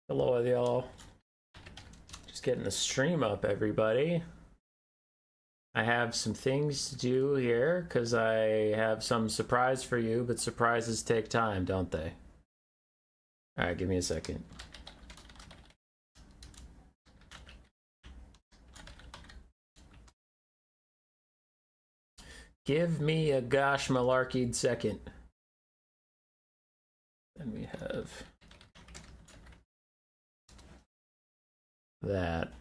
Hello, y'all. Just getting the stream up, everybody. I have some things to do here because I have some surprise for you, but surprises take time, don't they? All right, give me a second. Give me a gosh malarkeyed second. Then we have that.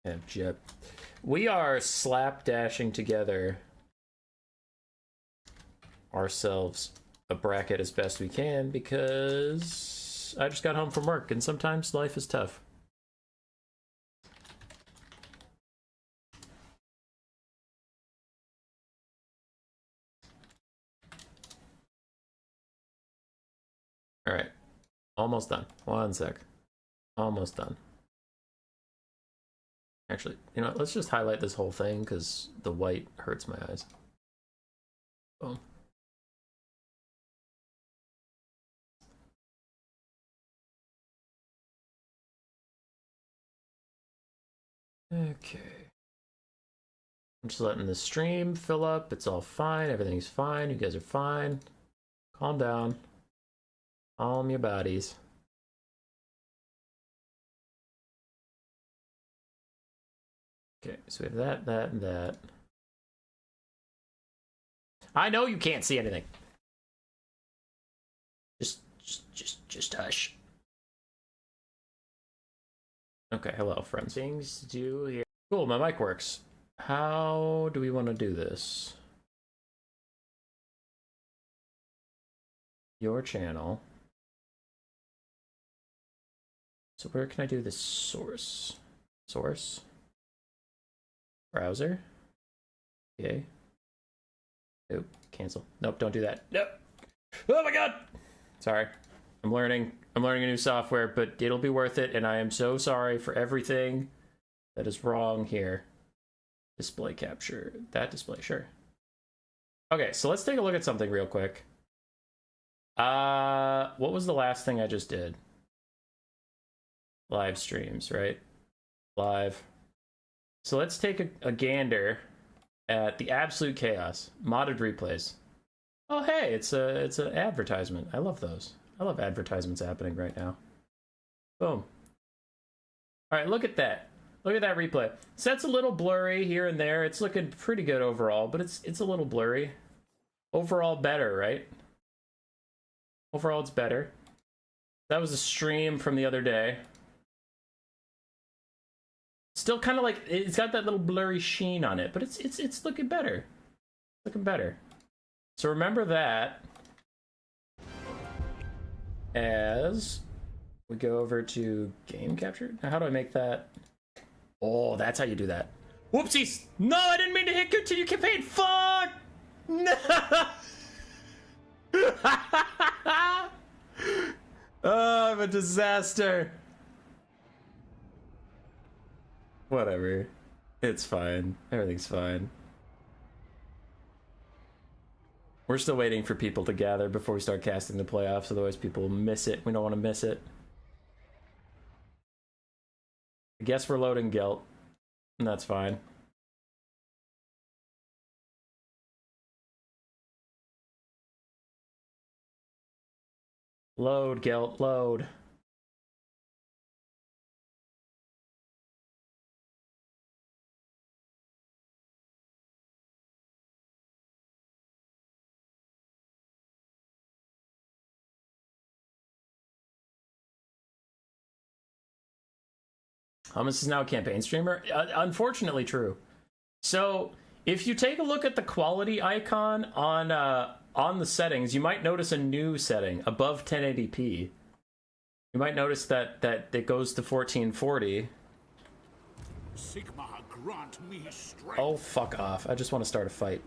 Have Jep. We are slapdashing together ourselves a bracket as best we can because I just got home from work and sometimes life is tough. All right, almost done. One sec. Almost done. Actually, you know what? Let's just highlight this whole thing because the white hurts my eyes. Boom. Okay. I'm just letting the stream fill up. It's all fine. Everything's fine. You guys are fine. Calm down. Calm your bodies. Okay, so we have that, that, and that. I know you can't see anything. Just hush. Okay, hello, friends. Things to do here. Cool, my mic works. How do we want to do this? Your channel. So where can I do this source? Source? Browser? Okay. Nope, cancel. Nope, don't do that. Nope. Oh my god! Sorry. I'm learning a new software, but it'll be worth it, and I am so sorry for everything that is wrong here. Display capture. That display, sure. Okay, so let's take a look at something real quick. What was the last thing I just did? Live streams, right? Live. So let's take a gander at the absolute chaos. Modded replays. Oh hey, it's an advertisement. I love those. I love advertisements happening right now. Boom. Alright, look at that. Look at that replay. Set's a little blurry here and there. It's looking pretty good overall, but it's a little blurry. Overall better, right? Overall it's better. That was a stream from the other day. Still kind of like, it's got that little blurry sheen on it, but it's looking better. Looking better. So remember that as we go over to game capture. Now how do I make that? Oh, that's how you do that. Whoopsies! No, I didn't mean to hit continue campaign. Fuck! No! Oh, I'm a disaster. Whatever. It's fine. Everything's fine. We're still waiting for people to gather before we start casting the playoffs, otherwise people will miss it. We don't want to miss it. I guess we're loading Gelt, and that's fine. Load, Gelt, load. Hummus is now a campaign streamer? Unfortunately true. So, if you take a look at the quality icon on the settings, you might notice a new setting above 1080p. You might notice that it goes to 1440. Sigma, grant me strength. Oh, fuck off. I just want to start a fight.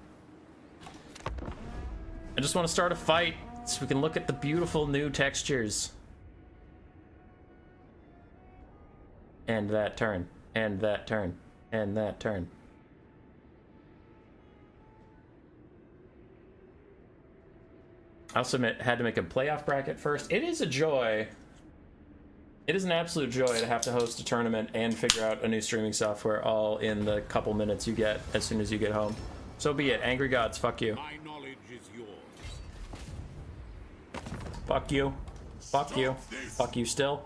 I just want to start a fight so we can look at the beautiful new textures. And that turn. And that turn. And that turn. I also had to make a playoff bracket first. It is a joy It is an absolute joy to have to host a tournament and figure out a new streaming software all in the couple minutes you get as soon as you get home. So be it. Angry Gods, fuck you. My knowledge is yours. Fuck you. Fuck you. Fuck you still.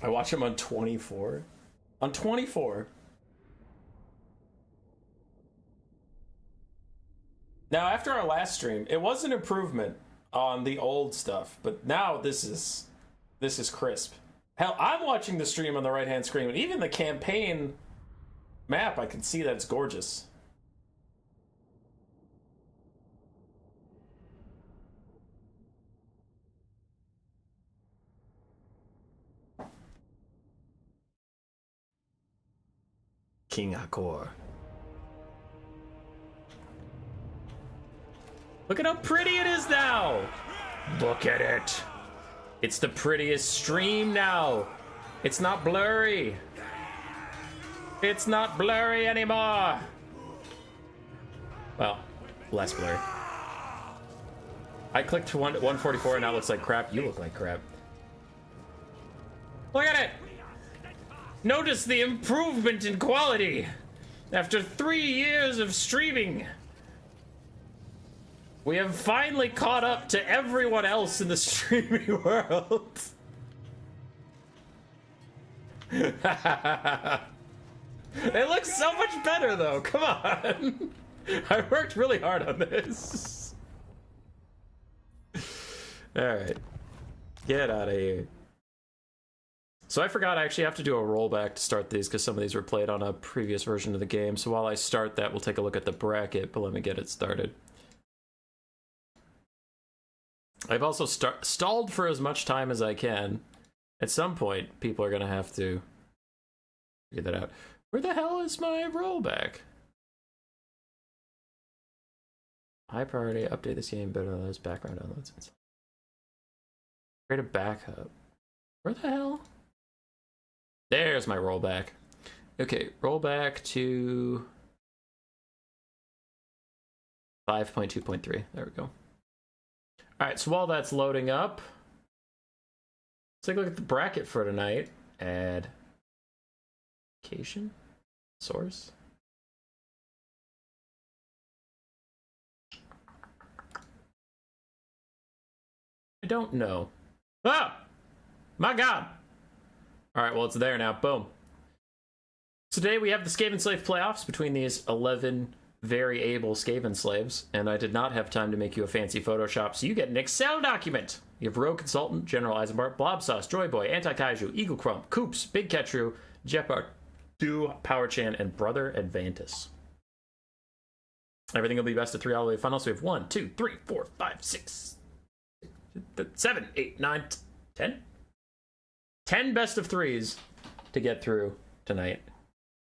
I watch him on 24. On 24. Now, after our last stream, it was an improvement on the old stuff, but now this is crisp. Hell, I'm watching the stream on the right-hand screen, but even the campaign map, I can see that it's gorgeous. King Hakor. Look at how pretty it is now! Look at it! It's the prettiest stream now! It's not blurry! It's not blurry anymore! Well, less blurry. I clicked 144 and now it looks like crap. You look like crap. Look at it! Notice the improvement in quality! After 3 years of streaming! We have finally caught up to everyone else in the streaming world. It looks so much better though, come on. I worked really hard on this. Alright. Get out of here. So I forgot I actually have to do a rollback to start these because some of these were played on a previous version of the game. So while I start that, we'll take a look at the bracket, but let me get it started. I've also stalled for as much time as I can. At some point, people are going to have to figure that out. Where the hell is my rollback? High priority, update this game, better than those background downloads. Create a backup. Where the hell? There's my rollback. Okay, rollback to 5.2.3. There we go. Alright, so while that's loading up, let's take a look at the bracket for tonight. Add location, source. I don't know. Ah! My god! Alright, well, it's there now. Boom. So today we have the Skavenslave playoffs between these 11 very able Skavenslaves, and I did not have time to make you a fancy Photoshop, so you get an Excel document. You have Rogue Consultant, General Eisenbart, Blob Sauce, Joy Boy, Anti-Kaiju, Eagle Crump, Coops, Big Ketru, Jepard, Do, Power Chan, and Brother Advantus. Everything will be best of 3 all the way final, so we have 1, 2, 3, 4, 5, 6, 7, 8, 9, 10? 10 best of 3s to get through tonight.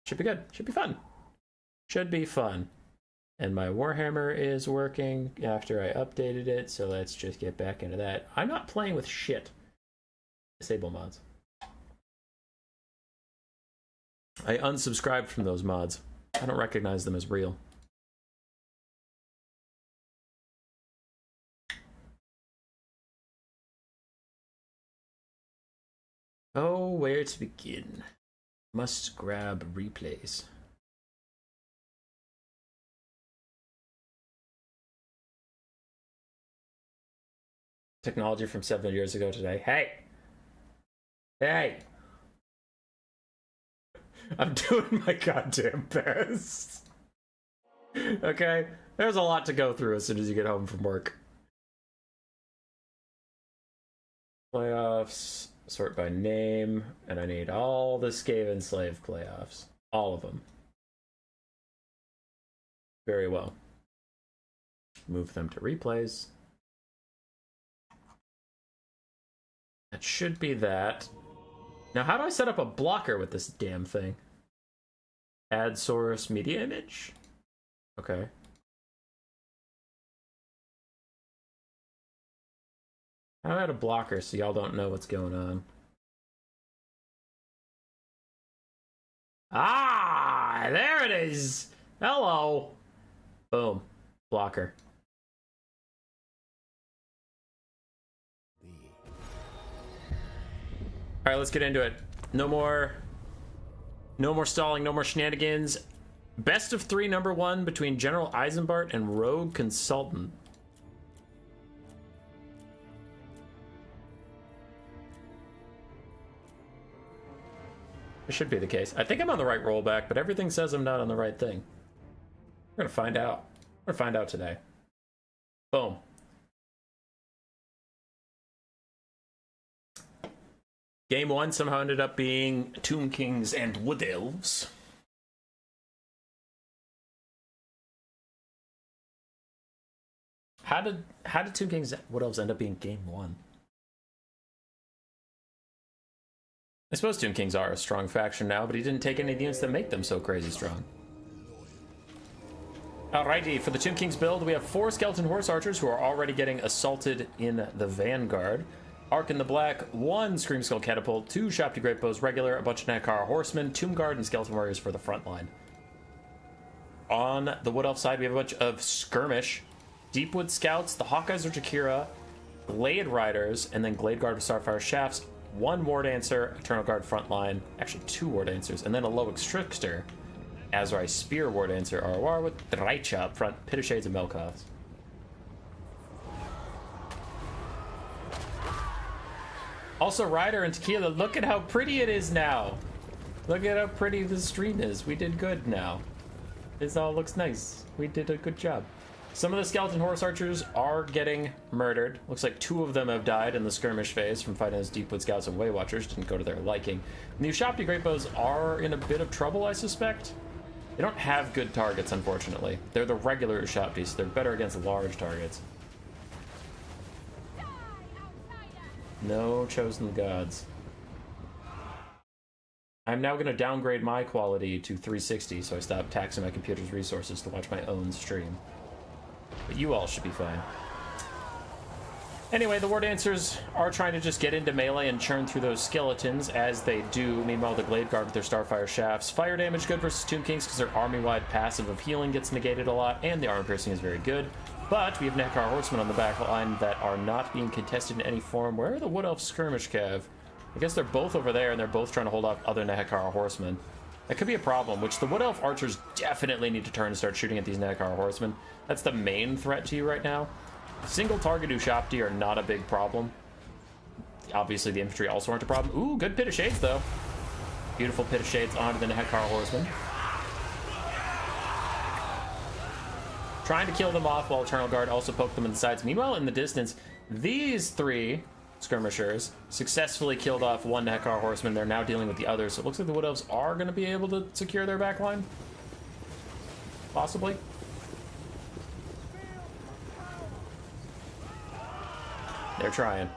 Should be good. Should be fun. Should be fun. And my Warhammer is working after I updated it, so let's just get back into that. I'm not playing with shit. Disable mods. I unsubscribed from those mods. I don't recognize them as real. Oh, where to begin? Must grab replays. Technology from 7 years ago today. Hey! Hey! I'm doing my goddamn best. Okay? There's a lot to go through as soon as you get home from work. Playoffs. Sort by name. And I need all the Skavenslave playoffs. All of them. Very well. Move them to replays. That should be that. Now, how do I set up a blocker with this damn thing? Add source media image? Okay. How do I add a blocker so y'all don't know what's going on? Ah, there it is. Hello. Boom. Blocker. Alright, let's get into it. No more stalling, no more shenanigans. Best of 3 number 1 between General Eisenbart and Rogue Consultant. It should be the case. I think I'm on the right rollback, but everything says I'm not on the right thing. We're gonna find out. We're gonna find out today. Boom. Game 1 somehow ended up being Tomb Kings and Wood Elves. How did Tomb Kings and Wood Elves end up being Game 1? I suppose Tomb Kings are a strong faction now, but he didn't take any of the units that make them so crazy strong. Alrighty, for the Tomb Kings build, we have 4 Skeleton Horse Archers who are already getting assaulted in the Vanguard. Arc in the Black, 1 Screamskull Catapult, 2 Shopty Greatbows regular, a bunch of Nakara Horsemen, Tomb Guard, and Skeleton Warriors for the front line. On the Wood Elf side, we have a bunch of Skirmish, Deepwood Scouts, the Hawkeyes of Jakira, Glade Riders, and then Glade Guard with Starfire Shafts, 1 War Dancer, Eternal Guard front line, actually 2 War Dancers, and then a Lowick Trickster, Azrai Spear War Dancer, ROR with Dreicha up front, Pit of Shades, and Melkoths. Also, Ryder and Tequila, look at how pretty it is now. Look at how pretty the stream is. We did good now. This all looks nice. We did a good job. Some of the Skeleton Horse Archers are getting murdered. Looks like 2 of them have died in the skirmish phase from fighting those Deepwood Scouts and Waywatchers. Didn't go to their liking. And the Ushapti Greatbows are in a bit of trouble, I suspect. They don't have good targets, unfortunately. They're the regular Ushaptis, so they're better against large targets. No chosen gods. I'm now going to downgrade my quality to 360, so I stop taxing my computer's resources to watch my own stream. But you all should be fine. Anyway, the War Dancers are trying to just get into melee and churn through those skeletons, as they do. Meanwhile, the Glade Guard with their Starfire Shafts. Fire damage good versus Tomb Kings because their army-wide passive of healing gets negated a lot, and the armor piercing is very good. But we have Nakar Horsemen on the back line that are not being contested in any form. Where are the Wood Elf Skirmish Cav? I guess they're both over there, and they're both trying to hold off other Nakar Horsemen. That could be a problem, which the Wood Elf Archers definitely need to turn and start shooting at these Nakar Horsemen. That's the main threat to you right now. Single target Ushapti are not a big problem. Obviously, the infantry also aren't a problem. Ooh, good Pit of Shades, though. Beautiful Pit of Shades onto the Nakar Horsemen. Trying to kill them off while Eternal Guard also poke them in the sides. Meanwhile, in the distance, these 3 skirmishers successfully killed off 1 Nakar Horseman. They're now dealing with the others. So it looks like the Wood Elves are going to be able to secure their backline. Possibly. They're trying.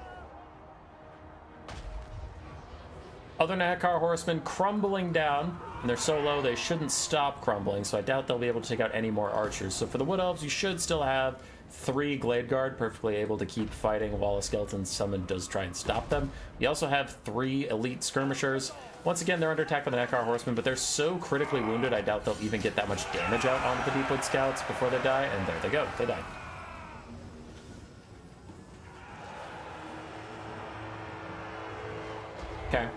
Other Nakar Horsemen crumbling down, and they're so low they shouldn't stop crumbling, so I doubt they'll be able to take out any more archers. So for the Wood Elves, you should still have 3 Glade Guard perfectly able to keep fighting while a Skeleton Summon does try and stop them. You also have 3 Elite Skirmishers. Once again, they're under attack by the Nakar Horsemen, but they're so critically wounded, I doubt they'll even get that much damage out onto the Deepwood Scouts before they die, and there they go, they died. Okay,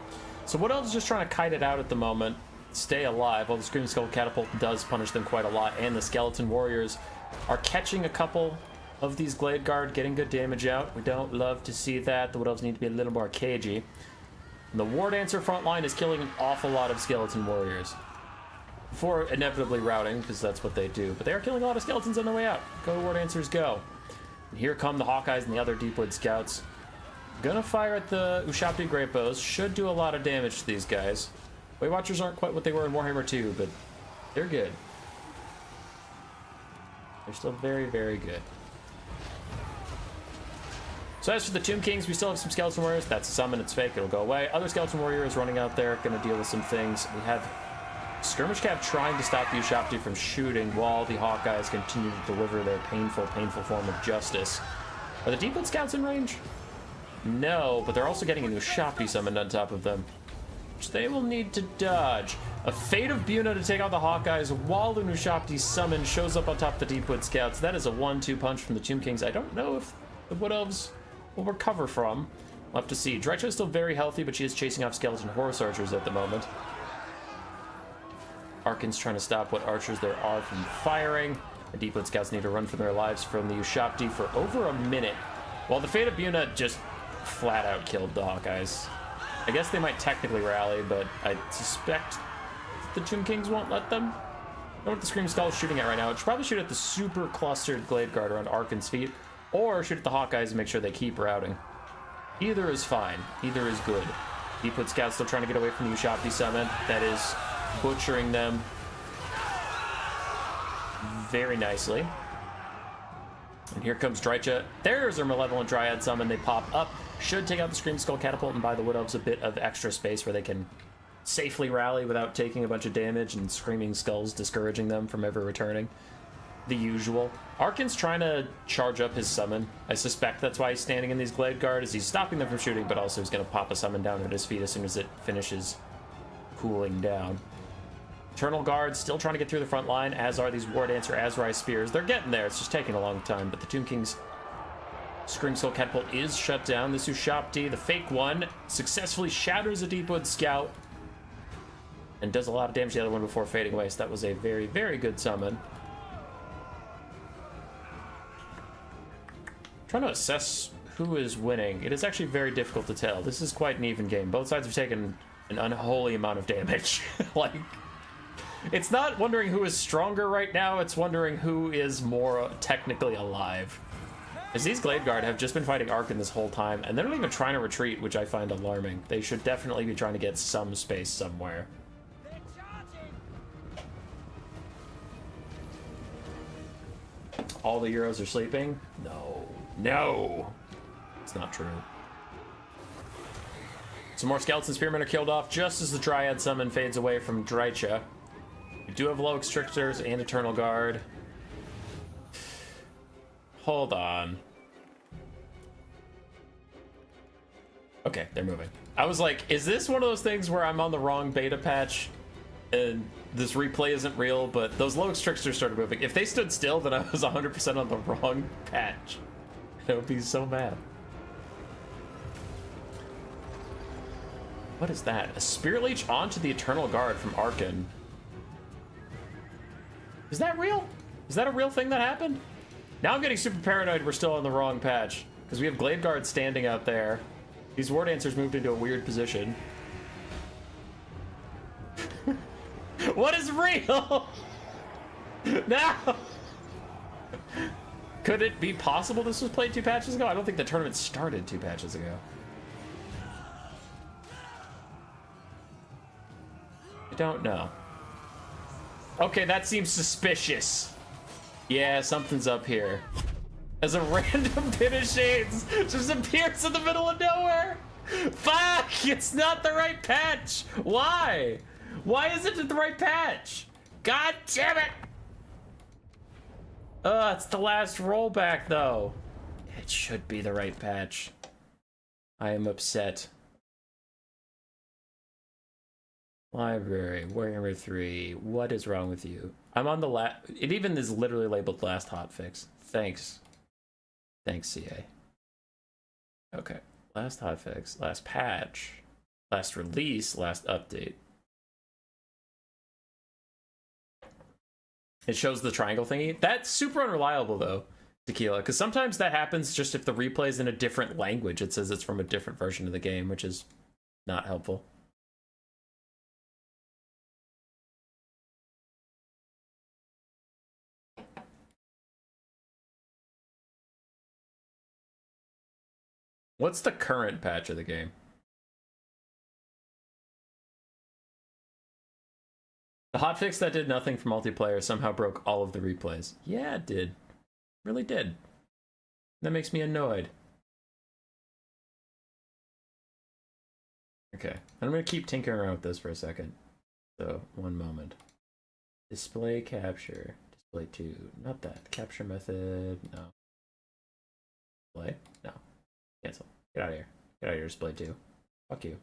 so Wood Elves just trying to kite it out at the moment, stay alive, while the Screamskull Catapult does punish them quite a lot, and the Skeleton Warriors are catching a couple of these Glade Guard, getting good damage out. We don't love to see that. The Wood Elves need to be a little more cagey. And the War Dancer front line is killing an awful lot of Skeleton Warriors. Before inevitably routing, because that's what they do. But they are killing a lot of Skeletons on their way out. Go, War Dancers, go. And here come the Hawkeyes and the other Deepwood Scouts. Gonna fire at the Ushapti Greatbows. Should do a lot of damage to these guys. Waywatchers aren't quite what they were in Warhammer 2, but they're good. They're still very, very good. So as for the Tomb Kings, we still have some Skeleton Warriors. That's a summon, it's fake, it'll go away. Other Skeleton Warriors running out there, gonna deal with some things. We have Skirmish Cav trying to stop the Ushapti from shooting while the Hawkeyes continue to deliver their painful, painful form of justice. Are the Deepwood Scouts in range? No, but they're also getting a Ushapti summoned on top of them. which they will need to dodge. A Fate of Buna to take out the Hawkeyes while the Nushapti's summon shows up on top of the Deepwood Scouts. That is a 1-2 punch from the Tomb Kings. I don't know if the Wood Elves will recover from. We'll have to see. Drycha is still very healthy, but she is chasing off Skeleton Horse Archers at the moment. Arkin's trying to stop what archers there are from firing. The Deepwood Scouts need to run for their lives from the Ushapti for over a minute, while the Fate of Buna just flat out killed the Hawkeyes. I guess they might technically rally, but I suspect the Tomb Kings won't let them. I don't know what the Scream Skull is shooting at right now. It should probably shoot at the super clustered Glade Guard around Arkin's feet, or shoot at the Hawkeyes and make sure they keep routing. Either is fine. Either is good. Deepwood Scouts still trying to get away from the Ushapti summon. That is butchering them very nicely. And here comes Drycha. There's our Malevolent Dryad summon. They pop up. Should take out the Scream Skull Catapult and buy the Wood Elves a bit of extra space where they can safely rally without taking a bunch of damage and Screaming Skulls discouraging them from ever returning. The usual. Arkin's trying to charge up his summon. I suspect that's why he's standing in these Glade Guard, is he's stopping them from shooting, but also he's going to pop a summon down at his feet as soon as it finishes cooling down. Eternal Guard still trying to get through the front line, as are these War Dancer Azrai Spears. They're getting there, it's just taking a long time, but the Tomb King's Scream Skull Catapult is shut down. This Ushapti, the fake one, successfully shatters a Deepwood Scout and does a lot of damage to the other one before fading away, so that was a very, very good summon. Trying to assess who is winning. It is actually very difficult to tell. This is quite an even game. Both sides have taken an unholy amount of damage. Like, it's not wondering who is stronger right now, it's wondering who is more technically alive. As these Glade Guard have just been fighting Arkin this whole time, and they're not even trying to retreat, which I find alarming. They should definitely be trying to get some space somewhere. All the Euros are sleeping? No. No! It's not true. Some more Skeleton Spearmen are killed off just as the Dryad summon fades away from Drycha. We do have low Extrictors and Eternal Guard. Hold on. Okay, they're moving. I was like, is this one of those things where I'm on the wrong beta patch and this replay isn't real? But those low Extrictors started moving. If they stood still, then I was 100% on the wrong patch. I would be so mad. What is that? A Spirit Leech onto the Eternal Guard from Arkin. Is that real? Is that a real thing that happened? Now I'm getting super paranoid we're still on the wrong patch, because we have Glade Guard standing out there. These War Dancers moved into a weird position. What is real? Now! Could it be possible this was played 2 patches ago? I don't think the tournament started 2 patches ago. I don't know. Okay, that seems suspicious. Yeah, something's up here. As a random pit of shades just appears in the middle of nowhere. Fuck! It's not the right patch. Why? Why isn't it the right patch? God damn it! It's the last rollback though. It should be the right patch. I am upset. Library, Warhammer 3. What is wrong with you? I'm on the last. It even is literally labeled last hotfix. Thanks. Thanks, CA. Okay. Last hotfix, last patch, last release, last update. It shows the triangle thingy. That's super unreliable though, Tequila, because sometimes that happens just if the replay is in a different language. It says it's from a different version of the game, which is not helpful. What's the current patch of the game? The hotfix that did nothing for multiplayer somehow broke all of the replays. Yeah, it did. Really did. That makes me annoyed. Okay, I'm gonna keep tinkering around with this for a second. So, one moment. Display capture. Display 2. Not that. Capture method. No. Display? No. Cancel. Get out of here. Get out of here, display 2. Fuck you.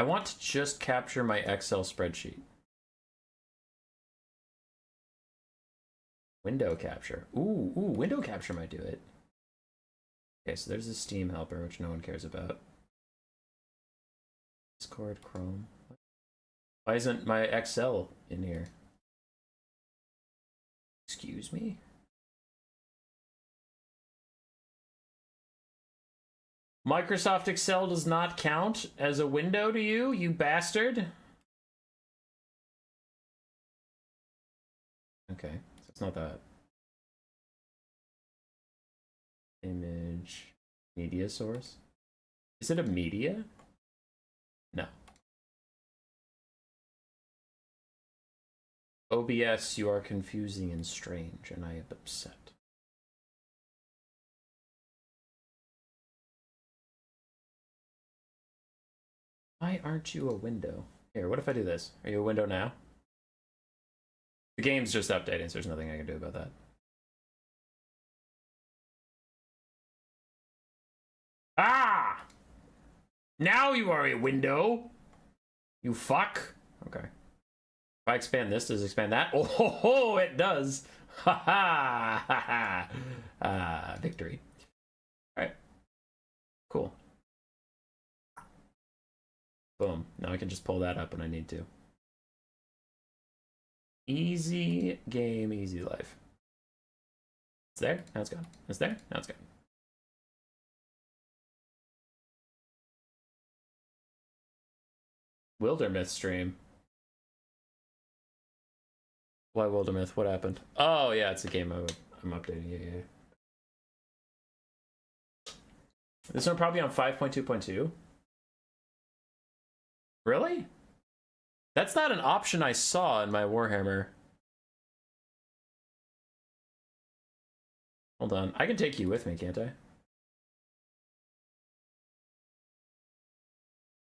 I want to just capture my Excel spreadsheet. Window capture. Ooh, window capture might do it. Okay, so there's a Steam helper, which no one cares about. Discord, Chrome. Why isn't my Excel in here? Excuse me? Microsoft Excel does not count as a window to you, you bastard? Okay, so it's not that. Image, media source. Is it a media? No. OBS, you are confusing and strange, and I am upset. Why aren't you a window? Here, what if I do this? Are you a window now? The game's just updating, so there's nothing I can do about that. Ah! Now you are a window! You fuck! Okay. If I expand this, does it expand that? Oh, ho, ho, it does! Ha ha! Ha ha! Victory. Alright. Cool. Boom. Now I can just pull that up when I need to. Easy game, easy life. It's there, now it's gone. It's there, now it's gone. Wildermyth stream. Why Wildermyth? What happened? Oh yeah, it's a game I'm updating. Yeah. This one probably on 5.2.2. Really? That's not an option I saw in my Warhammer. Hold on. I can take you with me, can't I?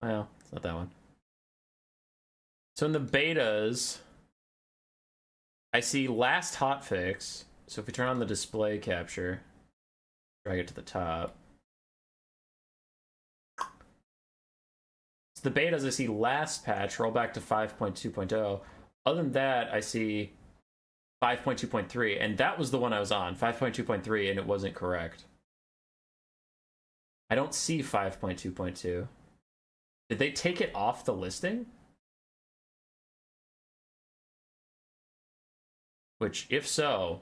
Well, it's not that one. So in the betas, I see last hotfix. So if we turn on the display capture, drag it to the top. So the betas, I see last patch, roll back to 5.2.0. Other than that, I see 5.2.3, and that was the one I was on, 5.2.3, and it wasn't correct. I don't see 5.2.2. Did they take it off the listing? Which, if so,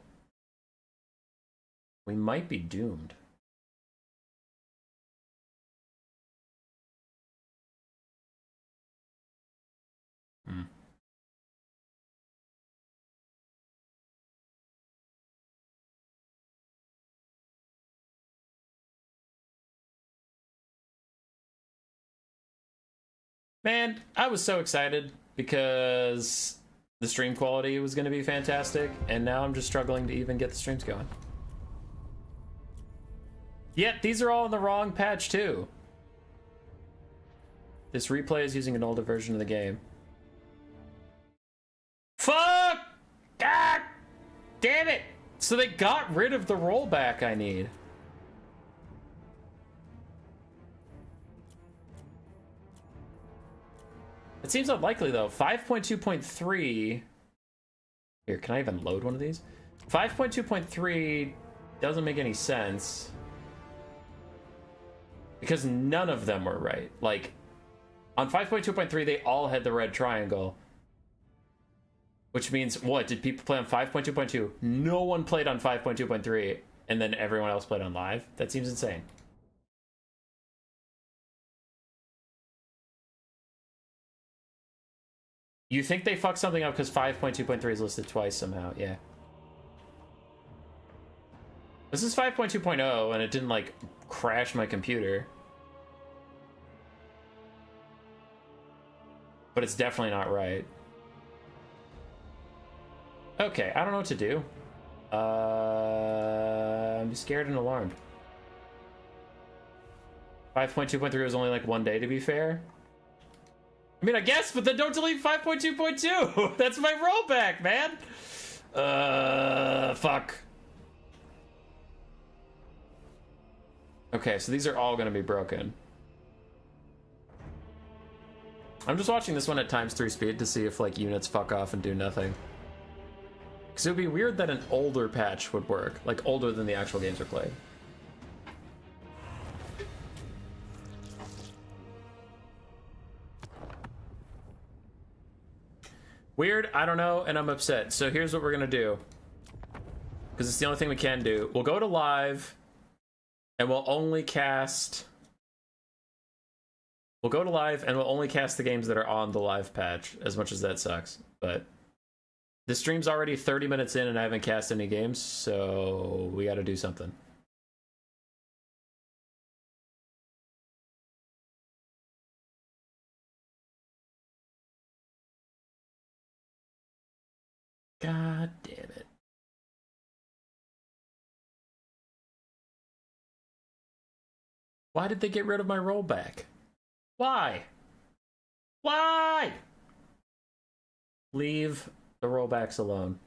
we might be doomed. Man, I was so excited because the stream quality was going to be fantastic, and now I'm just struggling to even get the streams going. Yet, these are all in the wrong patch, too. This replay is using an older version of the game. Fuck! God damn it! So they got rid of the rollback I need. It seems unlikely, though. 5.2.3... Here, can I even load one of these? 5.2.3 doesn't make any sense. Because none of them were right. Like, on 5.2.3, they all had the red triangle. Which means, what? Did people play on 5.2.2? No one played on 5.2.3, and then everyone else played on live? That seems insane. You think they fucked something up because 5.2.3 is listed twice somehow, yeah. This is 5.2.0, and it didn't, like, crash my computer. But it's definitely not right. Okay, I don't know what to do. I'm scared and alarmed. 5.2.3 was only, like, one day, to be fair. I mean, I guess, but then don't delete 5.2.2. That's my rollback, man. Fuck. Okay, so these are all going to be broken. I'm just watching this one at ×3 speed to see if like units fuck off and do nothing. Because it would be weird that an older patch would work, like older than the actual games are played. Weird, I don't know, and I'm upset. So here's what we're gonna do. Because it's the only thing we can do. We'll go to live, and we'll only cast... We'll go to live, and we'll only cast the games that are on the live patch, as much as that sucks. But this stream's already 30 minutes in, and I haven't cast any games, so we gotta do something. God damn it. Why did they get rid of my rollback? Why? Why? Leave the rollbacks alone.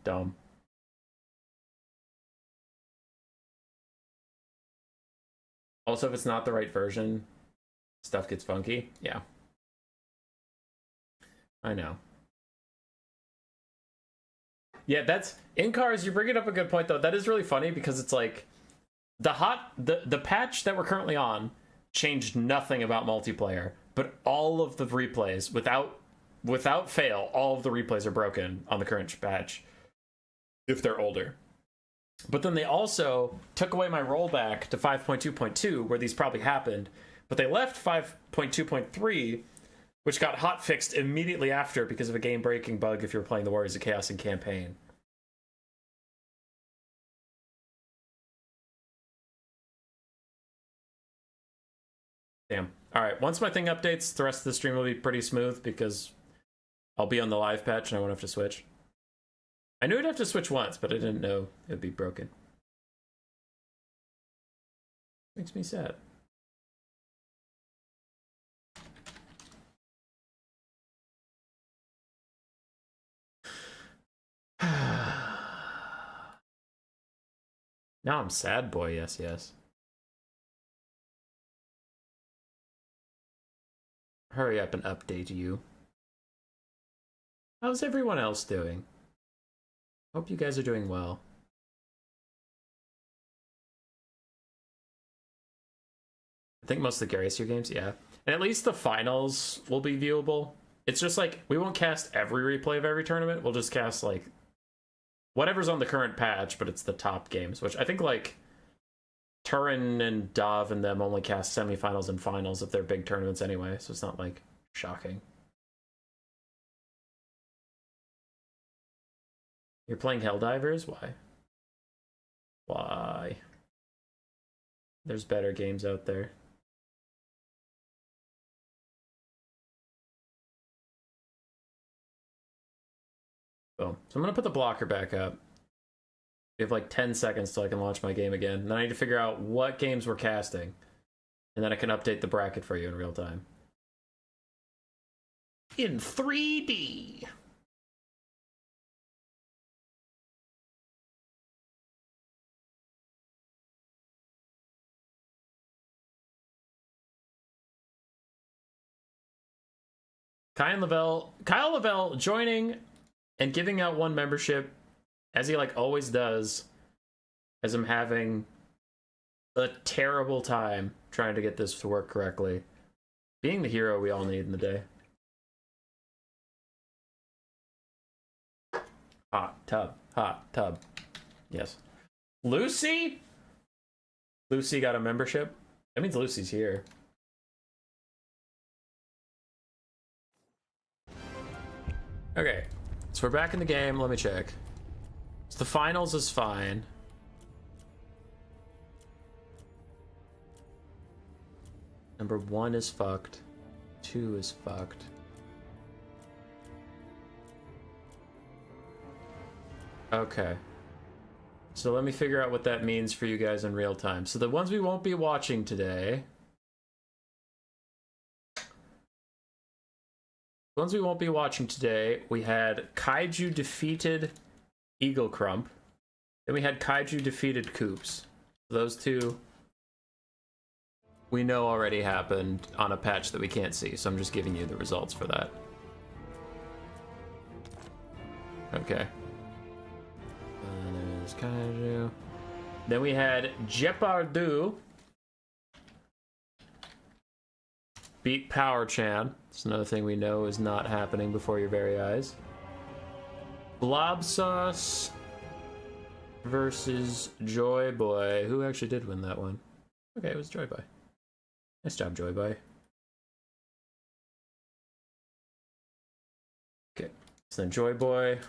Dumb. Also, if it's not the right version, stuff gets funky. Yeah. I know. Yeah, that's... In cars, you're bringing up a good point, though. That is really funny, because it's like... The patch that we're currently on changed nothing about multiplayer, but all of the replays, without fail, all of the replays are broken on the current patch, if they're older. But then they also took away my rollback to 5.2.2, where these probably happened, but they left 5.2.3, which got hotfixed immediately after because of a game-breaking bug if you're playing the Warriors of Chaos in campaign. Damn. Alright, once my thing updates, the rest of the stream will be pretty smooth because I'll be on the live patch and I won't have to switch. I knew I'd have to switch once, but I didn't know it would be broken. Makes me sad. Now I'm sad boy, yes. Hurry up and update you. How's everyone else doing? Hope you guys are doing well. I think most of the Garrisier games, yeah. And at least the finals will be viewable. It's just like, we won't cast every replay of every tournament. We'll just cast, like, whatever's on the current patch, but it's the top games, which I think, like, Turin and Dov and them only cast semifinals and finals if they're big tournaments anyway, so it's not, like, shocking. You're playing Helldivers? Why? Why? There's better games out there. Boom. So I'm gonna put the blocker back up. We have like 10 seconds till I can launch my game again. And then I need to figure out what games we're casting. And then I can update the bracket for you in real time. In 3D! Kyle Lavelle joining and giving out one membership, as he like always does, as I'm having a terrible time trying to get this to work correctly. Being the hero we all need in the day. Hot tub. Yes. Lucy? Lucy got a membership? That means Lucy's here. Okay, so we're back in the game. Let me check. So the finals is fine. Number 1 is fucked. 2 is fucked. Okay. So let me figure out what that means for you guys in real time. So the ones we won't be watching today ones we won't be watching today, we had Kaiju defeated Eagle Crump. Then we had Kaiju defeated Coops. Those two we know already happened on a patch that we can't see, so I'm just giving you the results for that. Okay. There's Kaiju. Then we had Jepardu beat Power Chan. It's another thing we know is not happening before your very eyes. Blob Sauce versus Joy Boy. Who actually did win that one? Okay, it was Joy Boy. Nice job, Joy Boy. Okay, so then Joy Boy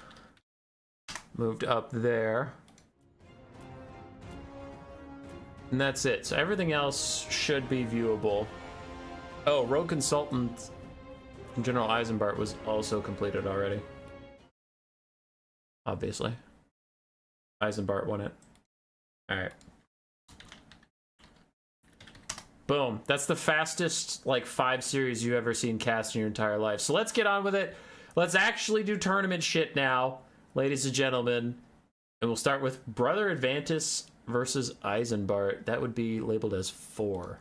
moved up there. And that's it. So everything else should be viewable. Oh, Rogue Consultant General Eisenbart was also completed already. Obviously. Eisenbart won it. Alright. Boom. That's the fastest, like, 5 series you've ever seen cast in your entire life. So let's get on with it. Let's actually do tournament shit now, ladies and gentlemen. And we'll start with Brother Advantis versus Eisenbart. That would be labeled as 4.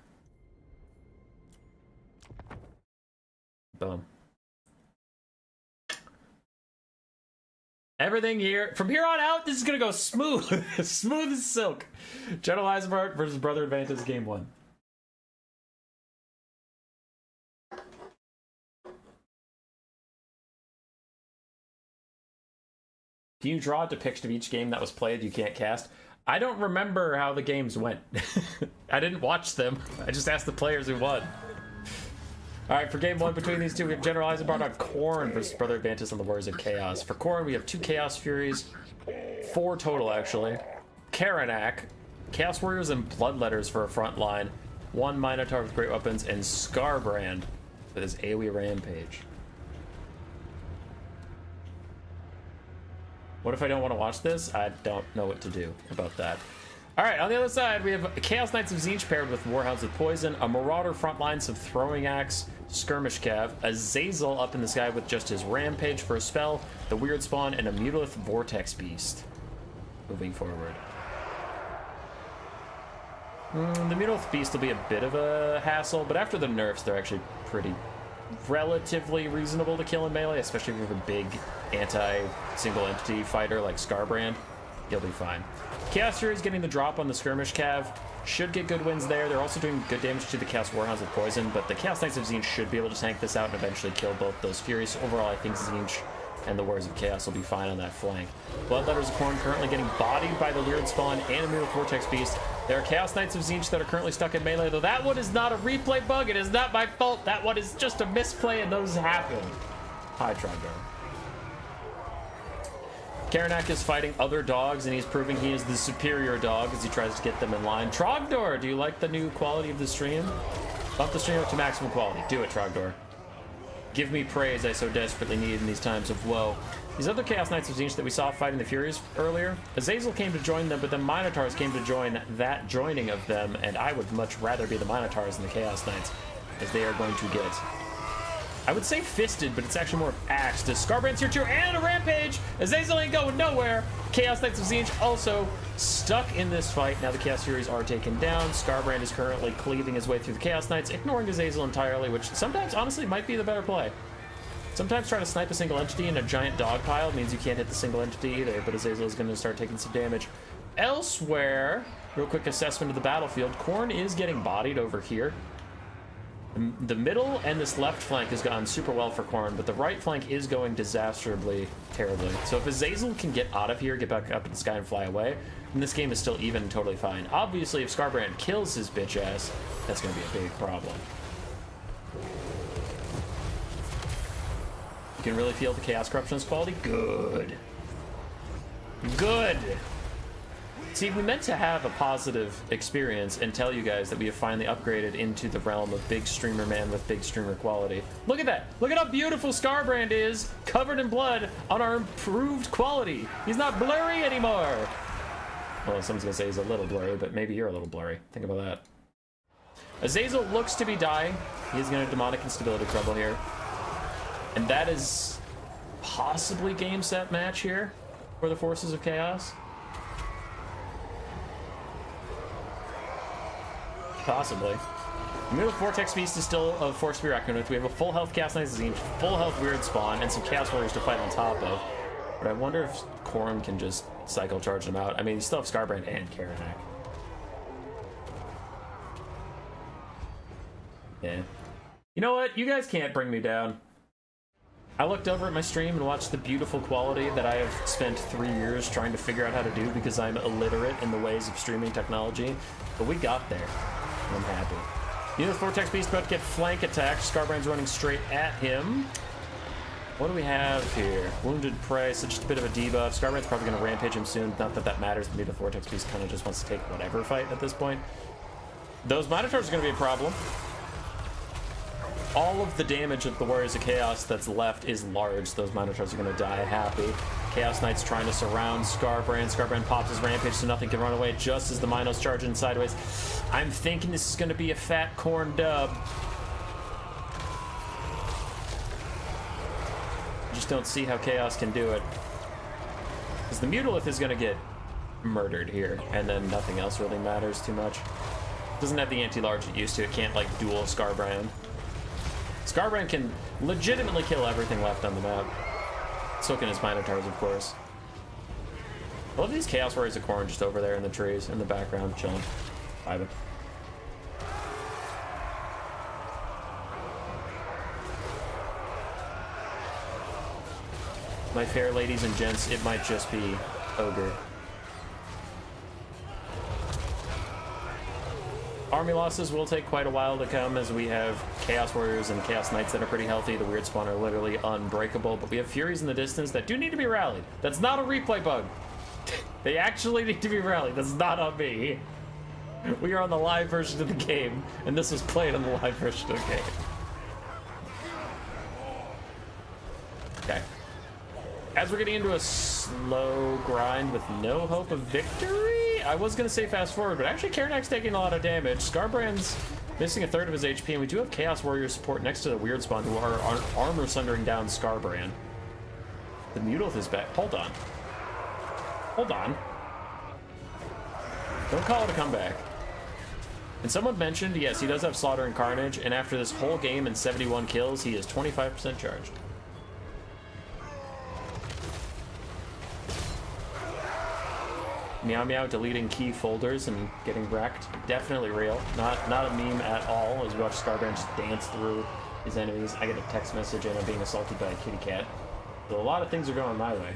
Boom. Everything here, from here on out, this is gonna go smooth. Smooth as silk. General Eisenbart versus Brother Advantis, game 1. Can you draw a depiction of each game that was played you can't cast? I don't remember how the games went. I didn't watch them. I just asked the players who won. Alright, for game 1 between these two, we have General Eisenbart on Khorne versus Brother Advantis on the Warriors of Chaos. For Khorne, we have 2 Chaos Furies. 4 total, actually. Karanak, Chaos Warriors and Bloodletters for a front line. 1 Minotaur with great weapons, and Scarbrand with his AoE Rampage. What if I don't want to watch this? I don't know what to do about that. Alright, on the other side, we have Chaos Knights of Tzeentch paired with Warhounds with Poison, a Marauder front line, some Throwing Axe, Skirmish Cav, a Zazel up in the sky with just his Rampage for a spell, the Weird Spawn, and a Mutalith Vortex Beast. Moving forward. The Mutalith Beast will be a bit of a hassle, but after the nerfs, they're actually pretty relatively reasonable to kill in melee, especially if you have a big anti-single entity fighter like Scarbrand. You'll be fine. Chaos Fury is getting the drop on the Skirmish Cav. Should get good wins there. They're also doing good damage to the Chaos Warhounds with Poison, but the Chaos Knights of Tzeentch should be able to tank this out and eventually kill both those Furies. Overall, I think Tzeentch and the Warriors of Chaos will be fine on that flank. Bloodletters of Khorne currently getting bodied by the Weird Spawn and a Mutalith Vortex Beast. There are Chaos Knights of Tzeentch that are currently stuck in melee, though that one is not a replay bug. It is not my fault. That one is just a misplay, and those happen. Hi, Trogdor. Karanak is fighting other dogs, and he's proving he is the superior dog as he tries to get them in line. Trogdor, do you like the new quality of the stream? Bump the stream up to maximum quality. Do it, Trogdor. Give me praise I so desperately need in these times of woe. These other Chaos Knights of Tzeentch that we saw fighting the Furies earlier, Azazel came to join them, but then Minotaurs came to join that joining of them, and I would much rather be the Minotaurs than the Chaos Knights, as they are going to get, I would say fisted, but it's actually more of axed. As Scarbrand's here too, and a Rampage! Azazel ain't going nowhere! Chaos Knights of Tzeentch also stuck in this fight. Now the Chaos Furies are taken down. Scarbrand is currently cleaving his way through the Chaos Knights, ignoring Azazel entirely, which sometimes, honestly, might be the better play. Sometimes trying to snipe a single entity in a giant dog pile means you can't hit the single entity either, but Azazel is going to start taking some damage. Elsewhere, real quick assessment of the battlefield, Khorne is getting bodied over here. The middle and this left flank has gone super well for Khorne, but the right flank is going disastrously terribly. So if Azazel can get out of here, get back up in the sky and fly away, then this game is still even and totally fine. Obviously, if Scarbrand kills his bitch ass, that's going to be a big problem. You can really feel the Chaos Corruptionist quality? Good. Good! See, we meant to have a positive experience and tell you guys that we have finally upgraded into the realm of big streamer man with big streamer quality. Look at that! Look at how beautiful Scarbrand is, covered in blood, on our improved quality. He's not blurry anymore! Well, someone's gonna say he's a little blurry, but maybe you're a little blurry. Think about that. Azazel looks to be dying. He's gonna demonic instability trouble here. And that is possibly game set match here for the Forces of Chaos. Possibly. The middle Vortex Beast is still a force to be reckoned with. We have a full health Chaos Knight Zinj, full health Weird Spawn, and some Chaos Warriors to fight on top of. But I wonder if Khorne can just cycle charge them out. I mean, you still have Scarbrand and Karanak. Yeah. You know what? You guys can't bring me down. I looked over at my stream and watched the beautiful quality that I have spent 3 years trying to figure out how to do because I'm illiterate in the ways of streaming technology. But we got there. And I'm happy. You know, the Vortex Beast about to get flank attacked. Scarbrand's running straight at him. What do we have here? Wounded Prey, so just a bit of a debuff. Scarbrand's probably going to rampage him soon. Not that that matters. The Vortex Beast kind of just wants to take whatever fight at this point. Those Minotaurs are going to be a problem. All of the damage of the Warriors of Chaos that's left is large. Those Minotaurs are going to die happy. Chaos Knight's trying to surround Scarbrand. Scarbrand pops his rampage so nothing can run away just as the Minos charge in sideways. I'm thinking this is going to be a fat Khorne dub. I just don't see how Chaos can do it. Because the Mutalith is going to get murdered here, and then nothing else really matters too much. It doesn't have the anti-large it used to. It can't, like, duel Scarbrand. Scarbrand can legitimately kill everything left on the map. So can his Minotaurs, of course. I love these Chaos Warriors of Khorne just over there in the trees, in the background, chilling. Vibing. My fair ladies and gents, it might just be Ogre. Army losses will take quite a while to come as we have Chaos Warriors and Chaos Knights that are pretty healthy. The Weird Spawn are literally unbreakable, but we have Furies in the distance that do need to be rallied. That's not a replay bug. They actually need to be rallied. That's not on me. We are on the live version of the game, and this was played on the live version of the game. Okay. As we're getting into a slow grind with no hope of victory, I was going to say fast forward, but actually Karanak's taking a lot of damage. Scarbrand's missing a third of his HP, and we do have Chaos Warrior support next to the Weird Spawn who are armor sundering down Scarbrand. The Mutalith is back. Hold on. Hold on. Don't call it a comeback. And someone mentioned, yes, he does have Slaughter and Carnage, and after this whole game and 71 kills, he is 25% charged. Meow Meow deleting key folders and getting wrecked. Definitely real. Not a meme at all, as we watch Scarbrand just dance through his enemies. I get a text message and I'm being assaulted by a kitty cat. So a lot of things are going my way.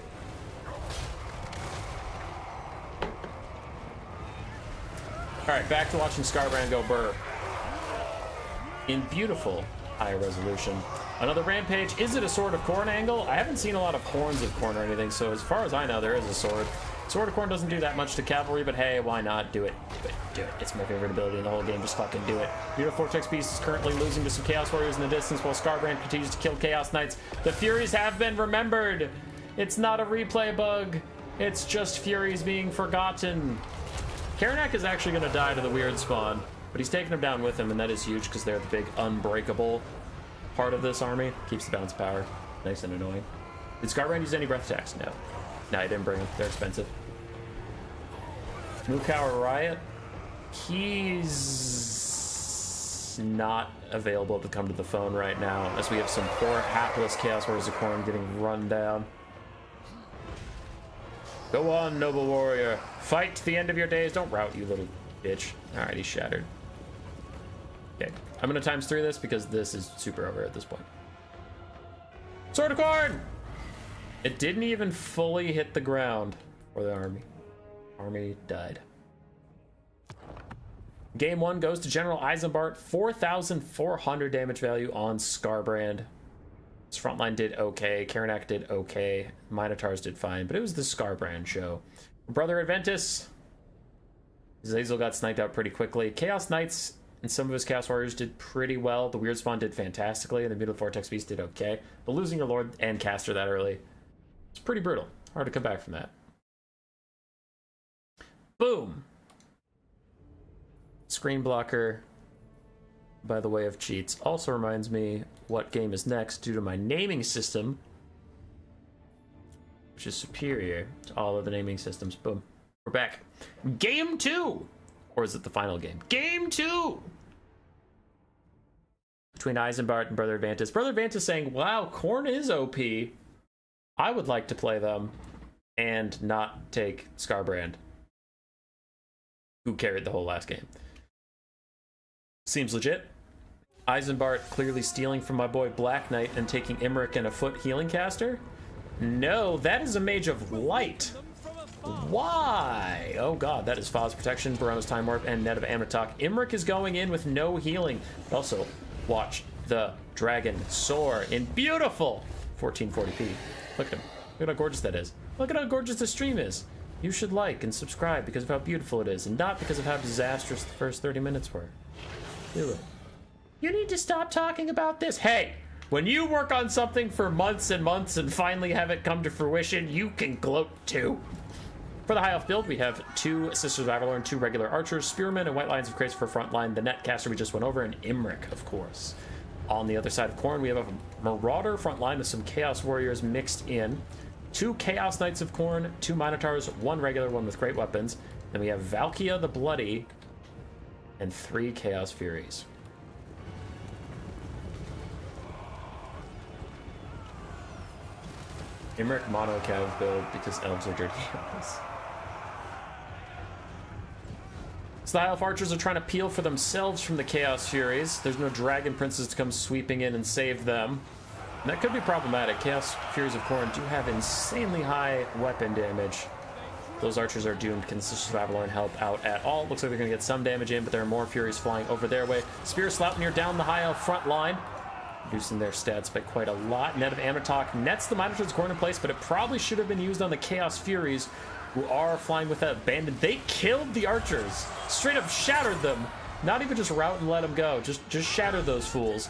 Alright, back to watching Scarbrand go burr. In beautiful high resolution. Another rampage. Is it a Sword of Khorne angle? I haven't seen a lot of horns of Khorne or anything, so as far as I know, there is a sword. Sword of Khorne doesn't do that much to cavalry, but hey, why not? Do it. Do it. Do it. It's my favorite ability in the whole game. Just fucking do it. Beautiful Vortex Beast is currently losing to some Chaos Warriors in the distance while Scarbrand continues to kill Chaos Knights. The Furies have been remembered. It's not a replay bug. It's just Furies being forgotten. Karanak is actually going to die to the Weird Spawn, but he's taking him down with him, and that is huge because they're the big unbreakable part of this army. Keeps the bounce power. Nice and annoying. Did Scarbrand use any breath attacks? No. No, I didn't bring them. They're expensive. Mukau Riot. He's not available to come to the phone right now, as we have some poor, hapless Chaos Warriors of Khorne getting run down. Go on, noble warrior. Fight to the end of your days. Don't rout, you little bitch. Alright, he's shattered. Okay, I'm gonna times 3 this because this is super over at this point. Sword of Khorne! It didn't even fully hit the ground for the army. Army died. Game 1 goes to General Eisenbart. 4,400 damage value on Scarbrand. His frontline did okay. Karanak did okay. Minotaurs did fine, but it was the Scarbrand show. Brother Adventus. Zazel got sniped out pretty quickly. Chaos Knights and some of his Chaos Warriors did pretty well. The Weird Spawn did fantastically, and the Mutant Vortex Beast did okay. But losing your Lord and Caster that early, it's pretty brutal. Hard to come back from that. Boom. Screen blocker. by the way of cheats. Also reminds me what game is next due to my naming system, which is superior to all of the naming systems. Boom. We're back. Game 2! Or is it the final game? Game 2! Between Eisenbart and Brother Vantis. Brother Vantis saying, wow, Khorne is OP. I would like to play them and not take Scarbrand, who carried the whole last game. Seems legit. Eisenbart clearly stealing from my boy Black Knight and taking Imric and a foot healing caster? No, that is a Mage of Light. Why? Oh god, that is Foz Protection, Barona's Time Warp, and Net of Amnatok. Imric is going in with no healing. Also, watch the dragon soar in beautiful 1440p. Look at him. Look at how gorgeous that is. Look at how gorgeous the stream is. You should like and subscribe because of how beautiful it is, and not because of how disastrous the first 30 minutes were. Do it. You need to stop talking about this. Hey, when you work on something for months and months and finally have it come to fruition, you can gloat too. For the high elf build, we have 2 Sisters of Avalorn, 2 regular archers, spearmen, and white lions of Crace for frontline, the netcaster we just went over, and Imric, of course. On the other side of Khorne, we have a marauder frontline with some chaos warriors mixed in, 2 chaos knights of Khorne, 2 minotaurs, 1 regular, 1 with great weapons. Then we have Valkia the Bloody, and 3 chaos furies. Imric mono cav build because elves are dirty animals. So the High Elf archers are trying to peel for themselves from the Chaos Furies. There's no Dragon Princes to come sweeping in and save them. And that could be problematic. Chaos Furies of Khorne do have insanely high weapon damage. Those archers are doomed. Can the Sisters of Avalorn help out at all? Looks like they're going to get some damage in, but there are more Furies flying over their way. Spear Slaupnir down the High Elf front line, reducing their stats by quite a lot. Net of Amnatok nets the Minotaur's Khorne in place, but it probably should have been used on the Chaos Furies, who are flying with that abandoned. They killed the archers. Straight up shattered them. Not even just rout and let them go. Just shattered those fools.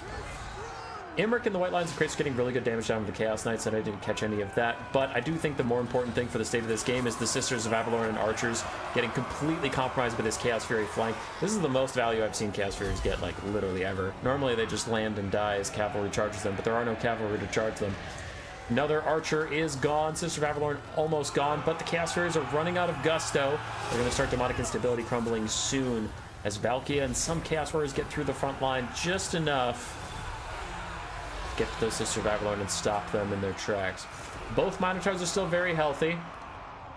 Imric and the White Lions of Crace getting really good damage down with the Chaos Knights, and I didn't catch any of that. But I do think the more important thing for the state of this game is the Sisters of Avalorn and archers getting completely compromised by this Chaos Fury flank. This is the most value I've seen Chaos Furies get, like, literally ever. Normally they just land and die as cavalry charges them, but there are no cavalry to charge them. Another archer is gone. Sister of Avalorn almost gone, but the Chaos Furies are running out of gusto. They're going to start demonic instability crumbling soon as Valkia and some Chaos Warriors get through the front line just enough to get to those Sister of Avalorn and stop them in their tracks. Both Minotaurs are still very healthy.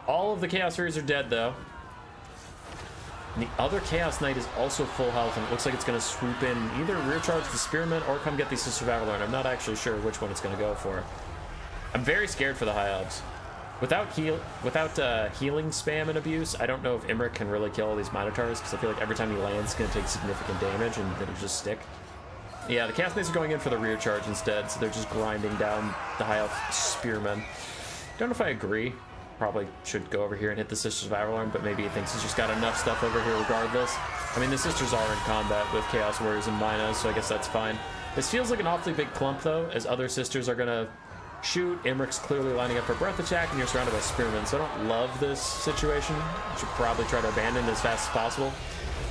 All of the Chaos Furies are dead, though. And the other Chaos Knight is also full health, and it looks like it's going to swoop in, either rear charge the Spearman or come get the Sister of Avalorn. I'm not actually sure which one it's going to go for. I'm very scared for the High Elves. Without healing spam and abuse, I don't know if Imric can really kill all these Minotaurs, because I feel like every time he lands, it's going to take significant damage, and it'll just stick. Yeah, the Chaos Knights are going in for the rear charge instead, so they're just grinding down the High Elf Spearmen. Don't know if I agree. Probably should go over here and hit the Sisters of Avalorn, but maybe he thinks he's just got enough stuff over here regardless. I mean, the Sisters are in combat with Chaos Warriors and Minos, so I guess that's fine. This feels like an awfully big clump, though, as other Sisters are going to shoot. Imric's clearly lining up for breath attack, and you're surrounded by spearmen, so I don't love this situation. You should probably try to abandon it as fast as possible.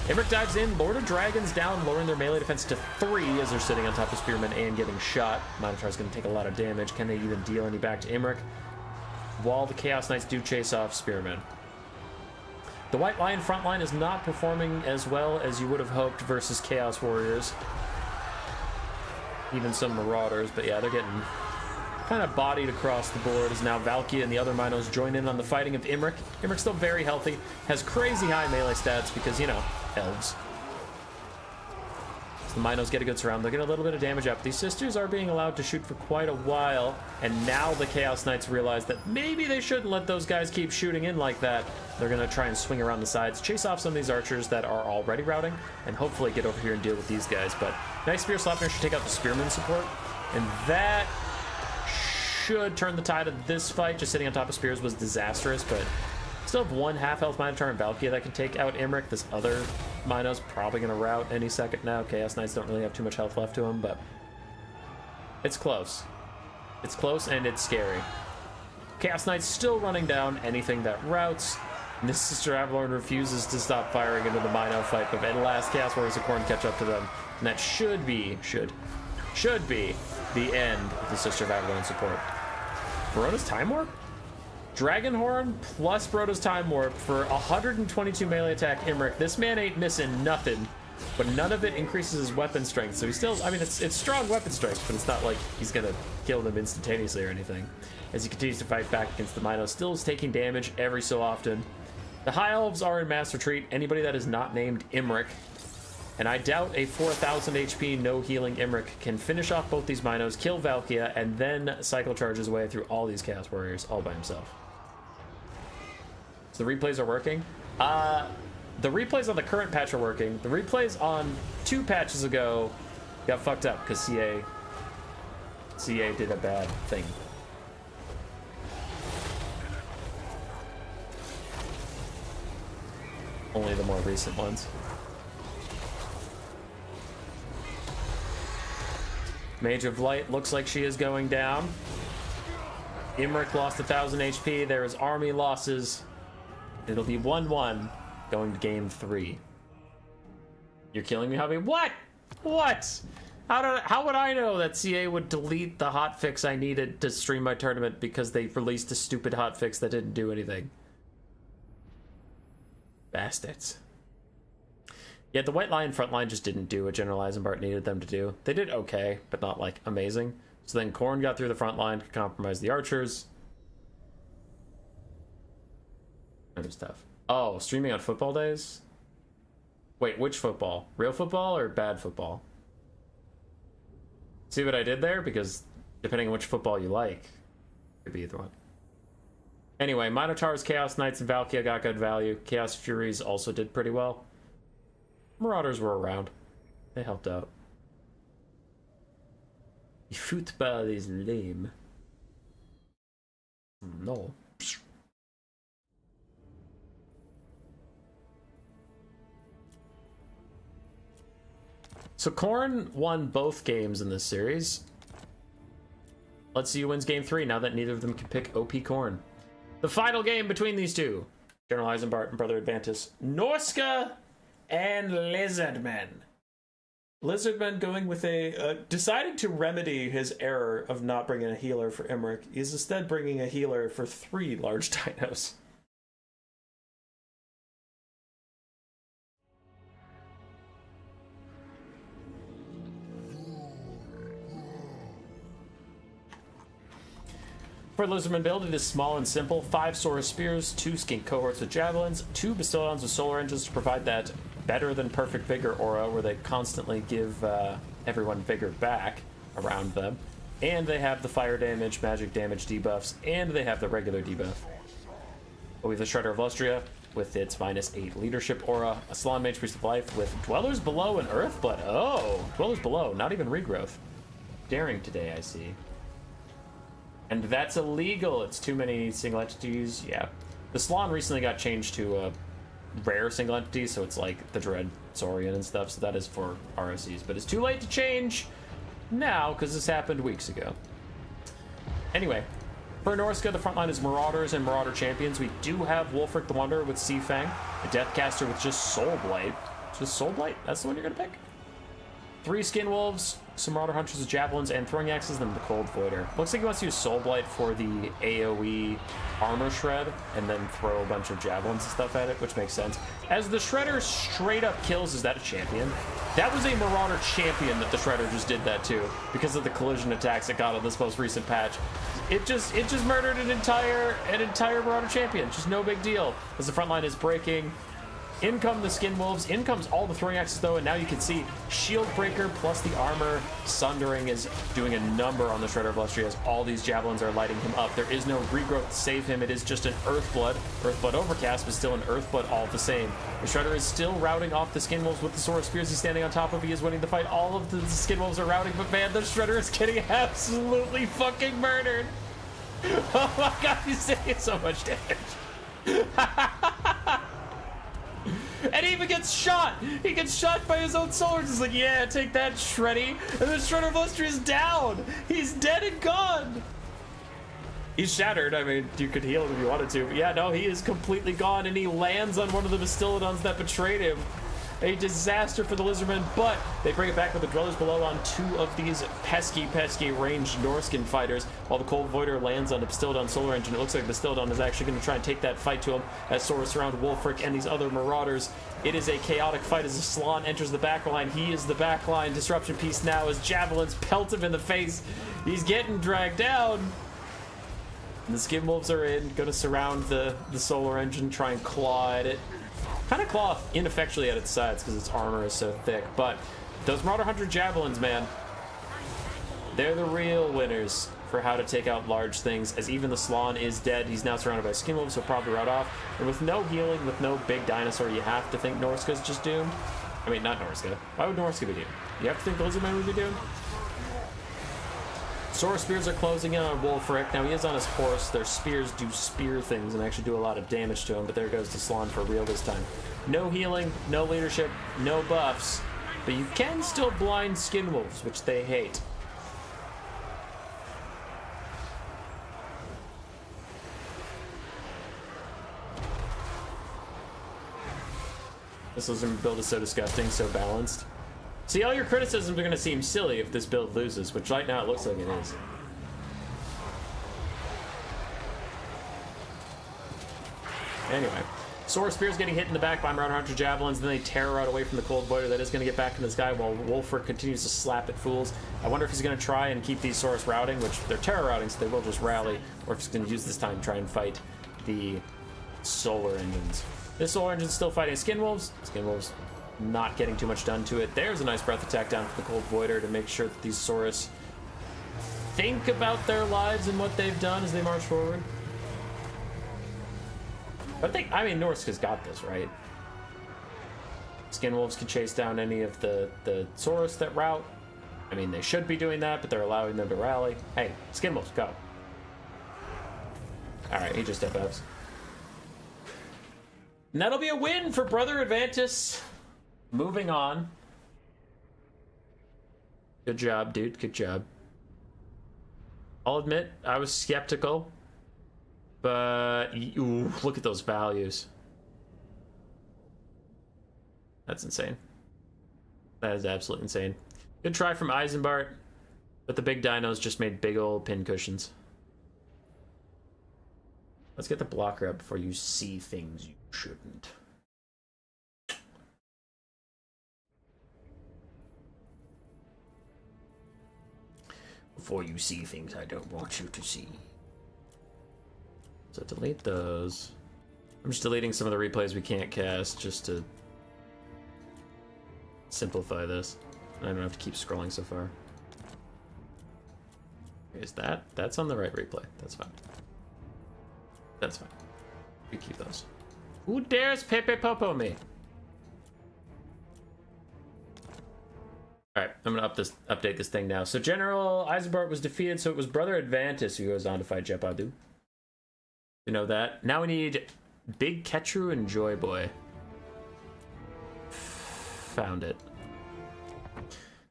Imric dives in. Lord of Dragons down, lowering their melee defense to 3 as they're sitting on top of spearmen and getting shot. Minotaur's going to take a lot of damage. Can they even deal any back to Imric? While the Chaos Knights do chase off spearmen. The White Lion front line is not performing as well as you would have hoped versus Chaos Warriors. Even some Marauders, but yeah, they're getting kind of bodied across the board as now Valkia and the other Minos join in on the fighting of Imric. Imric's still very healthy, has crazy high melee stats because, you know, elves. So the Minos get a good surround. They'll get a little bit of damage up. These Sisters are being allowed to shoot for quite a while, and now the Chaos Knights realize that maybe they shouldn't let those guys keep shooting in like that. They're going to try and swing around the sides, chase off some of these archers that are already routing, and hopefully get over here and deal with these guys. But nice Spear Slaupnir should take out the Spearman support, and that should turn the tide of this fight. Just sitting on top of spears was disastrous, but still have 1 half-health Minotaur and Valkia that can take out Imric. This other Minos probably going to rout any second now. Chaos Knights don't really have too much health left to them, but it's close. It's close and it's scary. Chaos Knights still running down anything that routs. And this Sister Avalorn refuses to stop firing into the Mino fight, but at last Chaos Warriors of Khorne catch up to them. And that should be the end of the Sister of Avalon support. Baroda's Time Warp? Dragonhorn plus Baroda's Time Warp for 122 melee attack Imric. This man ain't missing nothing, but none of it increases his weapon strength. So he's still, I mean, it's strong weapon strength, but it's not like he's gonna kill them instantaneously or anything. As he continues to fight back against the Minos, still is taking damage every so often. The High Elves are in mass retreat. Anybody that is not named Imric, and I doubt a 4,000 HP no healing Imric can finish off both these Minos, kill Valkia, and then cycle charge his way through all these Chaos Warriors all by himself. So the replays are working. The replays on the current patch are working. The replays on 2 patches ago got fucked up because CA did a bad thing. Only the more recent ones. Mage of Light looks like she is going down. Imric lost 1,000 HP. There is army losses. It'll be 1-1 going to game 3. You're killing me, Javi? What? What? How would I know that CA would delete the hotfix I needed to stream my tournament because they released a stupid hotfix that didn't do anything? Bastards. Yeah, the White Lion front line just didn't do what General Eisenbart needed them to do. They did okay, but not, like, amazing. So then Khorne got through the front line to compromise the archers. That was tough. Oh, streaming on football days? Wait, which football? Real football or bad football? See what I did there? Because depending on which football you like, it could be either one. Anyway, Minotaurs, Chaos Knights, and Valkia got good value. Chaos Furies also did pretty well. Marauders were around. They helped out. The football is lame. No. So Khorne won both games in this series. Let's see who wins game 3 now that neither of them can pick OP Khorne. The final game between these two. General Eisenbart and Brother Advantus. Norsca and Lizardmen. Lizardmen going with deciding to remedy his error of not bringing a healer for Imric. He's instead bringing a healer for 3 large dinos. For Lizardman build, it is small and simple. 5 Saurus Spears, 2 Skink Cohorts with Javelins, 2 Bastillons with Solar Engines to provide that better than perfect Vigor aura where they constantly give everyone Vigor back around them. And they have the fire damage, magic damage debuffs, and they have the regular debuff. But we have the Shredder of Lustria with its -8 leadership aura, a Salon Mage Priest of Life with Dwellers Below and Earthblood. Oh, Dwellers Below, not even regrowth. Daring today, I see. And that's illegal. It's too many single entities. Yeah. The Salon recently got changed to a rare single entity, so it's like the Dread Saurian and stuff, so that is for RSCs. But it's too late to change now, because this happened weeks ago. Anyway, for Norsca, the front line is Marauders and Marauder Champions. We do have Wolfric the Wanderer with Sea Fang, a Deathcaster with just Soul Blight. Just Soul Blight? That's the one you're going to pick? 3 Skin Wolves, some Marauder Hunters with Javelins and Throwing Axes, then the Cold Voider. Looks like he wants to use Soul Blight for the AoE Armor Shred, and then throw a bunch of Javelins and stuff at it, which makes sense. As the Shredder straight up kills, is that a champion? That was a Marauder Champion that the Shredder just did that to, because of the collision attacks it got on this most recent patch. It just murdered an entire Marauder Champion. Just no big deal. As the front line is breaking. In come the Skin Wolves, in comes all the Throwing Axes though, and now you can see Shield Breaker plus the Armor Sundering is doing a number on the Shredder of Lustria as all these Javelins are lighting him up. There is no regrowth to save him, it is just an Earthblood Overcast, but still an Earthblood all the same. The Shredder is still routing off the Skin Wolves with the Saurus Spears he's standing on top of. He is winning the fight. All of the Skin Wolves are routing, but man, the Shredder is getting absolutely fucking murdered. Oh my god, he's taking so much damage. And he even gets shot! He gets shot by his own soldiers. He's like, yeah, take that, Shreddy. And the Shredder of Lustria is down! He's dead and gone! He's shattered. I mean, you could heal him if you wanted to. But yeah, no, he is completely gone, and he lands on one of the Bastillodons that betrayed him. A disaster for the Lizardmen, but they bring it back with the Dwellers Below on 2 of these pesky ranged Norscan fighters, while the Cold Voider lands on the Bastildon Solar Engine. It looks like Bastildon is actually going to try and take that fight to him as Saurus surround Wulfric and these other Marauders. It is a chaotic fight as the Slaanesh enters the backline. He is the backline disruption piece now as javelins pelt him in the face. He's getting dragged down. And the Skin Wolves are in, going to surround the Solar Engine, try and claw at it. Kind of claw ineffectually at its sides because its armor is so thick, but those Marauder Hunter Javelins, man, they're the real winners for how to take out large things, as even the Slaanesh is dead. He's now surrounded by Skin Wolves, so probably right off. And with no healing, with no big dinosaur, you have to think Norsca's just doomed. I mean, not Norsca. Why would Norsca be doomed? You have to think the Lizardmen would be doomed? Saurus spears are closing in on Wulfric. Now he is on his horse. Their spears do spear things and actually do a lot of damage to him, but there goes the Slaanesh for real this time. No healing, no leadership, no buffs, but you can still blind Skin Wolves, which they hate. This Lizardman build is so disgusting, so balanced. See, all your criticisms are going to seem silly if this build loses, which right now it looks like it is. Anyway, Saurus Spear's getting hit in the back by Marauder Hunter Javelins, then they tear out away from the Cold Voider that is going to get back in this guy while Wulfric continues to slap at fools. I wonder if he's going to try and keep these Saurus routing, which they're terror routing, so they will just rally, or if he's going to use this time to try and fight the Solar Engines. This Solar Engine's still fighting Skin Wolves. Skin Wolves not getting too much done to it. There's a nice breath attack down from the Cold Voider to make sure that these Saurus think about their lives and what they've done as they march forward. But I mean, Norsca's got this, right? Skin Wolves can chase down any of the Saurus that route. I mean, they should be doing that, but they're allowing them to rally. Hey, Skin Wolves, go. Alright, he just FFs. And that'll be a win for Brother Advantis. Moving on. Good job, dude. Good job. I'll admit, I was skeptical. But, ooh, look at those values. That's insane. That is absolutely insane. Good try from Eisenbart, but the big dinos just made big old pin cushions. Let's get the blocker up before you see things you shouldn't. Before you see things I don't want you to see. So delete those. I'm just deleting some of the replays we can't cast just to simplify this. I don't have to keep scrolling so far. Is that? That's on the right replay. That's fine. That's fine. We keep those. Who dares Pepe Popo me? Alright, I'm gonna update this thing now. So General Eisenbart was defeated, so it was Brother Advantis who goes on to fight Jepadu. You know that. Now we need Big Ketru and Joy Boy. Found it.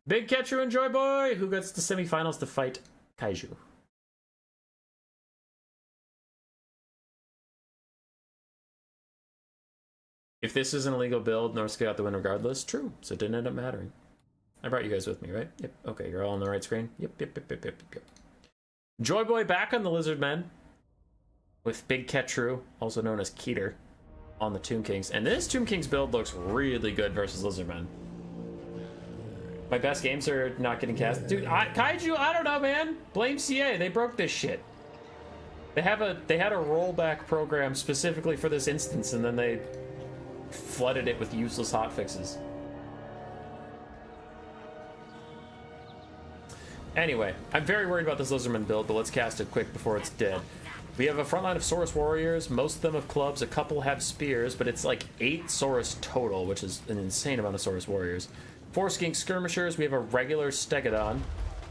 Big Ketru and Joy Boy, who gets the semifinals to fight Kaiju. If this is an illegal build, Norsca got the win regardless. True, so it didn't end up mattering. I brought you guys with me, right? Yep. Okay, you're all on the right screen. Yep. Joy Boy back on the Lizardmen with Big Ketru, also known as Keter, on the Tomb Kings. And this Tomb Kings build looks really good versus Lizardmen. My best games are not getting cast. Dude, Kaiju, I don't know, man. Blame CA. They broke this shit. They had a rollback program specifically for this instance, and then they flooded it with useless hotfixes. Anyway, I'm very worried about this Lizardman build, but let's cast it quick before it's dead. We have a front line of Saurus warriors. Most of them have clubs. A couple have spears, but it's like 8 Saurus total, which is an insane amount of Saurus warriors. 4 skink skirmishers. We have a regular Stegodon.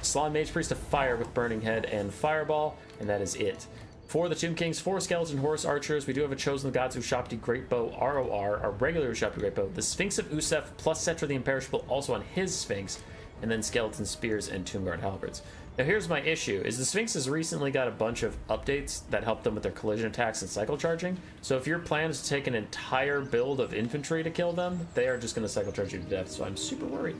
Slaanesh Mage Priest of Fire with Burning Head and Fireball, and that is it. For the Tomb Kings, 4 Skeleton Horse Archers. We do have a Chosen of the Gods Ushapti Great Bow ROR, our regular Ushapti Great Bow. The Sphinx of Usef plus Cetra the Imperishable also on his Sphinx, and then Skeleton Spears and Tomb Guard Halberds. Now here's my issue, is the Sphinx has recently got a bunch of updates that help them with their collision attacks and cycle charging. So if your plan is to take an entire build of infantry to kill them, they are just going to cycle charge you to death, so I'm super worried.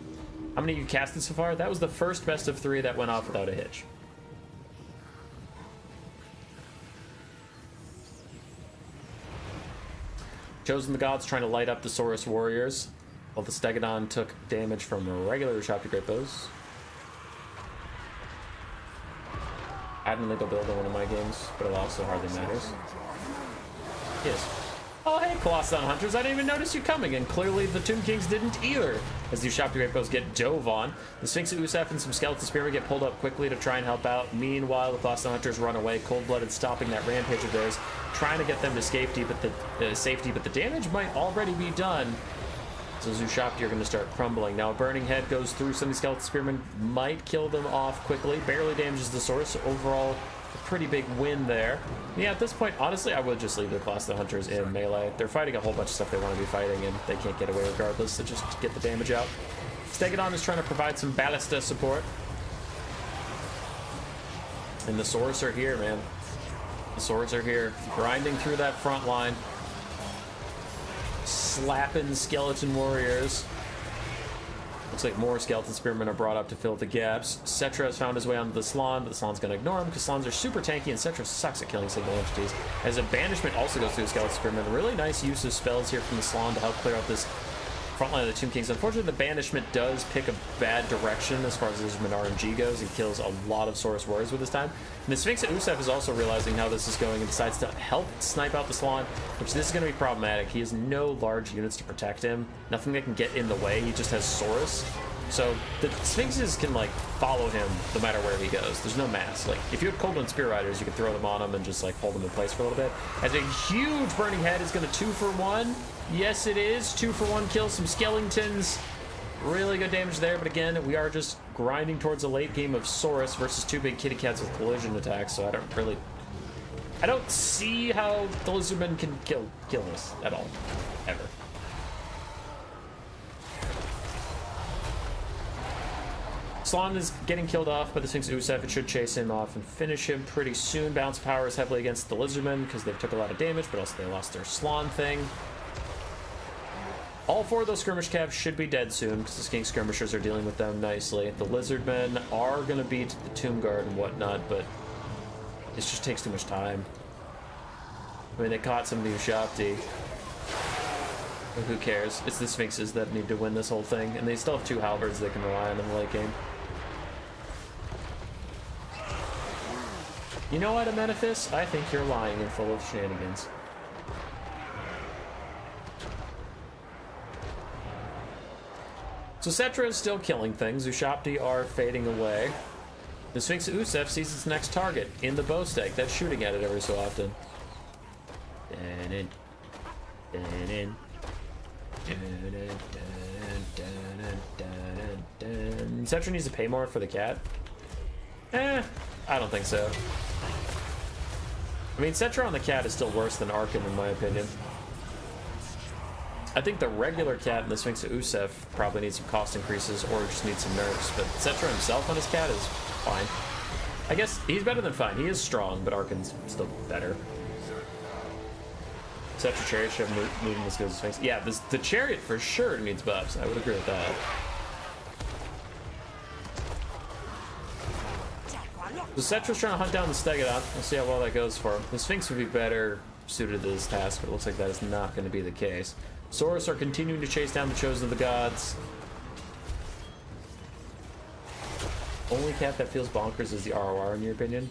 How many of you casted so far? That was the first best of 3 that went off without a hitch. Chosen the Gods trying to light up the Saurus warriors, while the Stegodon took damage from regular Shopty Great Bows. I didn't think I'll build in one of my games, but it also hardly matters. Yes. Oh, hey, Colossadon Hunters, I didn't even notice you coming, and clearly the Tomb Kings didn't either. As these Shopty Great Bows get dove on, the Sphinx of Usef and some Skeleton Spearmen get pulled up quickly to try and help out. Meanwhile, the Colossadon Hunters run away, cold-blooded, stopping that rampage of theirs, trying to get them to safety, but the damage might already be done. So Ushopti are going to start crumbling. Now a Burning Head goes through some of the Skeleton Spearmen, might kill them off quickly, barely damages the source, so overall a pretty big win there. Yeah, at this point, honestly, I would just leave the Colossadon Hunters in melee. They're fighting a whole bunch of stuff they want to be fighting, and they can't get away regardless, so just get the damage out. Stegodon is trying to provide some ballista support. And the Saurus are here, man. The Saurus are here, grinding through that front line. Slapping skeleton warriors. Looks like more skeleton spearmen are brought up to fill the gaps. Cetra has found his way onto the Slann, but the Slann's gonna ignore him because Slans are super tanky and Cetra sucks at killing single entities. As a banishment also goes through the skeleton spearmen. Really nice use of spells here from the Slann to help clear out this front line of the Tomb Kings. Unfortunately, the banishment does pick a bad direction as far as Lizardmen RNG goes. He kills a lot of Saurus warriors with his time. And the Sphinx at Usef is also realizing how this is going and decides to help snipe out the Slann, which this is going to be problematic. He has no large units to protect him. Nothing that can get in the way. He just has Saurus. So the Sphinxes can like follow him no matter where he goes. There's no mass. Like if you had Coldwind Spear Riders, you could throw them on him and just like hold them in place for a little bit. As a huge Burning Head is going to 2-for-1. Yes, it is 2-for-1 kills some skeletons. Really good damage there, but again, we are just grinding towards a late game of Saurus versus 2 big kitty cats with collision attacks. So I don't see how the Lizardmen can kill us at all, ever. Slann is getting killed off by the Sphinx Usef. It should chase him off and finish him pretty soon. Bounce power is heavily against the Lizardmen because they took a lot of damage, but also they lost their Slann thing. All 4 of those skirmish calves should be dead soon because the King Skirmishers are dealing with them nicely. The Lizardmen are going to beat the Tomb Guard and whatnot, but this just takes too much time. I mean, they caught some of the Ushopti. But who cares? It's the Sphinxes that need to win this whole thing, and they still have 2 halberds they can rely on in the late game. You know what, Amenethus? I think you're lying and full of shenanigans. So Cetra is still killing things. Ushopti are fading away. The Sphinx of Usef sees its next target in the bow stake. That's shooting at it every so often. Cetra needs to pay more for the cat. I don't think so. I mean, Cetra on the cat is still worse than Arkan in my opinion. I think the regular cat and the Sphinx of Usef probably need some cost increases or just need some nerfs, but Cetra himself on his cat is fine. I guess he's better than fine. He is strong, but Arkan's still better. Cetra Chariot should have moving as good as Sphinx. Yeah, the Chariot for sure needs buffs. I would agree with that. So Cetra's trying to hunt down the Stegodon. We'll see how well that goes for him. The Sphinx would be better suited to this task, but it looks like that is not going to be the case. Saurus are continuing to chase down the Chosen of the Gods. Only cat that feels bonkers is the ROR, in your opinion?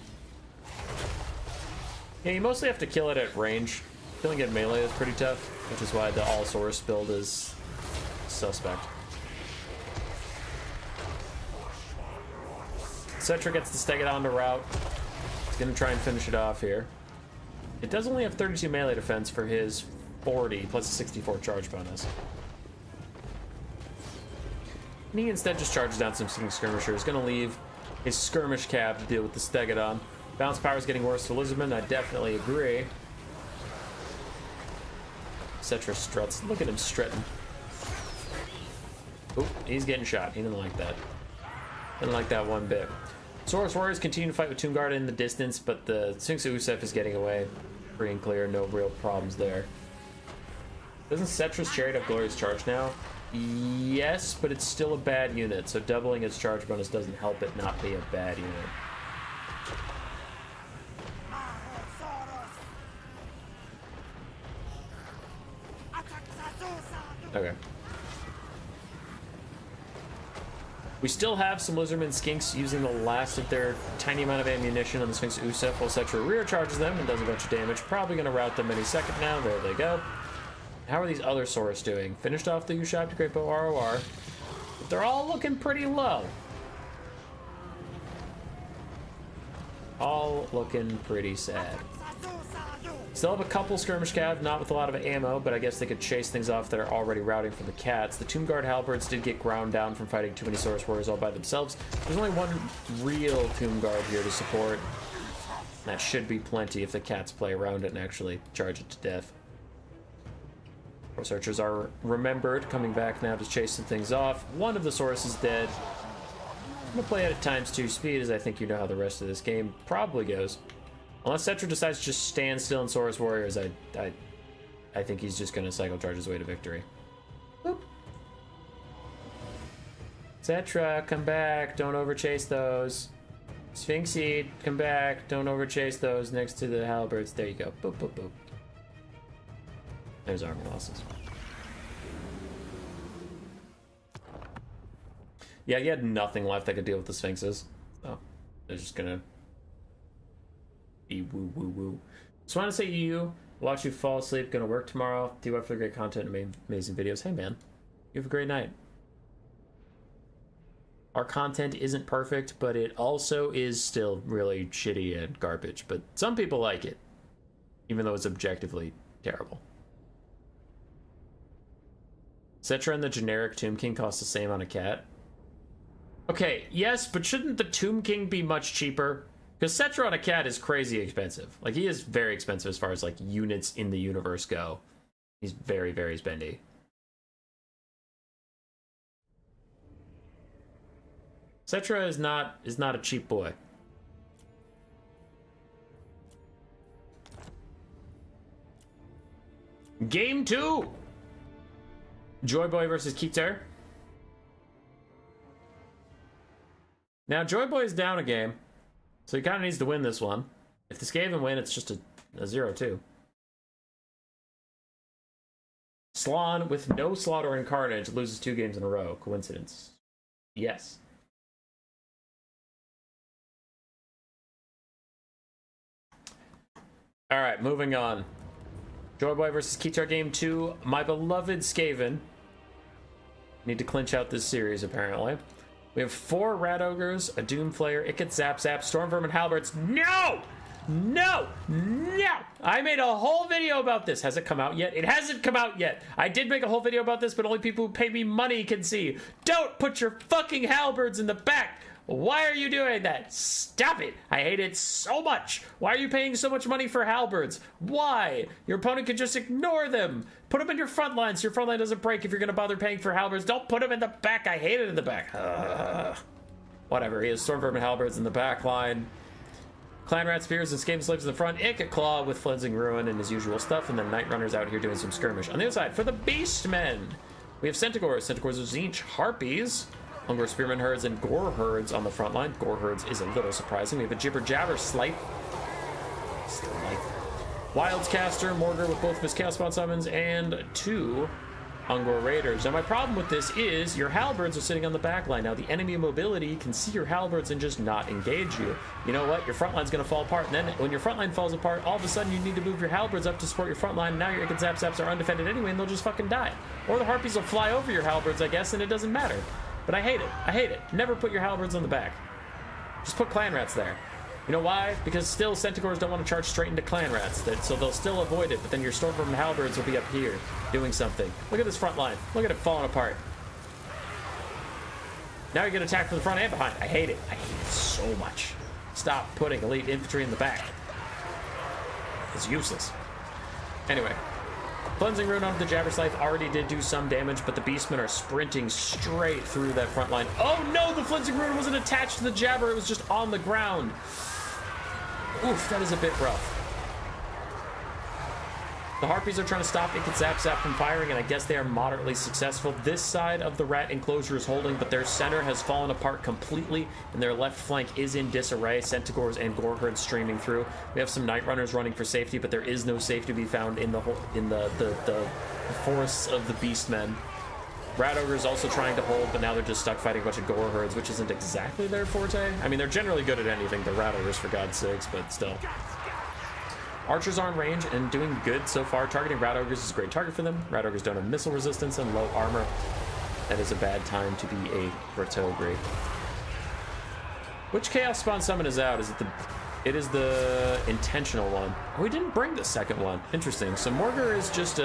Yeah, you mostly have to kill it at range. Killing it melee is pretty tough, which is why the all Saurus build is suspect. Cetra gets the Stegodon to rout. He's going to try and finish it off here. It does only have 32 melee defense for his 40 plus a 64 charge bonus. And he instead just charges down some skirmishers. Going to leave his skirmish cab to deal with the Stegodon. Bounce power is getting worse for Lizardmen. I definitely agree. Cetra struts. Look at him strutting. Oop, he's getting shot. He didn't like that. Didn't like that one bit. Saurus Warriors continue to fight with Tomb Guard in the distance, but the Sphinx of Usef is getting away. Free and clear, no real problems there. Doesn't Cetra's Chariot have Glorious Charge now? Yes, but it's still a bad unit, so doubling its charge bonus doesn't help it not be a bad unit. Okay. We still have some Lizardmen Skinks using the last of their tiny amount of ammunition on the Sphinx Usef while Cetra rear charges them and does a bunch of damage. Probably going to rout them any second now. There they go. How are these other Saurus doing? Finished off the U-Shop to Great Bow ROR. But they're all looking pretty low. All looking pretty sad. Still have a couple skirmish cav, not with a lot of ammo, but I guess they could chase things off that are already routing for the cats. The Tomb Guard halberds did get ground down from fighting too many Saurus Warriors all by themselves. There's only one real Tomb Guard here to support. That should be plenty if the cats play around it and actually charge it to death. Force Archers are remembered, coming back now to chase some things off. One of the Saurus is dead. I'm gonna play it at ×2 speed, as I think you know how the rest of this game probably goes. Unless Cetra decides to just stand still in Saurus Warriors, I think he's just gonna cycle charge his way to victory. Boop. Cetra, come back, don't overchase those. Sphinxy, come back, don't overchase those next to the halberds. There you go. Boop, boop, boop. There's armor losses. Yeah, he had nothing left that could deal with the Sphinxes. So, they're just gonna be woo woo woo. Just want to say you, watch you fall asleep, gonna work tomorrow. Do up for the great content and amazing videos. Hey man, you have a great night. Our content isn't perfect, but it also is still really shitty and garbage. But some people like it, even though it's objectively terrible. Cetra and the generic Tomb King cost the same on a cat. Okay, yes, but shouldn't the Tomb King be much cheaper? Because Cetra on a cat is crazy expensive. Like, he is very expensive as far as, like, units in the universe go. He's very, very spendy. Cetra is not a cheap boy. Game 2! Joy Boy versus Keter. Now, Joy Boy is down a game, so he kind of needs to win this one. If the Skaven win, it's just a 0-2. Slann, with no slaughter and carnage, loses 2 games in a row. Coincidence? Yes. Alright, moving on. Joy Boy versus Keter game 2. My beloved Skaven need to clinch out this series, apparently. We have 4 Rat Ogres, a Doom Flayer, Ikat Zap Zap, Storm Vermin Halberds. No! No! No! I made a whole video about this. Has it come out yet? It hasn't come out yet. I did make a whole video about this, but only people who pay me money can see. Don't put your fucking halberds in the back. Why are you doing that? Stop it! I hate it so much! Why are you paying so much money for halberds? Why? Your opponent could just ignore them! Put them in your front line so your front line doesn't break if you're gonna bother paying for halberds. Don't put them in the back! I hate it in the back. Whatever, he has Storm Vermin halberds in the back line. Clan Rat Spears and Skavenslaves in the front. Ikat Claw with Cleansing Ruin and his usual stuff. And then Night Runners out here doing some skirmish. On the other side, for the Beastmen, we have Centaurs. Centaurs of Zinch. Harpies. Ungor Spearman Herds and Gore Herds on the front line. Gore Herds is a little surprising. We have a Jibber Jabber Slipe. Wilds Caster, Mortar with both of his Chaos Spawn summons, and 2 Ungor Raiders. Now my problem with this is your halberds are sitting on the back line. Now the enemy mobility can see your halberds and just not engage you. You know what? Your front line's going to fall apart, and then when your front line falls apart, all of a sudden you need to move your halberds up to support your front line. Now your Ikat Zap Zaps are undefended anyway, and they'll just fucking die. Or the Harpies will fly over your halberds, I guess, and it doesn't matter. But I hate it. I hate it. Never put your halberds on the back. Just put Clan Rats there. You know why? Because still Centaurs don't want to charge straight into Clan Rats, so they'll still avoid it, but then your Storm Vermin halberds will be up here doing something. Look at this front line. Look at it falling apart. Now you get attacked from the front and behind. I hate it. I hate it so much. Stop putting elite infantry in the back. It's useless. Anyway. Cleansing Rune onto the Jabberslaith already did do some damage, but the Beastmen are sprinting straight through that front line. Oh no, the Cleansing Rune wasn't attached to the Jabber, it was just on the ground. Oof, that is a bit rough. The Harpies are trying to stop Ikit Zap Zap from firing, and I guess they are moderately successful. This side of the rat enclosure is holding, but their center has fallen apart completely, and their left flank is in disarray. Centaurs and Goreherds streaming through. We have some Night Runners running for safety, but there is no safety to be found in the forests of the Beastmen. Rat Ogres also trying to hold, but now they're just stuck fighting a bunch of Goreherds, which isn't exactly their forte. I mean, they're generally good at anything, the Rat Ogres, for God's sakes, but still. Archers are in range and doing good so far. Targeting Rat Ogres is a great target for them. Rat Ogres don't have missile resistance and low armor. That is a bad time to be a Bretonnia. Which Chaos Spawn Summon is out? It is the intentional one. Oh, we didn't bring the second one. Interesting. So Morgur is just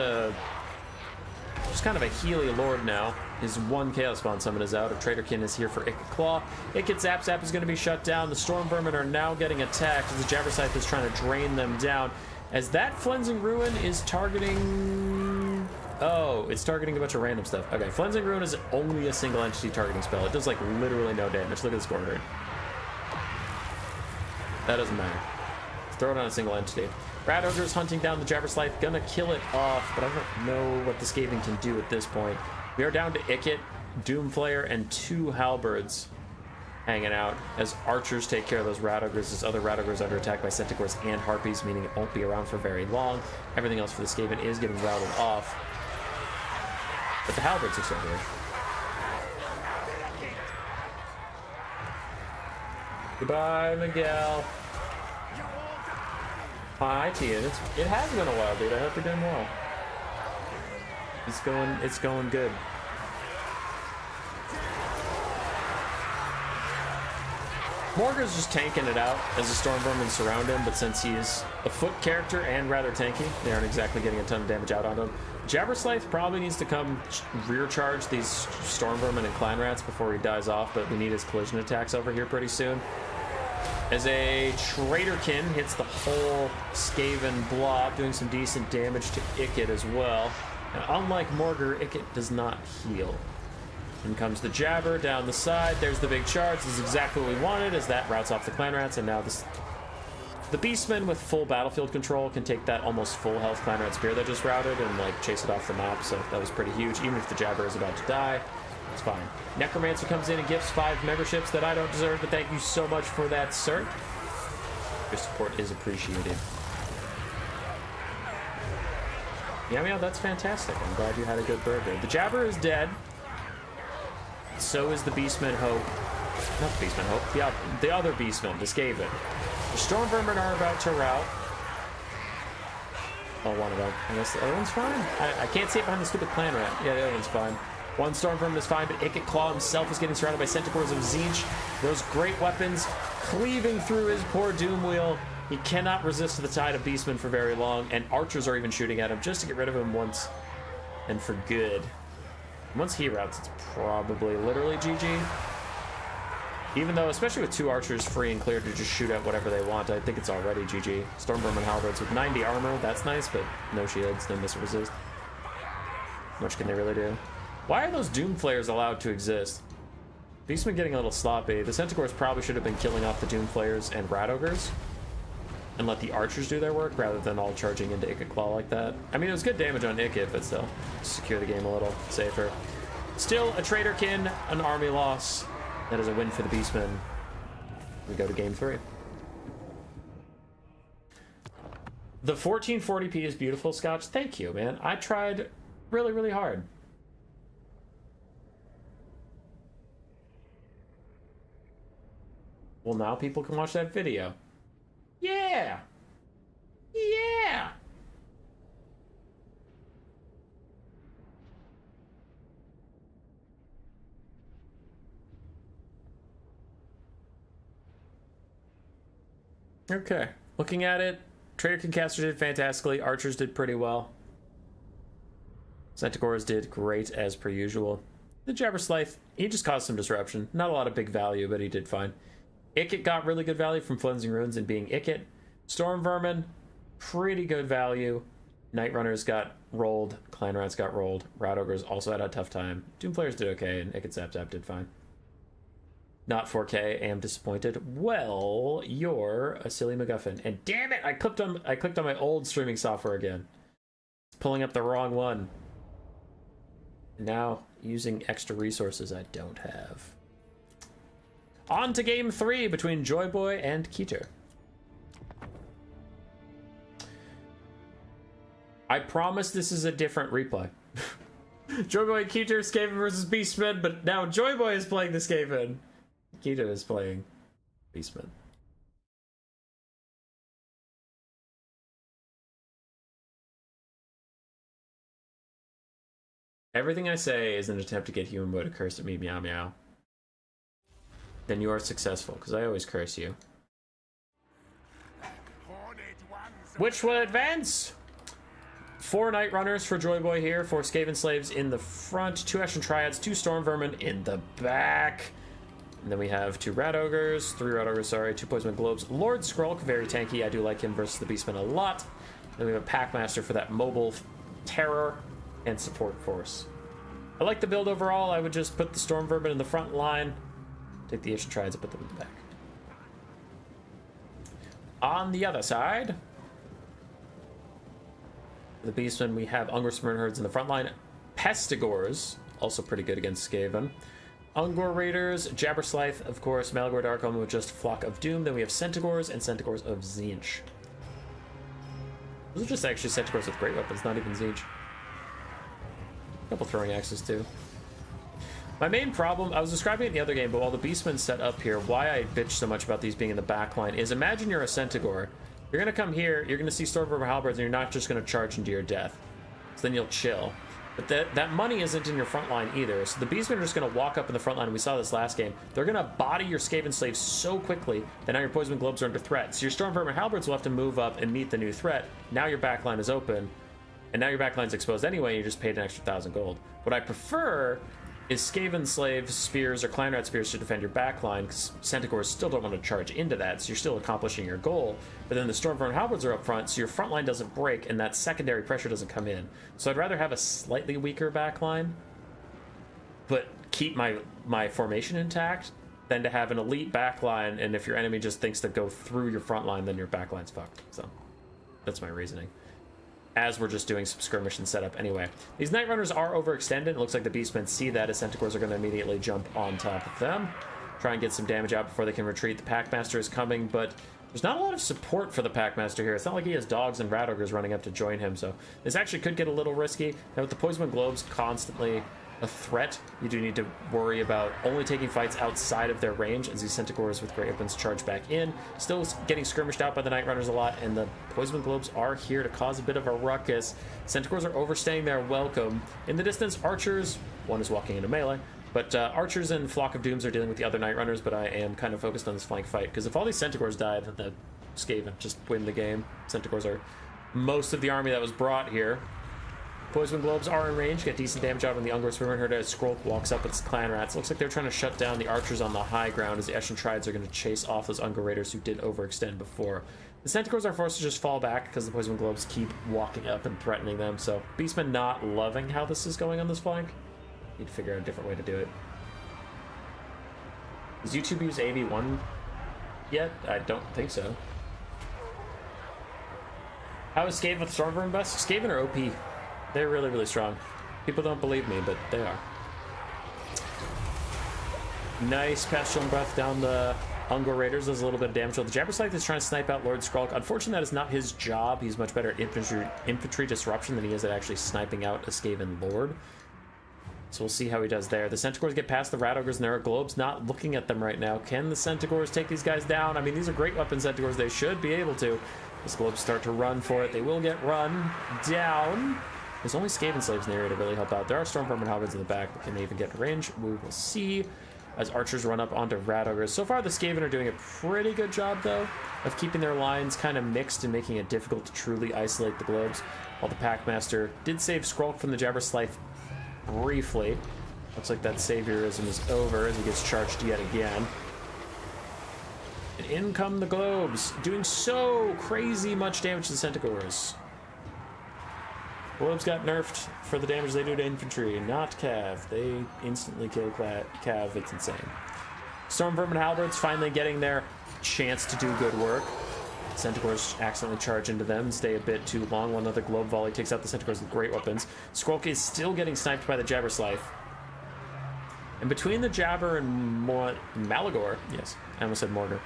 kind of a Healy Lord now. His one Chaos Spawn Summon is out. A Traitorkin is here for Ikit Claw. Ikit Zap Zap is going to be shut down. The Storm Vermin are now getting attacked as the Jabberscythe is trying to drain them down. As that Flensing Ruin is targeting... Oh, it's targeting a bunch of random stuff. Okay, Flensing Ruin is only a single entity targeting spell. It does, like, literally no damage. Look at this Gorehead. That doesn't matter. Let's throw it on a single entity. Rat Ogre is hunting down the Jabberscythe, gonna kill it off, but I don't know what the Skaven can do at this point. We are down to Ikit, Doomflayer, and 2 Halberds hanging out as archers take care of those Rat Ogres. This other Rat Ogres are under attack by Centaurs and Harpies, meaning it won't be around for very long. Everything else for the Skaven is getting routed off, but the Halberds are still here. Goodbye, Miguel. Hi, Tian. It has been a while, dude. I hope you're doing well. It's going good. Morgur's just tanking it out as the Storm Vermin surround him, but since he is a foot character and rather tanky, they aren't exactly getting a ton of damage out on him. Jabberscythe probably needs to come rear charge these Storm Vermin and Clan Rats before he dies off, but we need his collision attacks over here pretty soon. As a Traitorkin hits the whole Skaven blob, doing some decent damage to Ikit as well. And unlike Morgur, Ikit does not heal. In comes the Jabber down the side. There's the big charge. This is exactly what we wanted, as that routes off the Clan Rats, and now the Beastmen with full battlefield control can take that almost full health Clan Rat Spear that just routed and like chase it off the map, so that was pretty huge. Even if the Jabber is about to die, it's fine. Necromancer comes in and gifts 5 memberships that I don't deserve, but thank you so much for that, sir. Your support is appreciated. Yeah, that's fantastic. I'm glad you had a good burger. The Jabber is dead. So is the Beastman Hope. Not the Beastman Hope. The other Beastman, the Skaven. The Storm Vermin are about to rout. Oh, one of them. I guess the other one's fine. I can't see it behind the stupid Clan Rat. Yeah, the other one's fine. One Storm Vermin is fine, but Ikit Claw himself is getting surrounded by Centaurs of Tzeentch. Those great weapons cleaving through his poor Doom Wheel. He cannot resist the tide of Beastmen for very long, and archers are even shooting at him just to get rid of him once and for good. Once he routs, it's probably literally GG. Even though, especially with 2 archers free and clear to just shoot at whatever they want, I think it's already GG. Storm Vermin Halberds with 90 armor, that's nice, but no shields, no missile resist. Much can they really do? Why are those Doom Flayers allowed to exist? Beastmen getting a little sloppy. The Centaurs probably should have been killing off the Doom Flayers and Rat Ogres and let the archers do their work rather than all charging into Ikit Claw like that. I mean, it was good damage on Ikit, but still, secure the game a little safer. Still, a Traitorkin, an army loss. That is a win for the Beastmen. We go to game 3. The 1440p is beautiful, Scotch. Thank you, man. I tried really, really hard. Well, now people can watch that video. Yeah! Yeah! Okay. Looking at it, Traitorkin Caster did fantastically. Archers did pretty well. Centaurs did great as per usual. The Jabberscythe, he just caused some disruption. Not a lot of big value, but he did fine. Ikit got really good value from Flensing Runes and being Ikit. Storm Vermin, pretty good value. Night Runners got rolled, Clan Rats got rolled, Rat Ogres also had a tough time. Doom Players did okay, and Naked Zap Zap did fine. Not 4K, am disappointed. Well, you're a silly MacGuffin. And damn it, I clicked on my old streaming software again. It's pulling up the wrong one. Now, using extra resources I don't have. On to game 3 between Joyboy and Keter. I promise this is a different replay. Joyboy and Keter, Skaven versus Beastmen, but now Joyboy is playing the Skaven. Keter is playing Beastmen. Everything I say is an attempt to get Human Boy to curse at me, meow meow. Then you are successful, because I always curse you. Which will advance? 4 Night Runners for Joyboy here, 4 Skavenslaves in the front, 2 Ashen Triads, 2 Storm Vermin in the back. And then we have 2 Rat Ogres, 3 Rat Ogres, sorry, 2 Poison Globes. Lord Skrulk, very tanky, I do like him versus the Beastmen a lot. Then we have a Packmaster for that mobile terror and support force. I like the build overall. I would just put the Storm Vermin in the front line, take the Ashen Triads and put them in the back. On the other side, the Beastmen, we have Ungor Herds in the front line. Pestigors, also pretty good against Skaven. Ungor Raiders, Jabberslythe, of course, Malagor Darkhelm with just Flock of Doom. Then we have Centaurs and Centaurs of Tzeentch. Those are just actually Centaurs with great weapons, not even Tzeentch. A couple throwing axes too. My main problem, I was describing it in the other game, but while the Beastmen set up here, why I bitch so much about these being in the back line is imagine you're a Centaur. You're going to come here, you're going to see Stormvermin Halberds, and you're not just going to charge into your death. So then you'll chill. But that money isn't in your front line either. So the Beastmen are just going to walk up in the front line, and we saw this last game. They're going to body your Skavenslaves so quickly that now your Poison Globes are under threat. So your Stormvermin Halberds will have to move up and meet the new threat. Now your back line is open, and now your back line's exposed anyway, and you just paid an extra 1,000 gold. What I prefer is Skavenslave spears or Clan Rat spears to defend your backline, because Centaurs still don't want to charge into that, so you're still accomplishing your goal. But then the Stormvermin Halberds are up front, so your front line doesn't break, and that secondary pressure doesn't come in. So I'd rather have a slightly weaker backline, but keep my formation intact, than to have an elite backline, and if your enemy just thinks to go through your front line, then your backline's fucked. So that's my reasoning. As we're just doing some skirmish and setup anyway. These Night Runners are overextended. It looks like the Beastmen see that, as Centaurs are going to immediately jump on top of them. Try and get some damage out before they can retreat. The Packmaster is coming, but there's not a lot of support for the Packmaster here. It's not like he has dogs and Rat Ogres running up to join him, so this actually could get a little risky. Now with the Poison Globes constantly a threat, you do need to worry about only taking fights outside of their range, as these Centaurs with great weapons charge back in. Still getting skirmished out by the Night Runners a lot, and the Poison Globes are here to cause a bit of a ruckus. Centaurs are overstaying their welcome. In the distance, Archers, one is walking into melee, but Archers and Flock of Dooms are dealing with the other Night Runners, but I am kind of focused on this flank fight, because if all these Centaurs die, then the Skaven just win the game. Centaurs are most of the army that was brought here. Poison Globes are in range, get decent damage out on the Ungor Swimmer Herd as Skrulk walks up with his Clan Rats. Looks like they're trying to shut down the Archers on the high ground, as the Ashen Triads are going to chase off those Ungor Raiders who did overextend before. The Centaurs are forced to just fall back because the Poison Globes keep walking up and threatening them, so Beastmen not loving how this is going on this flank. Need to figure out a different way to do it. Does YouTube use AV1 yet? I don't think so. How is Skaven with Stormvermin best? Skaven are OP. They're really, really strong. People don't believe me, but they are. Nice Pestilent Breath down the Ungor Raiders. Does a little bit of damage. So the Jabberslythe is trying to snipe out Lord Skrulk. Unfortunately, that is not his job. He's much better at infantry disruption than he is at actually sniping out a Skaven Lord. So we'll see how he does there. The Centaurs get past the Rat Ogres, and there are Globes not looking at them right now. Can the Centaurs take these guys down? I mean, these are great weapon Centaurs. They should be able to. As Globes start to run for it, they will get run down. There's only Skavenslaves in the area to really help out. There are Stormvermin Halberds in the back, but can they even get in range? We will see as Archers run up onto Rat Ogres. So far, the Skaven are doing a pretty good job, though, of keeping their lines kind of mixed and making it difficult to truly isolate the Globes. While the Packmaster did save Skrulk from the Jabberslythe briefly. Looks like that saviorism is over as he gets charged yet again. And in come the Globes, doing so crazy much damage to the Centaurs. Globes got nerfed for the damage they do to infantry, not Cav. They instantly kill Cav, it's insane. Storm Vermin Halberds finally getting their chance to do good work. Centaurs accidentally charge into them and stay a bit too long. One other globe volley takes out the Centaurs with great weapons. Skrulk is still getting sniped by the Jabberslav. And between the Jabber and Malagor, yes, I almost said Mortar.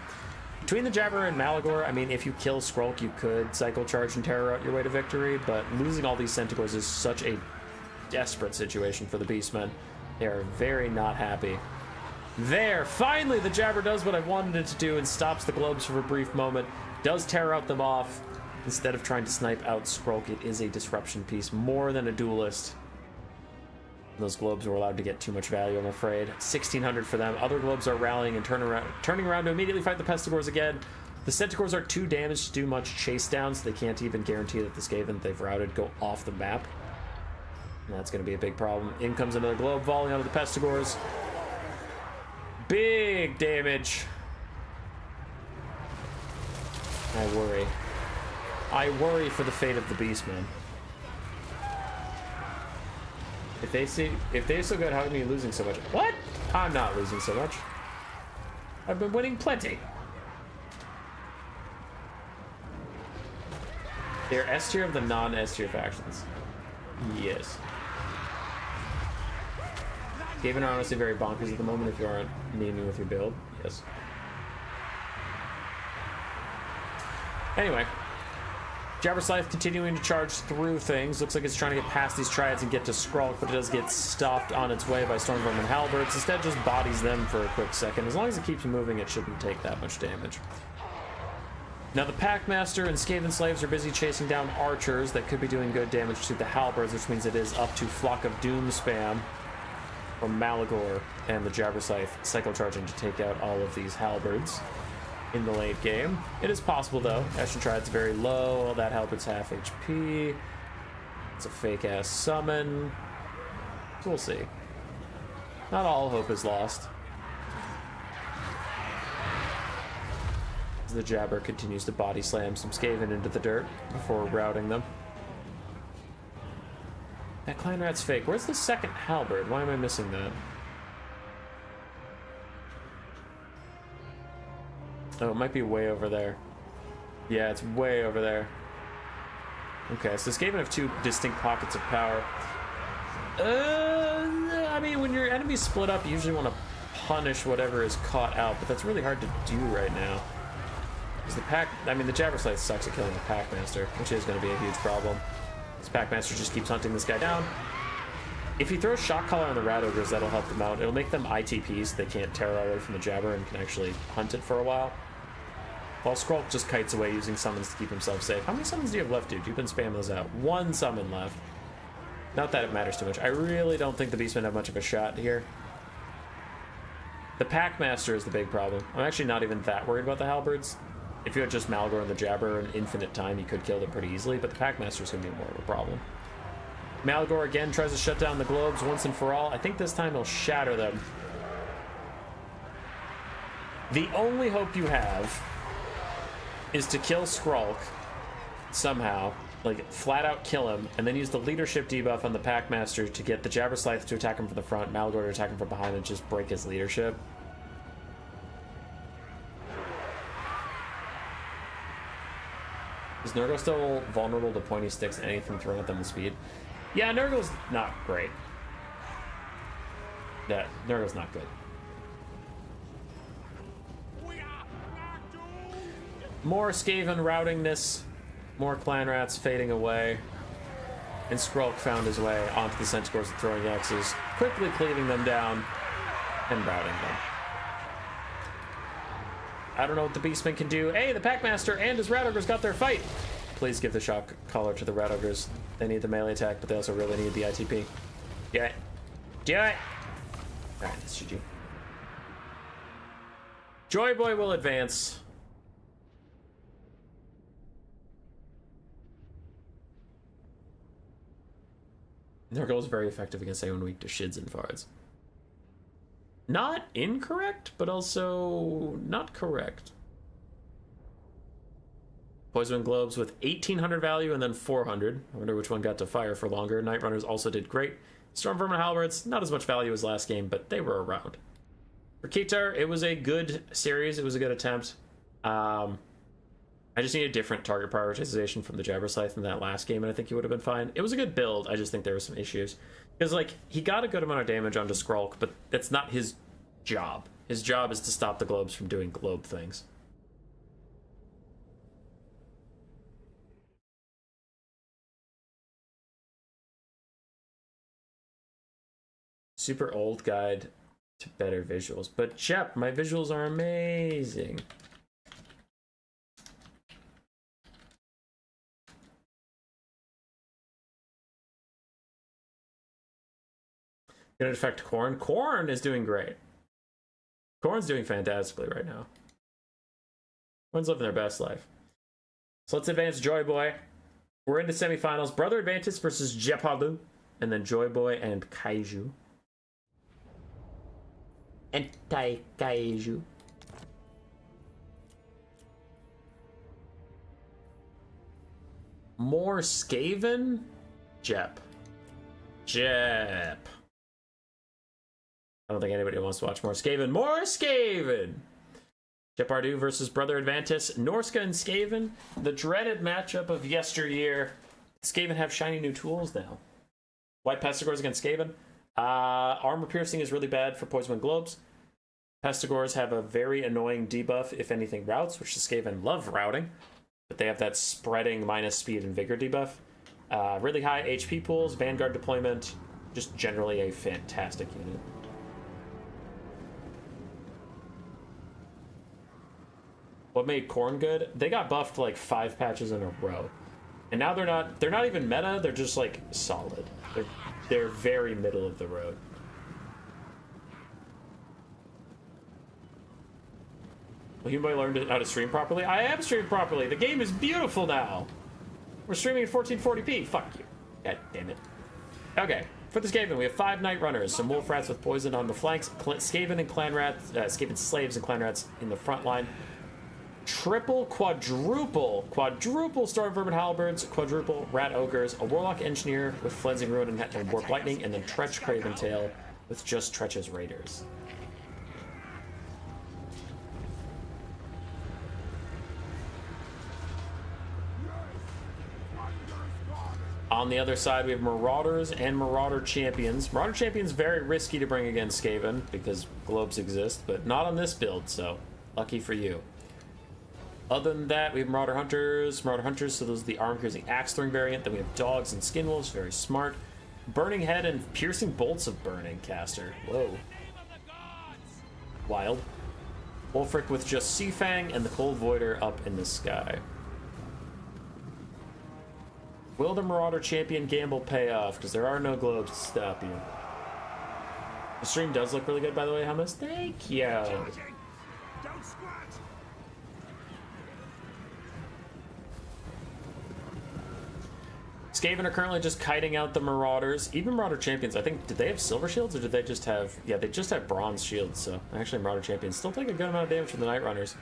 Between the Jabber and Malagor, I mean, if you kill Skrulk, you could cycle charge and terror out your way to victory, but losing all these Centaurs is such a desperate situation for the Beastmen. They are very not happy. There! Finally, the Jabber does what I wanted it to do and stops the globes for a brief moment. Does tear out them off. Instead of trying to snipe out Skrulk, it is a disruption piece more than a duelist. Those globes were allowed to get too much value, I'm afraid. 1,600 for them. Other globes are rallying and turning around to immediately fight the Pestigors again. The Centaurs are too damaged to do much chase down, so they can't even guarantee that the Skaven they've routed go off the map. And that's going to be a big problem. In comes another globe volley onto the Pestigors. Big damage. I worry. I worry for the fate of the Beastmen. If they're so good, how come you losing so much? What? I'm not losing so much. I've been winning plenty. They're S tier of the non-S tier factions. Yes. Skaven are honestly very bonkers at the moment if you aren't naming with your build. Yes. Anyway. Jabberslav continuing to charge through things. Looks like it's trying to get past these triads and get to Skrulk, but it does get stopped on its way by Storm Vermin Halberds. Instead, just bodies them for a quick second. As long as it keeps moving, it shouldn't take that much damage. Now the Packmaster and Skavenslaves are busy chasing down archers that could be doing good damage to the Halberds, which means it is up to Flock of Doom spam from Malagor and the Jabberslav cycle charging to take out all of these Halberds in the late game. It is possible though. Ashen Triad's very low. That Halberd's half HP. It's a fake ass summon. So we'll see. Not all hope is lost. As the Jabber continues to body slam some Skaven into the dirt before routing them. That Clan Rat's fake. Where's the second Halberd? Why am I missing that? Oh, it might be way over there. Yeah, it's way over there. Okay, so Skaven have two distinct pockets of power. I mean, when your enemies split up, you usually want to punish whatever is caught out, but that's really hard to do right now. Because the Jabberslav sucks at killing the Packmaster, which is going to be a huge problem. This Packmaster just keeps hunting this guy down. If he throws Shock Collar on the Rat Ogres, that'll help them out. It'll make them ITPs, so they can't tear away from the Jabber and can actually hunt it for a while. While Skrulk just kites away using summons to keep himself safe. How many summons do you have left, dude? You've been spamming those out. One summon left. Not that it matters too much. I really don't think the Beastmen have much of a shot here. The Packmaster is the big problem. I'm actually not even that worried about the Halberds. If you had just Malagor and the Jabber in infinite time, you could kill them pretty easily, but the Packmaster is going to be more of a problem. Malagor again tries to shut down the globes once and for all. I think this time he'll shatter them. The only hope you have is to kill Skrulk somehow, like flat out kill him, and then use the leadership debuff on the Packmaster to get the Jabberslav to attack him from the front, Malagor to attack him from behind, and just break his leadership. Is Nurgle still vulnerable to pointy sticks and anything thrown at them with speed? Yeah, Nurgle's not great. Yeah, Nurgle's not good. More Skaven routingness, more Clan Rats fading away, and Skrulk found his way onto the Centaurs and throwing X's, quickly cleaving them down and routing them. I don't know what the Beastmen can do. Hey, the Packmaster and his Rat Ogres got their fight! Please give the Shock Collar to the Rat Ogres. They need the melee attack, but they also really need the ITP. Do it! Do it! Alright, that's GG. Joy Boy will advance. Nurgle is very effective against anyone weak to Shids and Fards. Not incorrect, but also not correct. Poison Globes with 1,800 value and then 400. I wonder which one got to fire for longer. Night Runners also did great. Storm Vermin Halberds, not as much value as last game, but they were around. For Kitar, it was a good series. It was a good attempt. I just need a different target prioritization from the Jabberscythe in that last game, and I think he would have been fine. It was a good build. I just think there were some issues. Because, like, he got a good amount of damage onto Skrulk, but that's not his job. His job is to stop the globes from doing globe things. Super old guide to better visuals. But Jep, my visuals are amazing. Gonna affect Khorne. Khorne is doing great. Khorne's doing fantastically right now. Khorne's living their best life. So let's advance Joy Boy. We're into semifinals. Brother Advantage versus Jepalu. And then Joy Boy and Kaiju. Anti-Kaiju. More Skaven? Jep. I don't think anybody wants to watch more Skaven. More Skaven! Jepardu versus Brother Advantis. Norsca and Skaven. The dreaded matchup of yesteryear. Skaven have shiny new tools now. White Pestigors against Skaven. Armor piercing is really bad for Poison Globes. Pestigors have a very annoying debuff if anything routes, which the Skaven love routing. But they have that spreading minus speed and vigor debuff. Really high HP pools, Vanguard deployment. Just generally a fantastic unit. What made Khorne good? They got buffed like 5 patches in a row. And now they're not even meta, they're just like solid. They're very middle of the road. Well, Humboy learned how to stream properly. I am streaming properly. The game is beautiful now. We're streaming at 1440p. Fuck you. God damn it. Okay, for the Skaven, we have 5 Night Runners, some Wolf Rats with poison on the flanks, Skaven and Clan Rats, Skaven Slaves and Clan Rats in the front line. Quadruple Storm Vermin Halberds, quadruple Rat Ogres, a Warlock Engineer with Flensing Ruin and Warp Lightning, and then Tretch Craven Tail with just Tretch's Raiders. On the other side, we have Marauders and Marauder Champions. Marauder Champions very risky to bring against Skaven because globes exist, but not on this build, so lucky for you. Other than that, we have Marauder Hunters, so those are the arm-piercing axe-throwing variant. Then we have Dogs and Skinwolves, very smart. Burning Head and Piercing Bolts of Burning caster. Whoa. Wild. Wolfric with just Seafang and the Cold Voider up in the sky. Will the Marauder Champion gamble pay off? Because there are no globes to stop you. The stream does look really good, by the way, Hummus. Thank you. Don't squat. Skaven are currently just kiting out the Marauders. Even Marauder Champions, I think, did they have silver shields or did they just have... Yeah, they just have bronze shields, so actually Marauder Champions still take a good amount of damage from the Night Runners.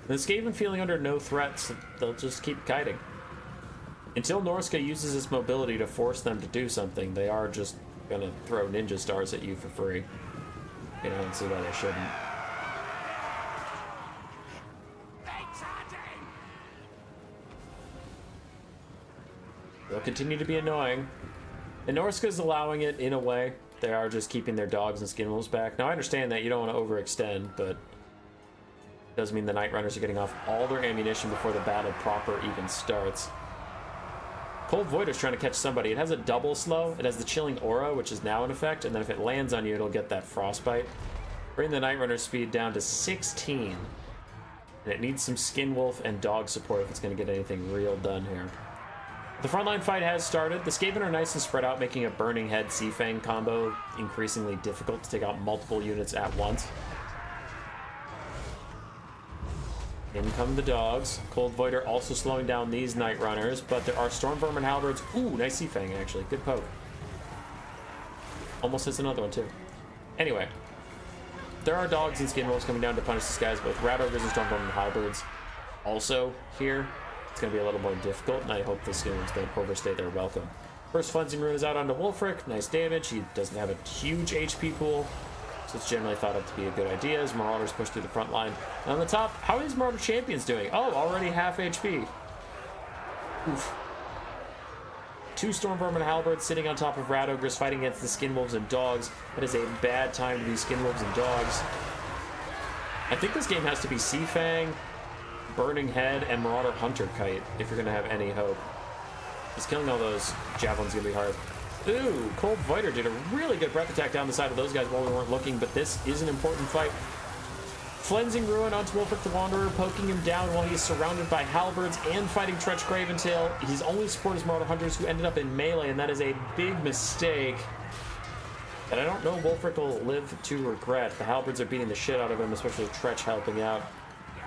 The Skaven feeling under no threats, they'll just keep kiting. Until Norsca uses its mobility to force them to do something, they are just gonna throw ninja stars at you for free. I don't see why they shouldn't. They'll continue to be annoying. And Norsca's allowing it in a way. They are just keeping their dogs and skinwolves back. Now, I understand that you don't want to overextend, but it does mean the Night Runners are getting off all their ammunition before the battle proper even starts. Cold Voider's trying to catch somebody. It has a double slow. It has the Chilling Aura, which is now in effect, and then if it lands on you, it'll get that Frostbite. Bring the Night Runner speed down to 16. And it needs some Skinwolf and dog support if it's going to get anything real done here. The frontline fight has started. The Skaven are nice and spread out, making a Burning Head Seafang combo increasingly difficult to take out multiple units at once. In come the dogs. Cold Voider also slowing down these Night Runners, but there are Storm Vermin Halberds. Ooh, nice Seafang, actually. Good poke. Almost hits another one, too. Anyway, there are dogs and Skinwolves coming down to punish these guys, both Rat Ogres and Storm Vermin Halberds also here. it's going to be a little more difficult, and I hope the Skaven don't overstay their welcome. First Cleansing Rune is out onto Wulfric. Nice damage. He doesn't have a huge HP pool, so it's generally thought up to be a good idea as Marauders push through the front line. And on the top, how is Marauder Champions doing? Oh, already half HP. Oof. 2 Storm Vermin Halberds sitting on top of Rat Ogres fighting against the Skinwolves and Dogs. That is a bad time to be Skinwolves and Dogs. I think this game has to be Sea Fang, Burning Head, and Marauder Hunter Kite if you're going to have any hope. Because killing all those javelins is going to be hard. Ooh, Cold Voider did a really good breath attack down the side of those guys while we weren't looking, but this is an important fight. Cleansing Ruin onto Wulfric the Wanderer, poking him down while he's surrounded by halberds and fighting Tretch Craventail. His only support is Marauder Hunters, who ended up in melee, and that is a big mistake that I don't know Wulfric will live to regret. The halberds are beating the shit out of him, especially Tretch helping out.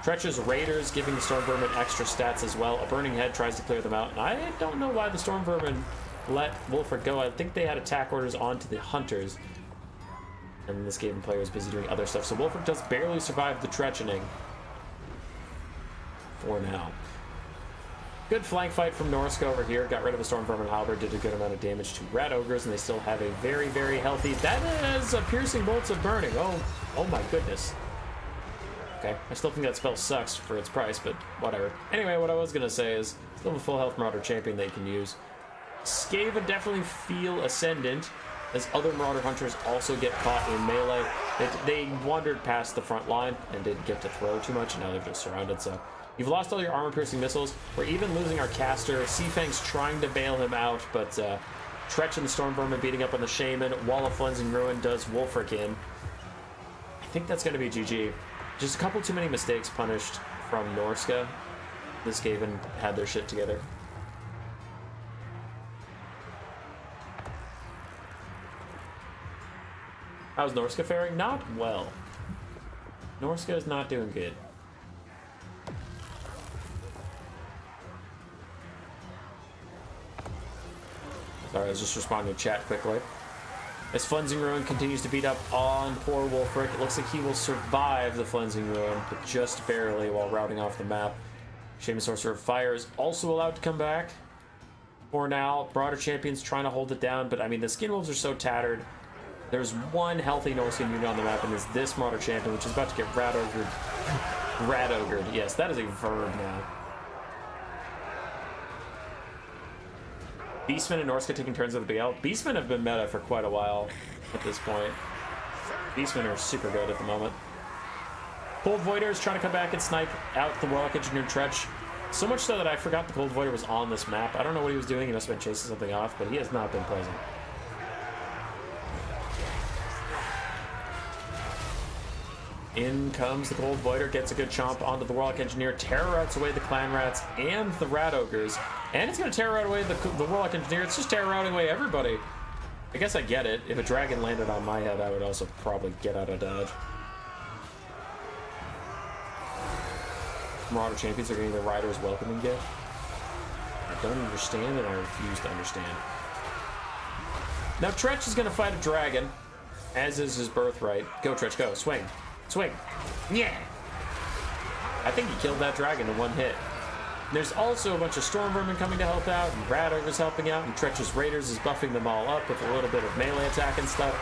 Tretch's Raiders giving the Storm Vermin extra stats as well. A Burning Head tries to clear them out, and I don't know why the Storm Vermin let Wulfric go. I think they had attack orders onto the Hunters, and this Skaven player is busy doing other stuff. So Wulfric does barely survive the Tretchening for now. Good flank fight from Norsca over here. Got rid of a Storm Vermin Halberd, did a good amount of damage to Rat Ogres, and they still have a very, very healthy... That is a Piercing Bolts of Burning. Oh my goodness. Okay, I still think that spell sucks for its price, but whatever. Anyway, what I was going to say is, still have a full health Marauder Champion that you can use. Skaven definitely feel ascendant, as other Marauder Hunters also get caught in melee. They wandered past the front line and didn't get to throw too much, and now they're just surrounded, so... You've lost all your armor-piercing missiles. We're even losing our caster. Seafang's trying to bail him out, but Tretch and the Storm Vermin beating up on the Shaman. Wall of Cleansing Ruin does Wulfric in. I think that's going to be GG. Just a couple too many mistakes punished from Norsca. This Skaven had their shit together. How's Norsca faring? Not well. Norsca is not doing good. Sorry, I was just responding to chat quickly. As Cleansing Ruin continues to beat up on poor Wulfric, it looks like he will survive the Cleansing Ruin, but just barely while routing off the map. Shaman Sorcerer of Fire is also allowed to come back. For now, Marauder Champion's trying to hold it down, but I mean, the Skinwolves are so tattered. There's one healthy Norscan unit on the map, and it's this Marauder Champion, which is about to get Rat Ogred. Rat Ogred, yes, that is a verb now. Beastmen and Norsca taking turns with the BL. Beastmen have been meta for quite a while at this point. Beastmen are super good at the moment. Cold Voider is trying to come back and snipe out the Warlock Engineer Tretch. So much so that I forgot the Cold Voider was on this map. I don't know what he was doing. He must have been chasing something off, but he has not been pleasant. In comes the Cold Voider, gets a good chomp onto the Warlock Engineer, terror outs away the Clan Rats and the Rat Ogres, and it's going to terror out away the Warlock Engineer. It's just terror outing away everybody. I guess I get it. If a dragon landed on my head, I would also probably get out of dodge. Marauder Champions are getting the Rider's welcoming gift. I don't understand, and I refuse to understand. Now Tretch is going to fight a dragon, as is his birthright. Go, Tretch, go. Swing. Swing. Yeah. I think he killed that dragon in one hit. There's also a bunch of Storm Vermin coming to help out, and Rat Ogre's helping out, and Tretch's Raiders is buffing them all up with a little bit of melee attack and stuff.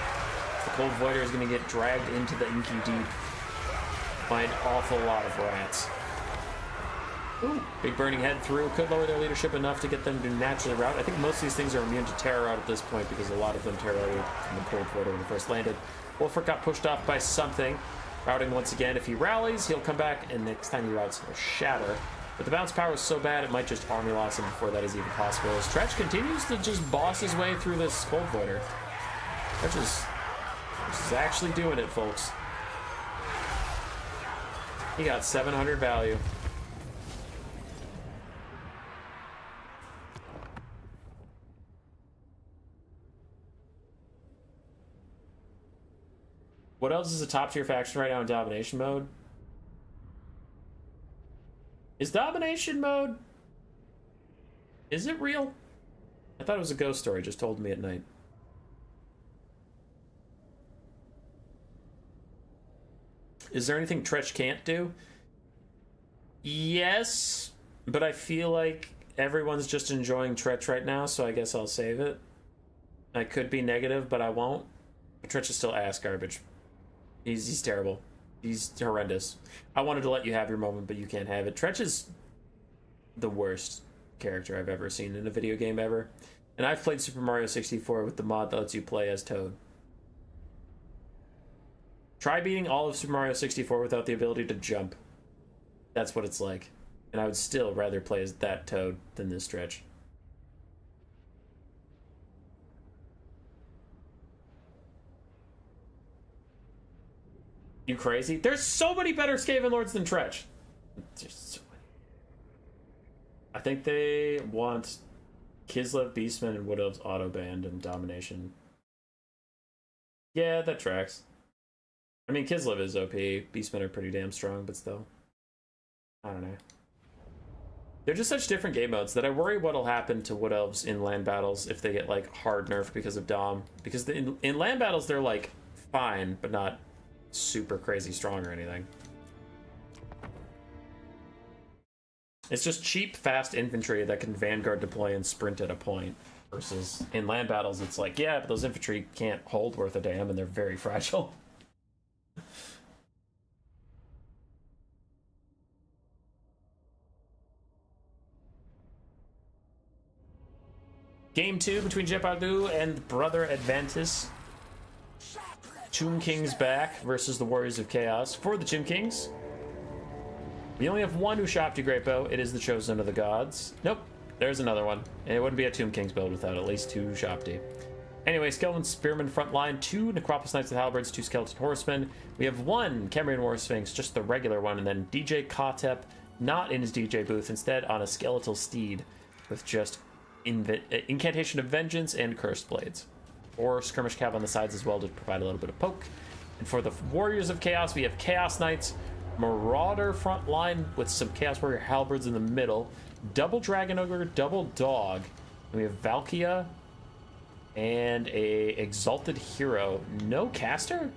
The Cold Voider is going to get dragged into the Inky Deep by an awful lot of rats. Ooh, big Burning Head through. Could lower their leadership enough to get them to naturally rout. I think most of these things are immune to terror out at this point because a lot of them terror out from the Cold Voider when it first landed. Wulfric got pushed off by something. Routing once again. If he rallies, he'll come back, and next time he routes, he'll shatter. But the bounce power is so bad, it might just army loss him before that is even possible. As Tretch continues to just boss his way through this Cold Voider. Tretch is actually doing it, folks. He got 700 value. What else is a top tier faction right now in Domination mode? Is Domination mode... Is it real? I thought it was a ghost story, just told me at night. Is there anything Tretch can't do? Yes, But I feel like everyone's just enjoying Tretch right now, so I guess I'll save it. I could be negative, but I won't. Tretch is still ass garbage. He's terrible. He's horrendous. I wanted to let you have your moment, but you can't have it. Tretch is the worst character I've ever seen in a video game ever. And I've played Super Mario 64 with the mod that lets you play as Toad. Try beating all of Super Mario 64 without the ability to jump. That's what it's like. And I would still rather play as that Toad than this Tretch. You crazy? There's so many better Skaven Lords than Tretch. There's so many. I think they want Kislev, Beastmen, and Wood Elves auto-banned and Domination. Yeah, that tracks. I mean, Kislev is OP. Beastmen are pretty damn strong, but still. I don't know. They're just such different game modes that I worry what'll happen to Wood Elves in land battles if they get, like, hard nerfed because of Dom. Because in land battles, they're, like, fine, but not super crazy strong or anything. It's just cheap, fast infantry that can vanguard deploy and sprint at a point. Versus in land battles, it's like, yeah, but those infantry can't hold worth a damn and they're very fragile. Game 2 between Jepalu and Brother Advantis. Tomb Kings back versus the Warriors of Chaos. For the Tomb Kings, we only have one Ushapti Great Bow. It is the Chosen of the Gods. Nope, there's another one. And it wouldn't be a Tomb Kings build without at least two Ushapti. Anyway, Skeleton Spearman front line, two Necropolis Knights with Halberds, two Skeleton Horsemen. We have one Kemrian War Sphinx, just the regular one, and then DJ Kotep, not in his DJ booth, instead on a skeletal steed with just Incantation of Vengeance and Cursed Blades. Or Skirmish Cav on the sides as well to provide a little bit of poke. And for the Warriors of Chaos, we have Chaos Knights, Marauder front line with some Chaos Warrior Halberds in the middle, double Dragon Ogre, double Dog, and we have Valkia and a Exalted Hero. No caster?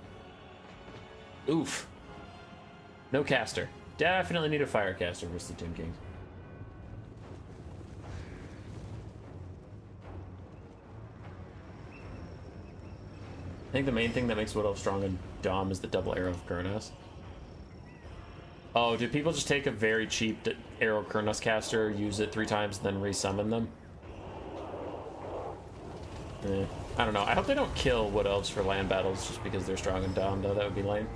Oof. No caster. Definitely need a fire caster versus the Tomb Kings. I think the main thing that makes Wood Elf strong in Dom is the double Arrow of Kurnos. Oh, do people just take a very cheap Arrow of Kurnos caster, use it 3 times, and then resummon them? I don't know. I hope they don't kill Wood Elves for land battles just because they're strong in Dom, though. That would be lame.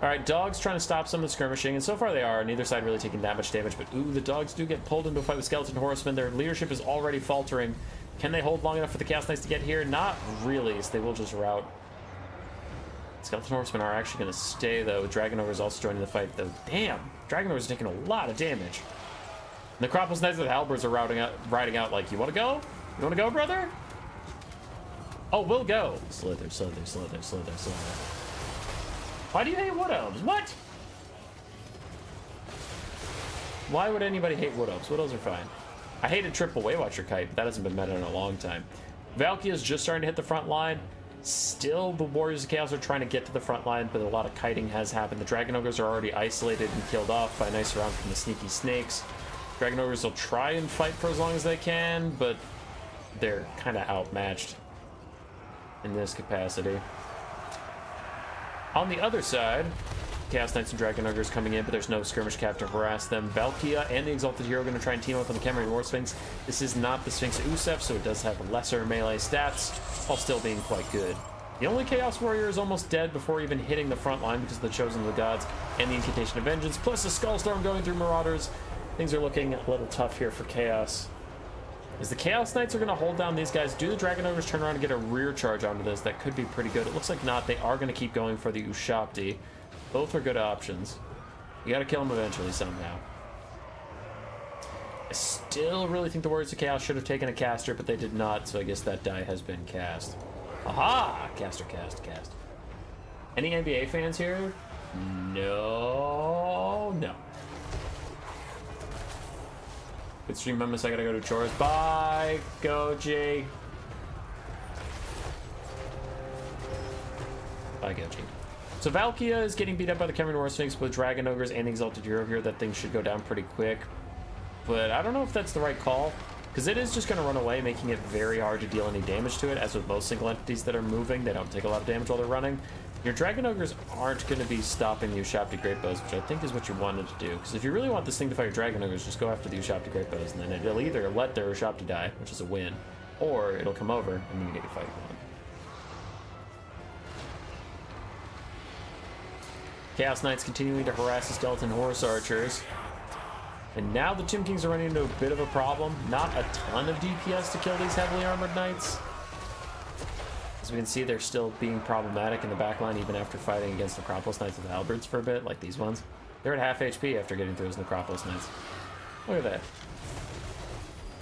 Alright, Dogs trying to stop some of the skirmishing, and so far they are. Neither side really taking that much damage, but ooh, the Dogs do get pulled into a fight with Skeleton Horsemen. Their leadership is already faltering. Can they hold long enough for the Chaos Knights to get here? Not really, so they will just rout. Skeleton Horsemen are actually going to stay, though. Dragon Ogre is also joining the fight, though. Damn! Dragon Ogre is taking a lot of damage. Necropolis Knights with Halberds are riding out like, you want to go? You want to go, brother? Oh, we'll go. Slither, slither, slither, slither, slither. Why do you hate Wood Elves? What? Why would anybody hate Wood Elves? Wood Elves are fine. I hated triple Waywatcher Kite, but that hasn't been meta in a long time. Valkia is just starting to hit the front line. Still, the Warriors of Chaos are trying to get to the front line, but a lot of kiting has happened. The Dragon Ogres are already isolated and killed off by a nice round from the Sneaky Snakes. Dragon Ogres will try and fight for as long as they can, but they're kind of outmatched in this capacity. On the other side, Chaos Knights and Dragon Ogres coming in, but there's no Skirmish Cav to harass them. Valkia and the Exalted Hero are going to try and team up on the Kemrian War Sphinx. This is not the Sphinx Usef, so it does have lesser melee stats, while still being quite good. The only Chaos Warrior is almost dead before even hitting the front line because of the Chosen of the Gods and the Incantation of Vengeance, plus a Skullstorm going through Marauders. Things are looking a little tough here for Chaos. As the Chaos Knights are going to hold down these guys, do the Dragon Ogres turn around and get a rear charge onto this? That could be pretty good. It looks like not. They are going to keep going for the Ushapti. Both are good options. You got to kill them eventually somehow. I still really think the Warriors of Chaos should have taken a caster, but they did not, so I guess that die has been cast. Aha! Caster, cast, cast. Any NBA fans here? No. No. Good stream, Memphis. I gotta go to chores. Bye, Goji. Bye, Goji. So Valkia is getting beat up by the Khorne War Sphinx with Dragon Ogres and the Exalted Hero here. That thing should go down pretty quick. But I don't know if that's the right call, because it is just going to run away, making it very hard to deal any damage to it. As with most single entities that are moving, they don't take a lot of damage while they're running. Your Dragon Ogres aren't going to be stopping the Ushabti Great Bows, which I think is what you wanted to do. Because if you really want this thing to fight your Dragon Ogres, just go after the Ushabti Great Bows, and then it'll either let their Ushabti die, which is a win, or it'll come over, and then you get to fight one. Chaos Knights continuing to harass the Skeleton Horse Archers. And now the Tomb Kings are running into a bit of a problem. Not a ton of DPS to kill these heavily armored knights. As we can see, they're still being problematic in the backline even after fighting against Necropolis Knights with halberds for a bit, like these ones. They're at half HP after getting through as Necropolis Knights. Look at that.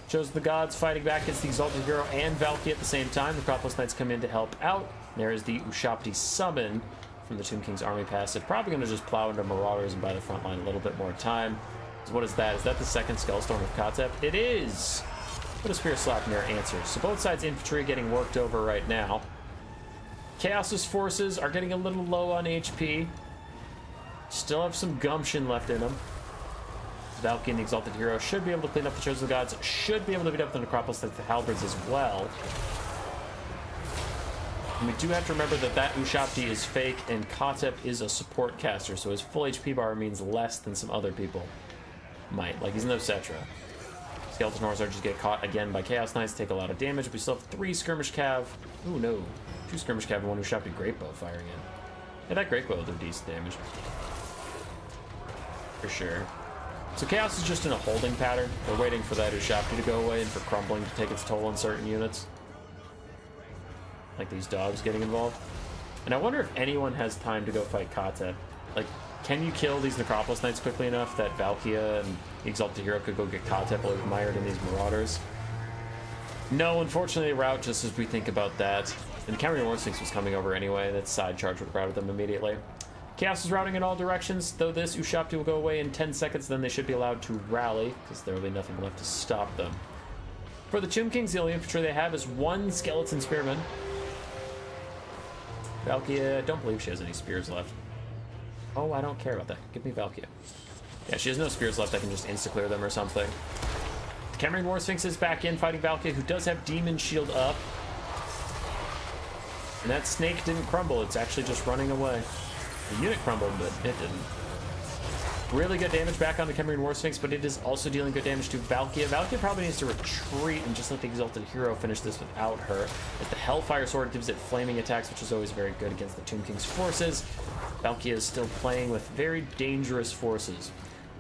Shows the gods fighting back against the Exalted Hero and Valkyrie at the same time. The Necropolis Knights come in to help out. There is the Ushabti Summon from the Tomb King's army passive. Probably going to just plow into Marauders and buy the front line a little bit more time. So what is that? Is that the second Skellstorm of Kotep? It is! Put a Spear Slap near answers. So both sides' infantry getting worked over right now. Chaos's forces are getting a little low on HP. Still have some gumption left in them. Valkyrie and the Exalted Hero should be able to clean up the Chosen Gods, should be able to beat up the Necropolis with the halberds as well. And we do have to remember that that Ushabti is fake and Kotep is a support caster, so his full HP bar means less than some other people might. Like, he's no Cetra. Skeleton Horse Archers get caught again by Chaos Knights, take a lot of damage. But we still have 3 Skirmish Cav. Ooh, no. 2 Skirmish Cav and 1 Ushabti Great Bow firing in. Yeah, that Great Bow will do decent damage. For sure. So Chaos is just in a holding pattern. They're waiting for that Ushabti to go away and for Crumbling to take its toll on certain units. Like these dogs getting involved. And I wonder if anyone has time to go fight Kotep. Like, can you kill these Necropolis Knights quickly enough that Valkia and the Exalted Hero could go get Kotep while he's mired in these Marauders? No, unfortunately, they rout just as we think about that. And the Khorne War Sphinx was coming over anyway. That side charge would have routed them immediately. Chaos is routing in all directions, though this Ushabti will go away in 10 seconds, then they should be allowed to rally, because there will be nothing left to stop them. For the Tomb Kings, the only infantry they have is 1 Skeleton Spearman. Valkia, I don't believe she has any spears left. Oh, I don't care about that. Give me Valkia. Yeah, she has no spears left. I can just insta-clear them or something. The Khorne War Sphinx is back in fighting Valkia, who does have Demon Shield up. And that snake didn't crumble. It's actually just running away. The unit crumbled, but it didn't. Really good damage back on the Khorne War Sphinx, but it is also dealing good damage to Valkia. Valkia probably needs to retreat and just let the Exalted Hero finish this without her, as the Hellfire Sword gives it flaming attacks, which is always very good against the Tomb King's forces. Valkia is still playing with very dangerous forces.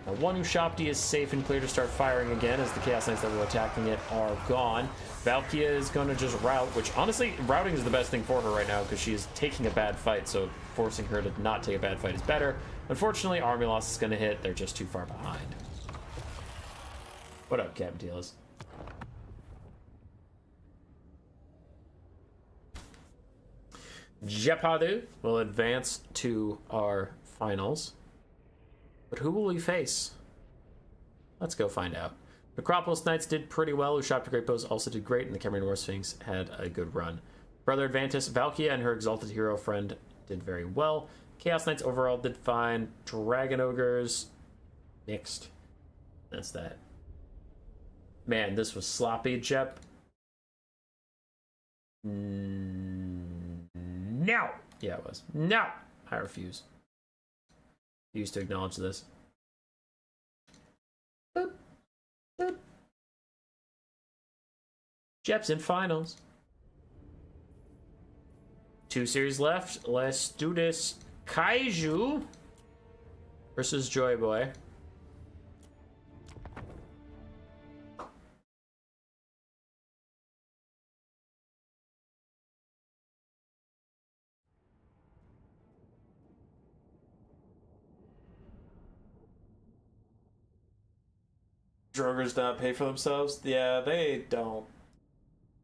Now, 1 Ushabti is safe and clear to start firing again, as the Chaos Knights that were attacking it are gone. Valkia is going to just rout, which honestly, routing is the best thing for her right now, because she is taking a bad fight, so forcing her to not take a bad fight is better. Unfortunately, army loss is going to hit. They're just too far behind. What up, Captain Tealis? Jeopardy will advance to our finals. But who will we face? Let's go find out. Necropolis Knights did pretty well. Ushabti Great Bows also did great, and the Khorne War Sphinx had a good run. Brother Advantis, Valkia and her Exalted Hero friend did very well. Chaos Knights overall did fine. Dragon Ogres, mixed. That's that. Man, this was sloppy, Jep. No! Yeah, it was. No! I refuse. Refuse to acknowledge this. Boop. Boop. Jep's in finals. 2 series left. Let's do this. Kaiju versus Joy Boy. Drogers not pay for themselves? Yeah, they don't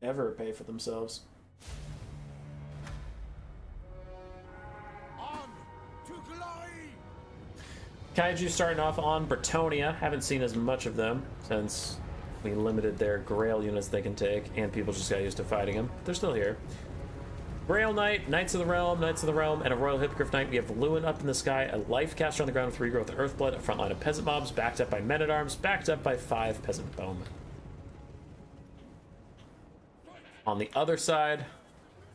ever pay for themselves. Kaiju starting off on Bretonnia. Haven't seen as much of them since we limited their Grail units they can take, and people just got used to fighting them. They're still here. Grail Knight, Knights of the Realm, and a Royal Hippogriff Knight. We have Lewin up in the sky, a Life Caster on the ground with regrowth of Earthblood, a front line of Peasant Mobs, backed up by Men-at-Arms, backed up by 5 Peasant Bowmen. On the other side,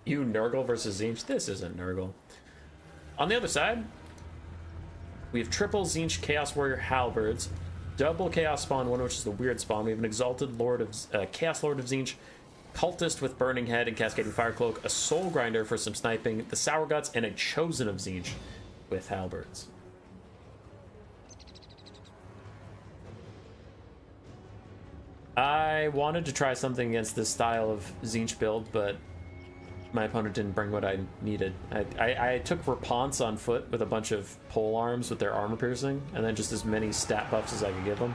you Nurgle versus Tzeentch. This isn't Nurgle. On the other side, we have triple Tzeentch Chaos Warrior Halberds, double Chaos Spawn, one which is the weird spawn. We have an Exalted Lord of Chaos Lord of Tzeentch, Cultist with Burning Head and Cascading Fire Cloak, a Soul Grinder for some sniping, the Sour Guts, and a Chosen of Tzeentch with Halberds. I wanted to try something against this style of Tzeentch build, but my opponent didn't bring what I needed. I took Reponse on foot with a bunch of pole arms with their armor piercing, and then just as many stat buffs as I could give him.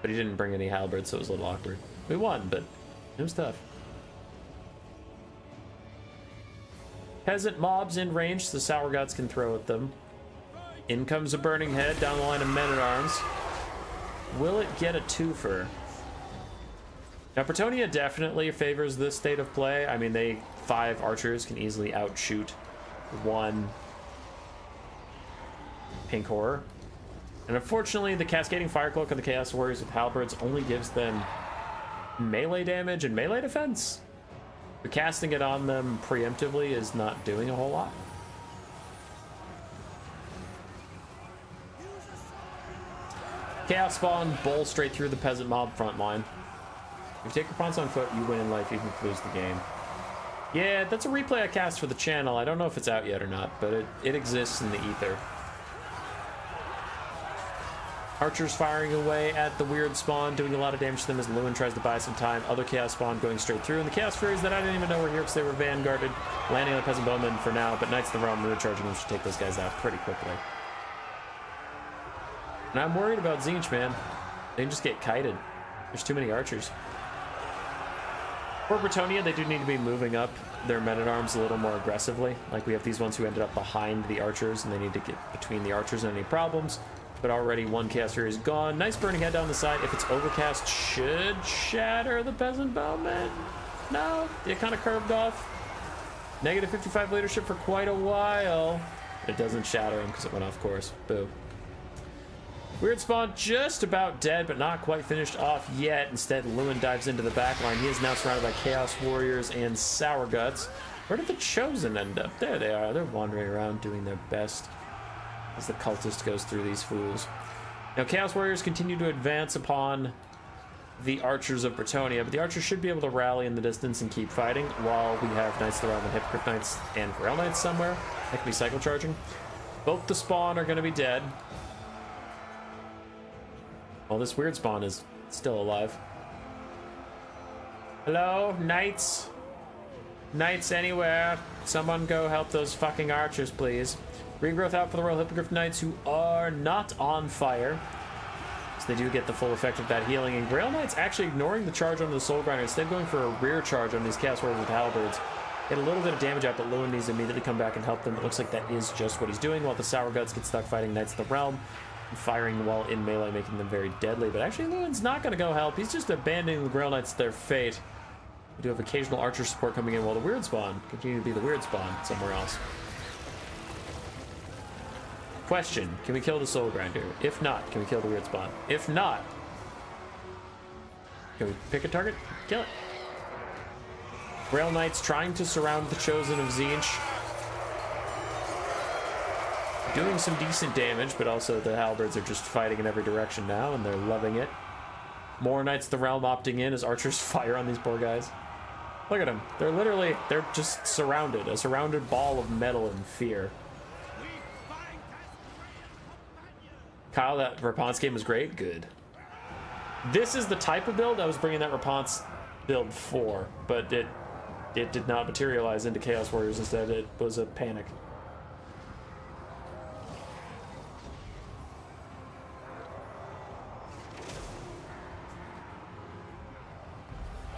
But he didn't bring any halberds, so it was a little awkward. We won, but it was tough. Peasant mobs in range, so the Sour Guts can throw at them. In comes a Burning Head down the line of Men-at-Arms. Will it get a twofer? Now, Bretonnia definitely favors this state of play. I mean, 5 archers can easily outshoot 1 Pink Horror. And unfortunately, the Cascading Fire Cloak and the Chaos Warriors with Halberds only gives them melee damage and melee defense. But casting it on them preemptively is not doing a whole lot. Chaos Spawn, bowl straight through the Peasant Mob front line. If you take Reponse on foot, you win in life, you can lose the game. Yeah, that's a replay I cast for the channel. I don't know if it's out yet or not, but it exists in the ether. Archers firing away at the weird spawn, doing a lot of damage to them as Lewin tries to buy some time. Other Chaos Spawn going straight through, and the Chaos Furies that I didn't even know were here because they were vanguarded, landing on the Peasant Bowmen for now, but Knights of the Realm recharging them should take those guys out pretty quickly. And I'm worried about Tzeentch, man. They can just get kited. There's too many archers. For Bretonnia, they do need to be moving up their Men-at-Arms a little more aggressively. Like, we have these ones who ended up behind the archers, and they need to get between the archers and any problems. But already 1 Chaos Fury is gone. Nice Burning Head down the side. If it's overcast, should shatter the Peasant Bowmen. No, it kind of curved off. Negative 55 leadership for quite a while. It doesn't shatter him because it went off course. Boo. Weird spawn just about dead, but not quite finished off yet. Instead, Lewin dives into the backline. He is now surrounded by Chaos Warriors and Sour Guts. Where did the Chosen end up? There they are. They're wandering around doing their best as the Cultist goes through these fools. Now, Chaos Warriors continue to advance upon the Archers of Bretonnia, but the Archers should be able to rally in the distance and keep fighting while we have Knights of the Realm and Hippogriff Knights and Grail Knights somewhere. That can be cycle charging. Both the spawn are going to be dead. Well, this weird spawn is still alive. Hello, Knights? Knights anywhere? Someone go help those fucking archers, please. Regrowth out for the Royal Hippogriff Knights, who are not on fire. So they do get the full effect of that healing. And Grail Knights actually ignoring the charge onto the Soul Grinder, instead going for a rear charge on these Chaos Warriors with Halberds. Get a little bit of damage out, but Lewin needs to immediately come back and help them. It looks like that is just what he's doing, while the Sour Guts get stuck fighting Knights of the Realm, firing while in melee, making them very deadly. But actually, Lewin's not going to go help. He's just abandoning the Grail Knights to their fate. We do have occasional archer support coming in, while the weird spawn continue to be the weird spawn somewhere else. Question, can we kill the Soul Grinder? If not, can we kill the weird spawn? If not, can we pick a target? Kill it. Grail Knights trying to surround the Chosen of Tzeentch. Doing some decent damage, but also the Halberds are just fighting in every direction now, and they're loving it. More Knights of the Realm opting in as archers fire on these poor guys. Look at them. They're just surrounded. A surrounded ball of metal and fear. Kyle, that Reponse game was great. Good. This is the type of build I was bringing that Reponse build for, but it did not materialize into Chaos Warriors. Instead, it was a panic.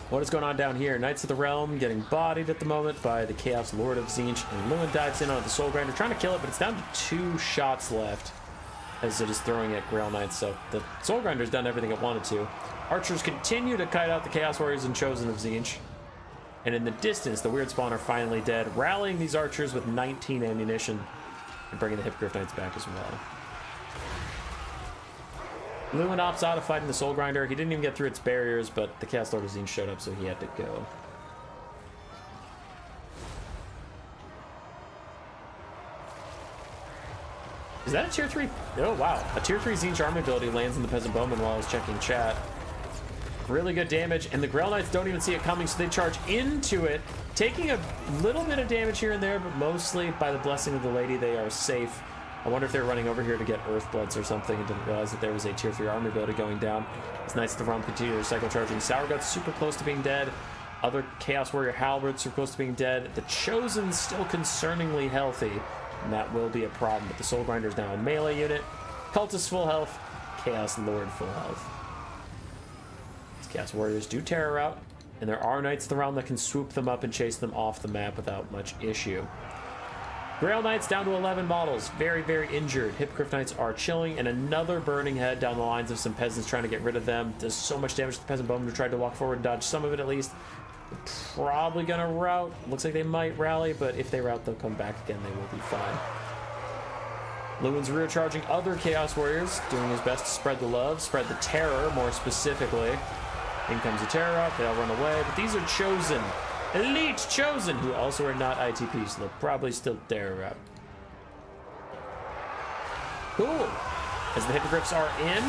What is going on down here? Knights of the Realm getting bodied at the moment by the Chaos Lord of Tzeentch, and Lewin dives in on the Soul Grinder, trying to kill it, but it's down to 2 shots left as it is throwing at Grail Knights, so the Soul Grinder's done everything it wanted to. Archers continue to kite out the Chaos Warriors and Chosen of Tzeentch. And in the distance, the weird spawn are finally dead, rallying these archers with 19 ammunition and bringing the Hippogriff Knights back as well. Lewin opts out of fighting the Soul Grinder. He didn't even get through its barriers, but the Chaos Lord of Tzeentch showed up, so he had to go. Is that a tier 3? Oh, wow. A tier 3 Tzeentch army ability lands in the Peasant Bowman while I was checking chat. Really good damage, and the Grail Knights don't even see it coming, so they charge into it, taking a little bit of damage here and there, but mostly by the blessing of the lady, they are safe. I wonder if they're running over here to get Earthbloods or something and didn't realize that there was a tier 3 army ability going down. As Knights of the Realm continue their cycle charging. Sourgut's super close to being dead. Other Chaos Warrior Halberds are close to being dead. The Chosen's still concerningly healthy, and that will be a problem. But the Soul Grinder's now a melee unit. Cultist full health. Chaos Lord full health. These Chaos Warriors do terror out, and there are Knights of the Realm that can swoop them up and chase them off the map without much issue. Grail Knights down to 11 models, very, very injured. Hippogriff Knights are chilling, and another burning head down the lines of some peasants trying to get rid of them. Does so much damage to the Peasant Bowman who tried to walk forward and dodge some of it at least. They're probably gonna rout. Looks like they might rally, but if they rout, they'll come back again. They will be fine. Lewin's rear charging other Chaos Warriors, doing his best to spread the love, spread the terror more specifically. In comes the terror out, they all run away, but these are Chosen. Elite Chosen, who also are not ITP, so they'll probably still terror out. Cool. As the Hippogriffs are in,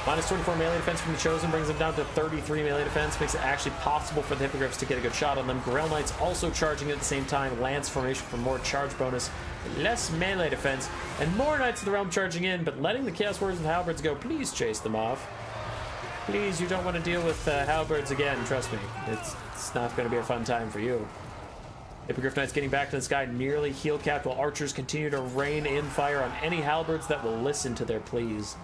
minus 24 melee defense from the Chosen brings them down to 33 melee defense, makes it actually possible for the Hippogriffs to get a good shot on them. Grail Knights also charging at the same time, Lance formation for more charge bonus, less melee defense, and more Knights of the Realm charging in, but letting the Chaos Warriors and Halberds go. Please chase them off. Please, you don't want to deal with Halberds again, trust me. It's not going to be a fun time for you. Hippogriff Knights getting back to the sky, nearly heal capped, while archers continue to rain in fire on any Halberds that will listen to their pleas.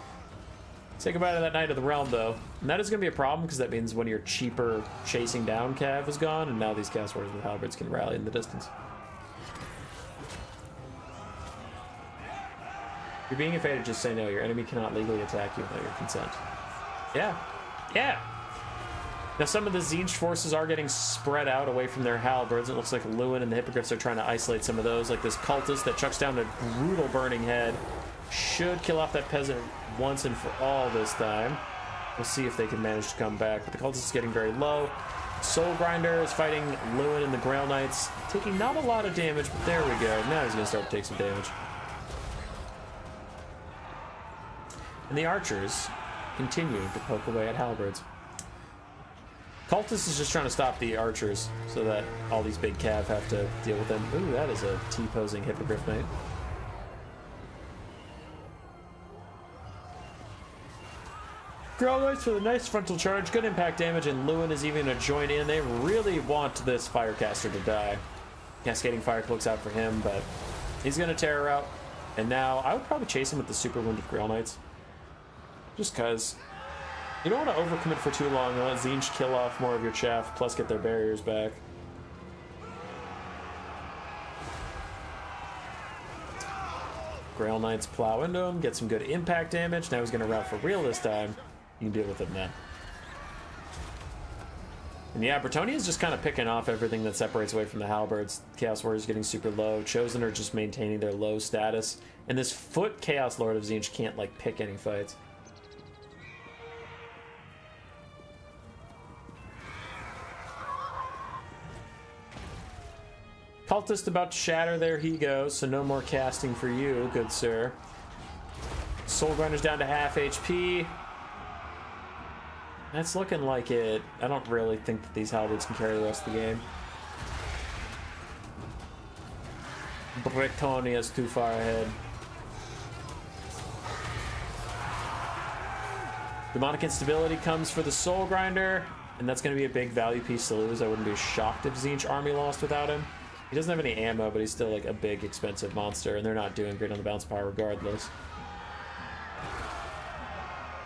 Say goodbye to that Knight of the Realm, though. And that is going to be a problem, because that means one of your cheaper chasing down cav is gone, and now these Chaos Warriors with Halberds can rally in the distance. If you're being invaded, just say no. Your enemy cannot legally attack you without your consent. Yeah. Yeah. Now, some of the Tzeentch forces are getting spread out away from their halberds. It looks like Lewin and the Hippogriffs are trying to isolate some of those, like this cultist that chucks down a brutal burning head. Should kill off that peasant once and for all this time. We'll see if they can manage to come back. But the cultist is getting very low. Soul Grinder is fighting Lewin and the Grail Knights, taking not a lot of damage, but there we go. Now he's going to start to take some damage. And the archers continue to poke away at halberds. Cultist is just trying to stop the archers so that all these big cav have to deal with them. Ooh, that is a T-posing Hippogriff Knight. Grail Knights with a nice frontal charge, good impact damage, and Lewin is even going to join in. They really want this Firecaster to die. Cascading Fire looks out for him, but he's going to terror out. And now I would probably chase him with the super wounded Grail Knights. Just because you don't want to overcommit for too long. Let Tzeentch kill off more of your chaff, plus get their barriers back. Grail Knights plow into him, get some good impact damage. Now he's going to rout for real this time. You can deal with him then. And yeah, Bretonnia is just kind of picking off everything that separates away from the halberds. Chaos Warriors getting super low. Chosen are just maintaining their low status. And this foot Chaos Lord of Tzeentch can't, like, pick any fights. Cultist about to shatter, there he goes, so no more casting for you, good sir. Soul Grinder's down to half HP. That's looking like it. I don't really think that these halberds can carry the rest of the game. Bretonnia's too far ahead. Demonic Instability comes for the Soul Grinder, and that's going to be a big value piece to lose. I wouldn't be shocked if Tzeentch army lost without him. He doesn't have any ammo, but he's still like a big, expensive monster, and they're not doing great on the bounce power regardless.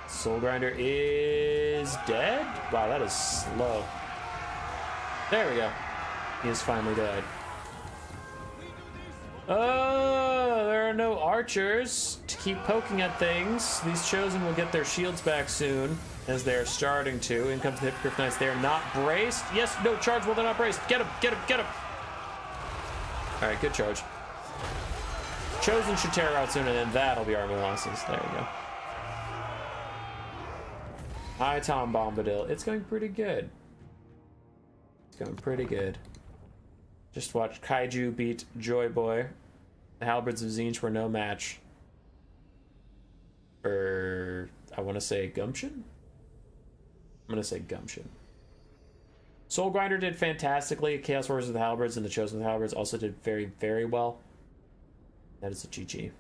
Soul Grinder is dead? Wow, that is slow. There we go. He has finally died. Oh, there are no archers. keep poking at things. These chosen will get their shields back soon, as they're starting to. In comes the Hippogriff Knights. They're not braced. Yes, no, charge while they're not braced. Get him, get him, get him. All right, good charge. Chosen should tear out soon, and then that'll be army losses. There we go. Hi, Tom Bombadil. It's going pretty good. It's going pretty good. Just watch Kaiju beat Joy Boy. The Halberds of Tzeentch were no match for, I want to say, Gumption? I'm going to say Gumption. Soul Grinder did fantastically. Chaos Warriors of the Halberds and the Chosen of the Halberds also did very, very well. That is a GG.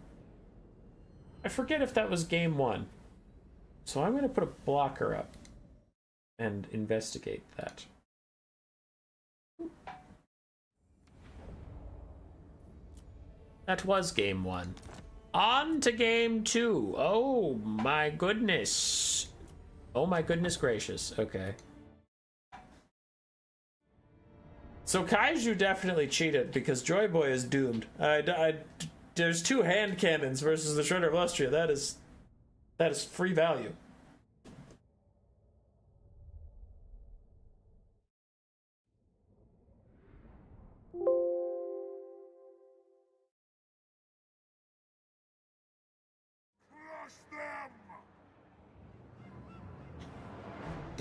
I forget if that was game 1. So I'm going to put a blocker up and investigate that. That was game 1. On to game 2. Oh my goodness. Oh my goodness gracious. Okay. So Kaiju definitely cheated because Joy Boy is doomed. There's 2 hand cannons versus the Shredder of Lustria. That is free value.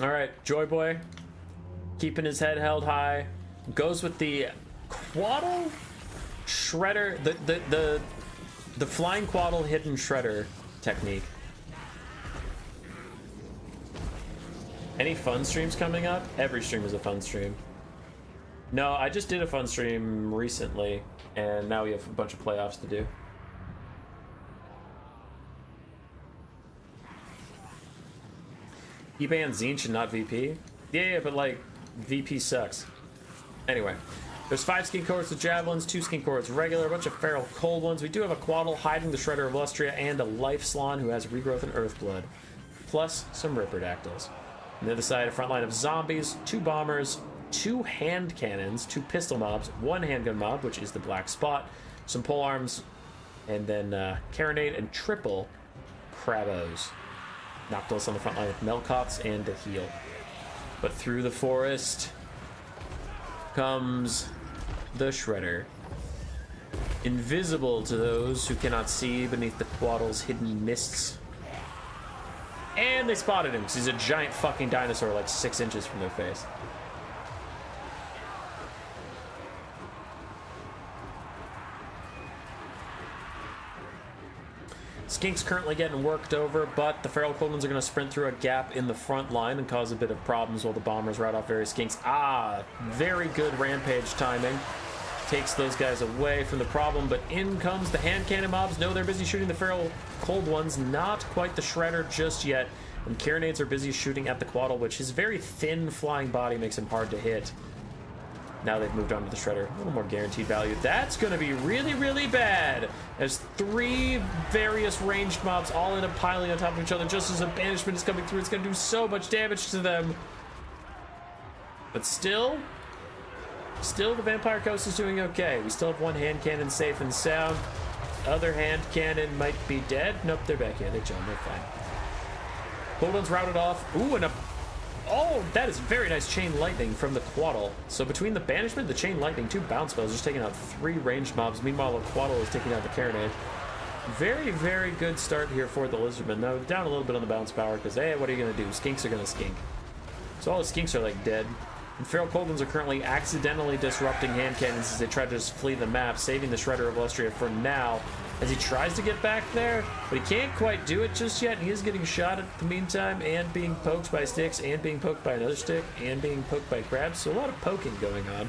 All right, Joy Boy, keeping his head held high, goes with the Quaddle Shredder, the flying Quaddle hidden Shredder technique. Any fun streams coming up? Every stream is a fun stream. No, I just did a fun stream recently, and now we have a bunch of playoffs to do. He banned Tzeentch and not VP? Yeah, but like, VP sucks. Anyway, there's 5 skin cohorts with javelins, 2 skin cohorts regular, a bunch of feral cold ones. We do have a Quaddle hiding the Shredder of Lustria and a Life Slan who has regrowth and Earthblood, plus some Ripperdactyls. On the other side, a front line of zombies, 2 bombers, 2 hand cannons, 2 pistol mobs, 1 handgun mob, which is the Black Spot, some pole arms, and then Carronade and triple Krabos. Noctilus on the front line with Melkoths and the heal. But through the forest comes the Shredder. Invisible to those who cannot see beneath the Quaddle's hidden mists. And they spotted him because he's a giant fucking dinosaur like 6 inches from their face. Skink's currently getting worked over, but the Feral Cold Ones are going to sprint through a gap in the front line and cause a bit of problems while the bombers rout off various Skinks. Very good rampage timing. Takes those guys away from the problem, but in comes the hand cannon mobs. No, they're busy shooting the Feral Cold Ones, not quite the Shredder just yet. And Carronades are busy shooting at the Quaddle, which his very thin flying body makes him hard to hit. Now they've moved on to the Shredder. A little more guaranteed value. That's going to be really, really bad. As 3 various ranged mobs all end up piling on top of each other just as a banishment is coming through. It's going to do so much damage to them. But still the Vampire Coast is doing okay. We still have 1 hand cannon safe and sound. Other hand cannon might be dead. Nope, they're back. Yeah, they jumped. They're fine. Cold One's routed off. Ooh, and a... Oh, that is very nice Chain Lightning from the Quaddle. So between the Banishment, the Chain Lightning, 2 bounce spells, just taking out 3 ranged mobs. Meanwhile, the Quaddle is taking out the Carronade. Very, very good start here for the Lizardmen. Now, down a little bit on the bounce power, because, hey, what are you going to do? Skinks are going to skink. So all the Skinks are, like, dead. And Feral Cold Ones are currently accidentally disrupting hand cannons as they try to just flee the map, saving the Shredder of Lustria for now, as he tries to get back there, but he can't quite do it just yet. He is getting shot at the meantime, and being poked by sticks, and being poked by another stick, and being poked by crabs, so a lot of poking going on.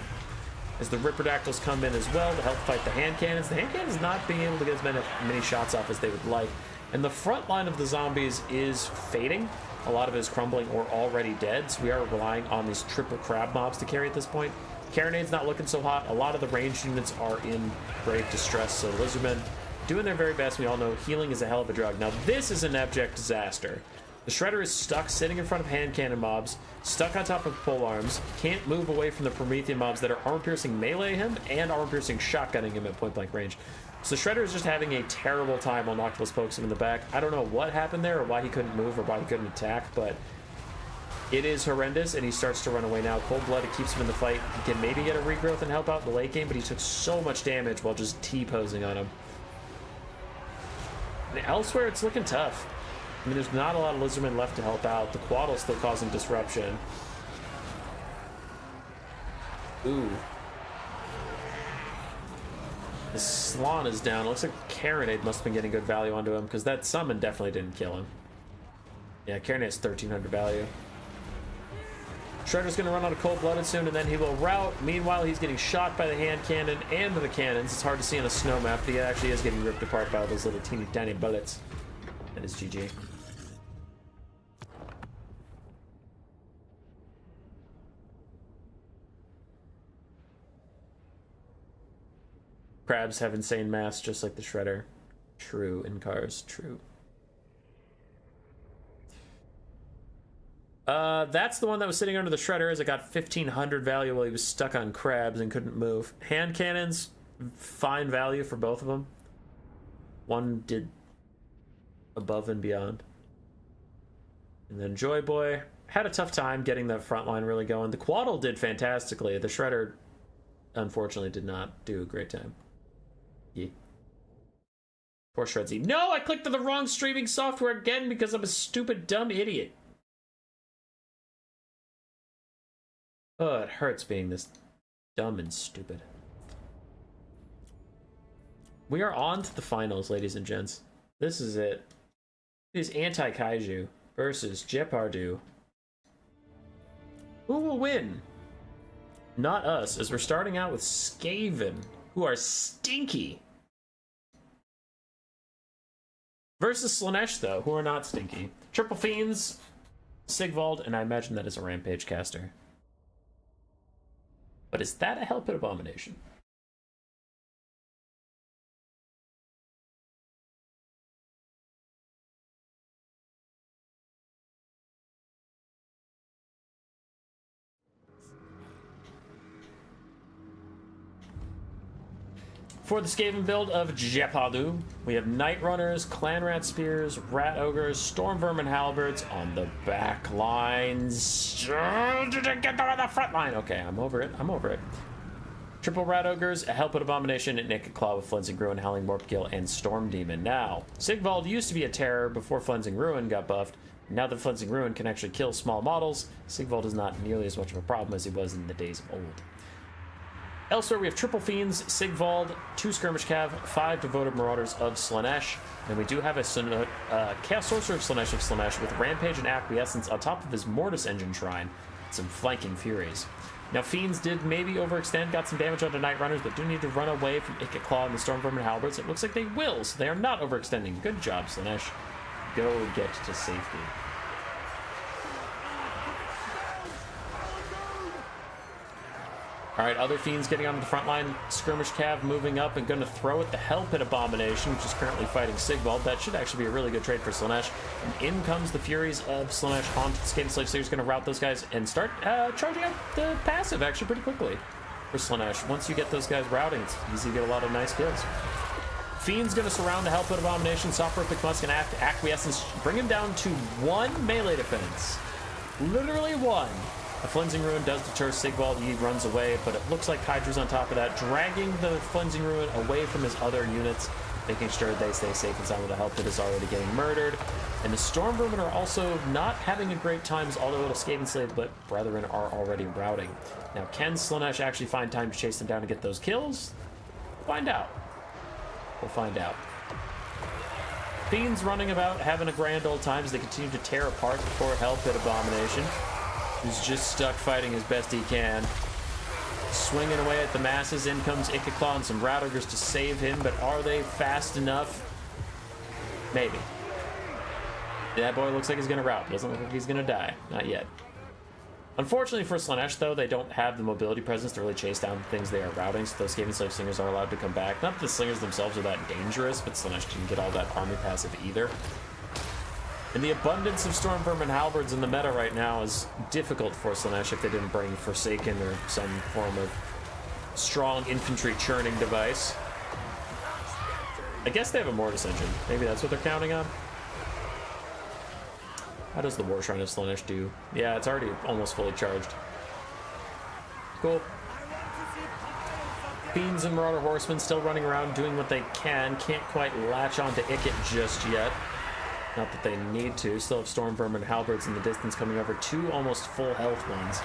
As the Ripperdactyls come in as well to help fight the hand cannons. The hand cannons not being able to get as many shots off as they would like. And the front line of the zombies is fading. A lot of it is crumbling or already dead, so we are relying on these triple crab mobs to carry at this point. Carronade's not looking so hot. A lot of the ranged units are in grave distress, so Lizardmen doing their very best. We all know healing is a hell of a drug. Now this is an abject disaster. The Shredder is stuck sitting in front of hand cannon mobs, stuck on top of pole arms, can't move away from the Promethean mobs that are armor-piercing melee him and armor-piercing shotgunning him at point-blank range. So Shredder is just having a terrible time while Noctilus pokes him in the back. I don't know what happened there or why he couldn't move or why he couldn't attack, but it is horrendous, and he starts to run away now. Cold-blooded keeps him in the fight. He can maybe get a regrowth and help out in the late game, but he took so much damage while just T-posing on him. And elsewhere, it's looking tough. I mean, there's not a lot of Lizardmen left to help out. The Quaddle's still causing disruption. Ooh. The Slaanesh is down. It looks like Khorne must have been getting good value onto him, because that summon definitely didn't kill him. Yeah, Khorne has 1300 value. Shredder's going to run out of cold-blooded soon, and then he will rout. Meanwhile, he's getting shot by the hand cannon and the cannons. It's hard to see on a snow map, but he actually is getting ripped apart by those little teeny tiny bullets. That is GG. Crabs have insane mass, just like the Shredder. True, in cars, true. That's the one that was sitting under the Shredder, as it got 1500 value while he was stuck on crabs and couldn't move. Hand cannons, fine value for both of them. One did above and beyond. And then Joy Boy had a tough time getting that front line really going. The Quaddle did fantastically. The Shredder, unfortunately, did not do a great time. Yeah. Poor Shredsy. No, I clicked on the wrong streaming software again because I'm a stupid, dumb idiot. Oh, it hurts being this dumb and stupid. We are on to the finals, ladies and gents. This is it. It is Anti-Kaiju versus Jeopardu. Who will win? Not us, as we're starting out with Skaven, who are stinky. Versus Slaanesh, though, who are not stinky. Triple Fiends, Sigvald, and I imagine that is a Rampage caster. But is that a Hell Pit Abomination? For the Skaven build of Jeopardu, we have Night Runners, Clan Rat Spears, Rat Ogres, Storm Vermin Halberds on the back lines. Get them on the front line. Okay, I'm over it. I'm over it. Triple Rat Ogres, a Hellpit Abomination, Naked Claw with Flensing Ruin, Howling Morpkill, and Storm Demon. Now, Sigvald used to be a terror before Flensing Ruin got buffed. Now that Flensing Ruin can actually kill small models, Sigvald is not nearly as much of a problem as he was in the days of old. Elsewhere, we have Triple Fiends, Sigvald, 2 Skirmish Cav, 5 Devoted Marauders of Slaanesh, and we do have a Chaos Sorcerer of Slaanesh with Rampage and Acquiescence on top of his Mortis Engine Shrine, some flanking Furies. Now, Fiends did maybe overextend, got some damage onto Night Runners, but do need to run away from Icket Claw and the Storm Vermin Halberds. It looks like they will, so they are not overextending. Good job, Slaanesh. Go get to safety. Alright, other Fiends getting onto the front line. Skirmish Cav moving up and going to throw at the Hell Pit Abomination, which is currently fighting Sigvald. That should actually be a really good trade for Slaanesh. And in comes the Furies of Slaanesh onto the Skavenslaves. So he's going to route those guys and start charging up the passive actually pretty quickly for Slaanesh. Once you get those guys routing, it's easy to get a lot of nice kills. Fiend's going to surround the Hell Pit Abomination. Software Pick Musk and Acquiescence. Bring him down to 1 melee defense. Literally 1. A Flensing Ruin does deter Sigvald. He runs away, but it looks like Hydru's on top of that, dragging the Flensing Ruin away from his other units, making sure they stay safe and sound. The Hell Pit is already getting murdered. And the Storm Vermin are also not having a great time as all the little Skavenslaves, but Brethren are already routing. Now, can Slaanesh actually find time to chase them down and get those kills? We'll find out. We'll find out. Fiends running about, having a grand old time as they continue to tear apart the poor Hell Pit Abomination, who's just stuck fighting as best he can. Swinging away at the masses. In comes Icket and some Rat Ogres to save him, but are they fast enough? Maybe. That boy looks like he's going to rout. Doesn't look like he's going to die. Not yet. Unfortunately for Slaanesh, though, they don't have the mobility presence to really chase down things they are routing, so those Skavenslave Slingers are allowed to come back. Not that the Slingers themselves are that dangerous, but Slaanesh didn't get all that army passive either. And the abundance of Storm Vermin Halberds in the meta right now is difficult for Slaanesh if they didn't bring Forsaken or some form of strong infantry churning device. I guess they have a Mortis engine. Maybe that's what they're counting on. How does the War Shrine of Slaanesh do? Yeah, it's already almost fully charged. Cool. Fiends and Marauder Horsemen still running around doing what they can. Can't quite latch onto Ikit just yet. Not that they need to. Still have Storm Vermin Halberds in the distance coming over. 2 almost full health ones.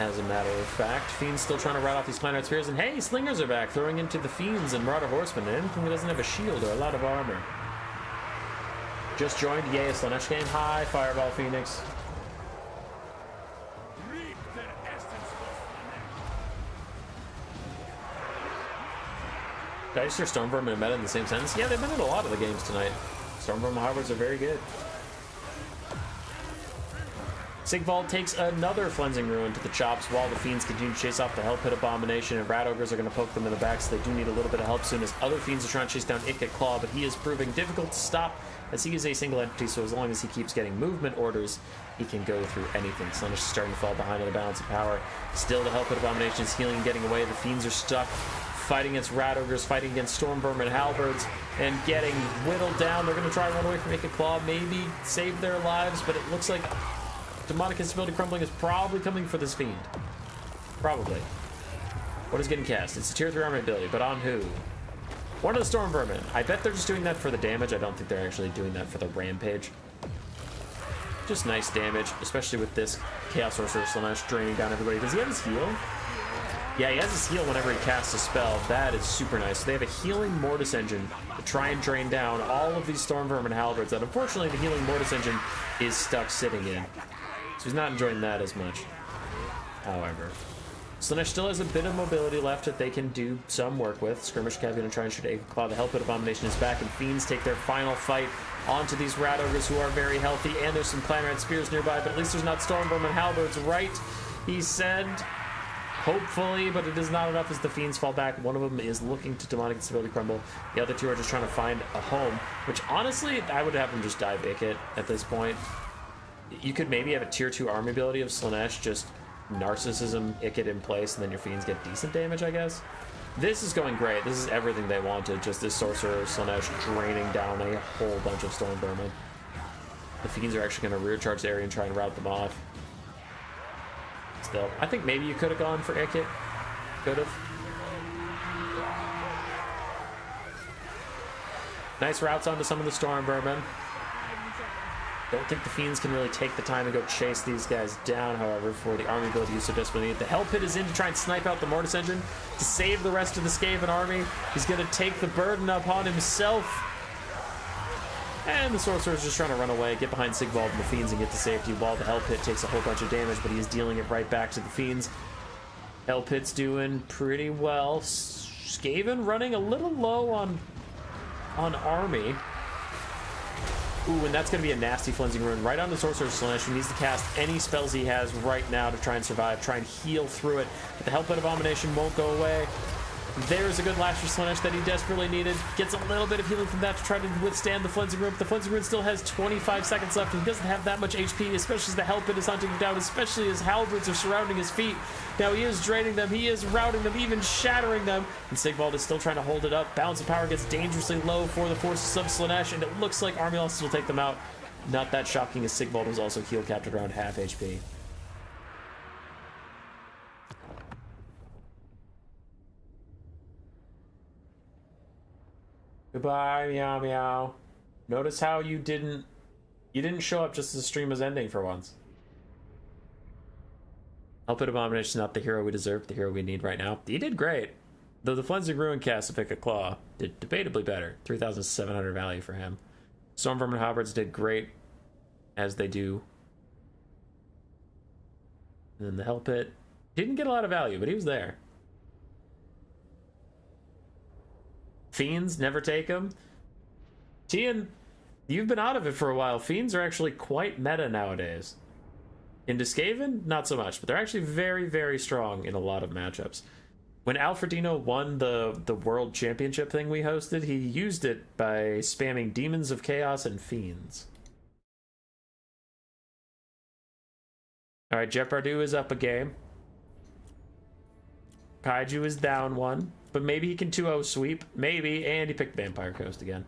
As a matter of fact, Fiends still trying to ride off these Clanrad Spears. And hey, Slingers are back, throwing into the Fiends and Marauder Horsemen. And anything that doesn't have a shield or a lot of armor. Just joined. Yay, Slaanesh game. Hi, Fireball Phoenix. Dice or Storm Vermin and Meta in the same sentence? Yeah, they've been in a lot of the games tonight. Storm Vermin Halberds are very good. Sigvald takes another Flensing Ruin to the chops while the Fiends continue to chase off the Hell Pit Abomination, and Rat Ogres are going to poke them in the back, so they do need a little bit of help soon as other Fiends are trying to chase down Ikit Claw, but he is proving difficult to stop as he is a single entity, so as long as he keeps getting movement orders, he can go through anything. Slaanesh is starting to fall behind on the balance of power. Still, the Hell Pit Abomination is healing and getting away. The Fiends are stuck, fighting against Rat Ogres, fighting against Storm Vermin Halberds, and getting whittled down. They're going to try and run away from Ikit Claw, maybe save their lives, but it looks like Demonic Instability Crumbling is probably coming for this Fiend. Probably. What is getting cast? It's a tier 3 armor ability, but on who? One of the Storm Vermin. I bet they're just doing that for the damage. I don't think they're actually doing that for the rampage. Just nice damage, especially with this Chaos Sorcerer Slaanesh draining down everybody. Does he have his heal? Yeah, he has his heal whenever he casts a spell. That is super nice. So they have a healing Mortis engine to try and drain down all of these Storm Vermin Halberds that unfortunately the healing Mortis engine is stuck sitting in. So he's not enjoying that as much. However, Slaanesh still has a bit of mobility left that they can do some work with. Skirmish Cav gonna try and shoot Ikit Claw. The Hell Pit Abomination is back, and Fiends take their final fight onto these Rat Ogres who are very healthy, and there's some Clanrad Spears nearby, but at least there's not Storm Vermin Halberds, right? He said, hopefully, but it is not enough as the Fiends fall back. One of them is looking to Demonic Instability Crumble. The other two are just trying to find a home, which honestly, I would have them just dive Ikit at this point. You could maybe have a tier 2 army ability of Slaanesh, just Narcissism Ikit in place, and then your Fiends get decent damage, I guess. This is going great. This is everything they wanted. Just this Sorcerer Slaanesh draining down a whole bunch of Storm Vermin. The Fiends are actually going to rear charge the area and try and rout them off. Still, I think maybe you could have gone for Ikit. Could have. Nice routes onto some of the Storm Vermin. Don't think the Fiends can really take the time and go chase these guys down, however, for the army ability you so desperately need. The Hell Pit is in to try and snipe out the Mortis engine to save the rest of the Skaven army. He's going to take the burden upon himself. And the Sorcerer is just trying to run away, get behind Sigvald and the Fiends and get to safety, while the Hell Pit takes a whole bunch of damage, but he is dealing it right back to the Fiends. Hell Pit's doing pretty well. Skaven running a little low on army. Ooh, and that's going to be a nasty Flensing Ruin right on the Sorcerer Slaanesh, who needs to cast any spells he has right now to try and survive, try and heal through it. But the Hell Pit Abomination won't go away. There's a good Lash for Slaanesh that he desperately needed. Gets a little bit of healing from that to try to withstand the Flensing Ruin. But the Flensing Ruin still has 25 seconds left, and he doesn't have that much HP, especially as the Hell Pit is hunting him down, especially as Halberds are surrounding his feet. Now he is draining them, he is routing them, even shattering them. And Sigvald is still trying to hold it up. Balance of power gets dangerously low for the forces of Slaanesh, and it looks like army losses will take them out. Not that shocking, as Sigvald was also heal capped at around half HP. Goodbye, meow meow. Notice how you didn't show up just as the stream was ending for once. Hell Pit Abomination is not the hero we deserve, the hero we need right now. He did great. Though the Flensing Ruin cast of Ikit Claw did debatably better. 3,700 value for him. Storm Vermin Halberds did great, as they do. And then the Hell Pit didn't get a lot of value, but he was there. Fiends, never take them. Tian, you've been out of it for a while. Fiends are actually quite meta nowadays. Into Skaven, not so much, but they're actually very, very strong in a lot of matchups. When Alfredino won the World Championship thing we hosted, he used it by spamming Demons of Chaos and Fiends. Alright, Jepardu is up a game. Kaiju is down one. but maybe he can 2-0 sweep. Maybe. And he picked Vampire Coast again.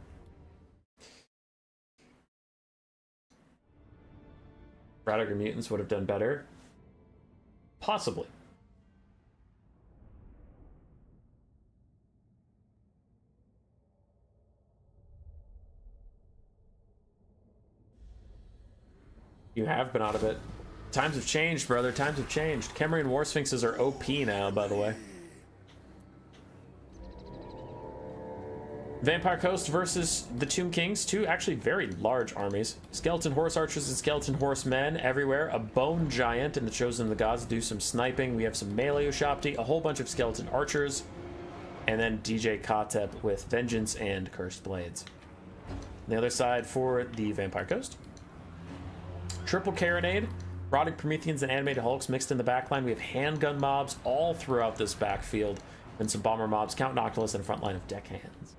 Radical Mutants would have done better. Possibly. You have been out of it. Times have changed, brother. Times have changed. Khemrian War Sphinxes are OP now, by the way. Vampire Coast versus the Tomb Kings. Two actually very large armies. Skeleton Horse Archers and Skeleton Horsemen everywhere. A Bone Giant and the Chosen of the Gods to do some sniping. We have some melee Ushapti, a whole bunch of Skeleton Archers, and then DJ Kotep with Vengeance and Cursed Blades. On the other side for the Vampire Coast. Triple Carronade, Rotting Prometheans and Animated Hulks mixed in the backline. We have handgun mobs all throughout this backfield, and some bomber mobs, Count Noctilus, and front line of deckhands.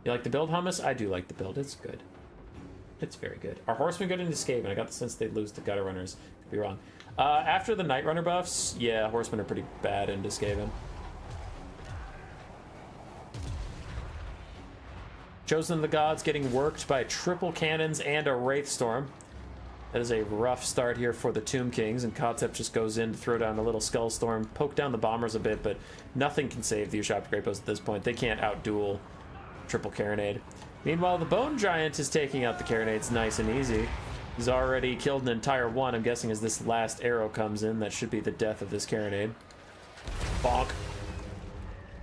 You like the build, Hummus? I do like the build. It's good. It's very good. Are Horsemen good into Skaven? I got the sense they'd lose to Gutter Runners. Could be wrong. After the Night Runner buffs, yeah, Horsemen are pretty bad into Skaven. Chosen of the Gods getting worked by triple cannons and a Wraithstorm. That is a rough start here for the Tomb Kings, and Kotep just goes in to throw down a little Skull Storm, poke down the bombers a bit, but nothing can save the Ushapti Great Bows at this point. They can't outduel Triple Carronade. Meanwhile, the Bone Giant is taking out the Carronades nice and easy. He's already killed an entire one. I'm guessing as this last arrow comes in, that should be the death of this Carronade. Bonk.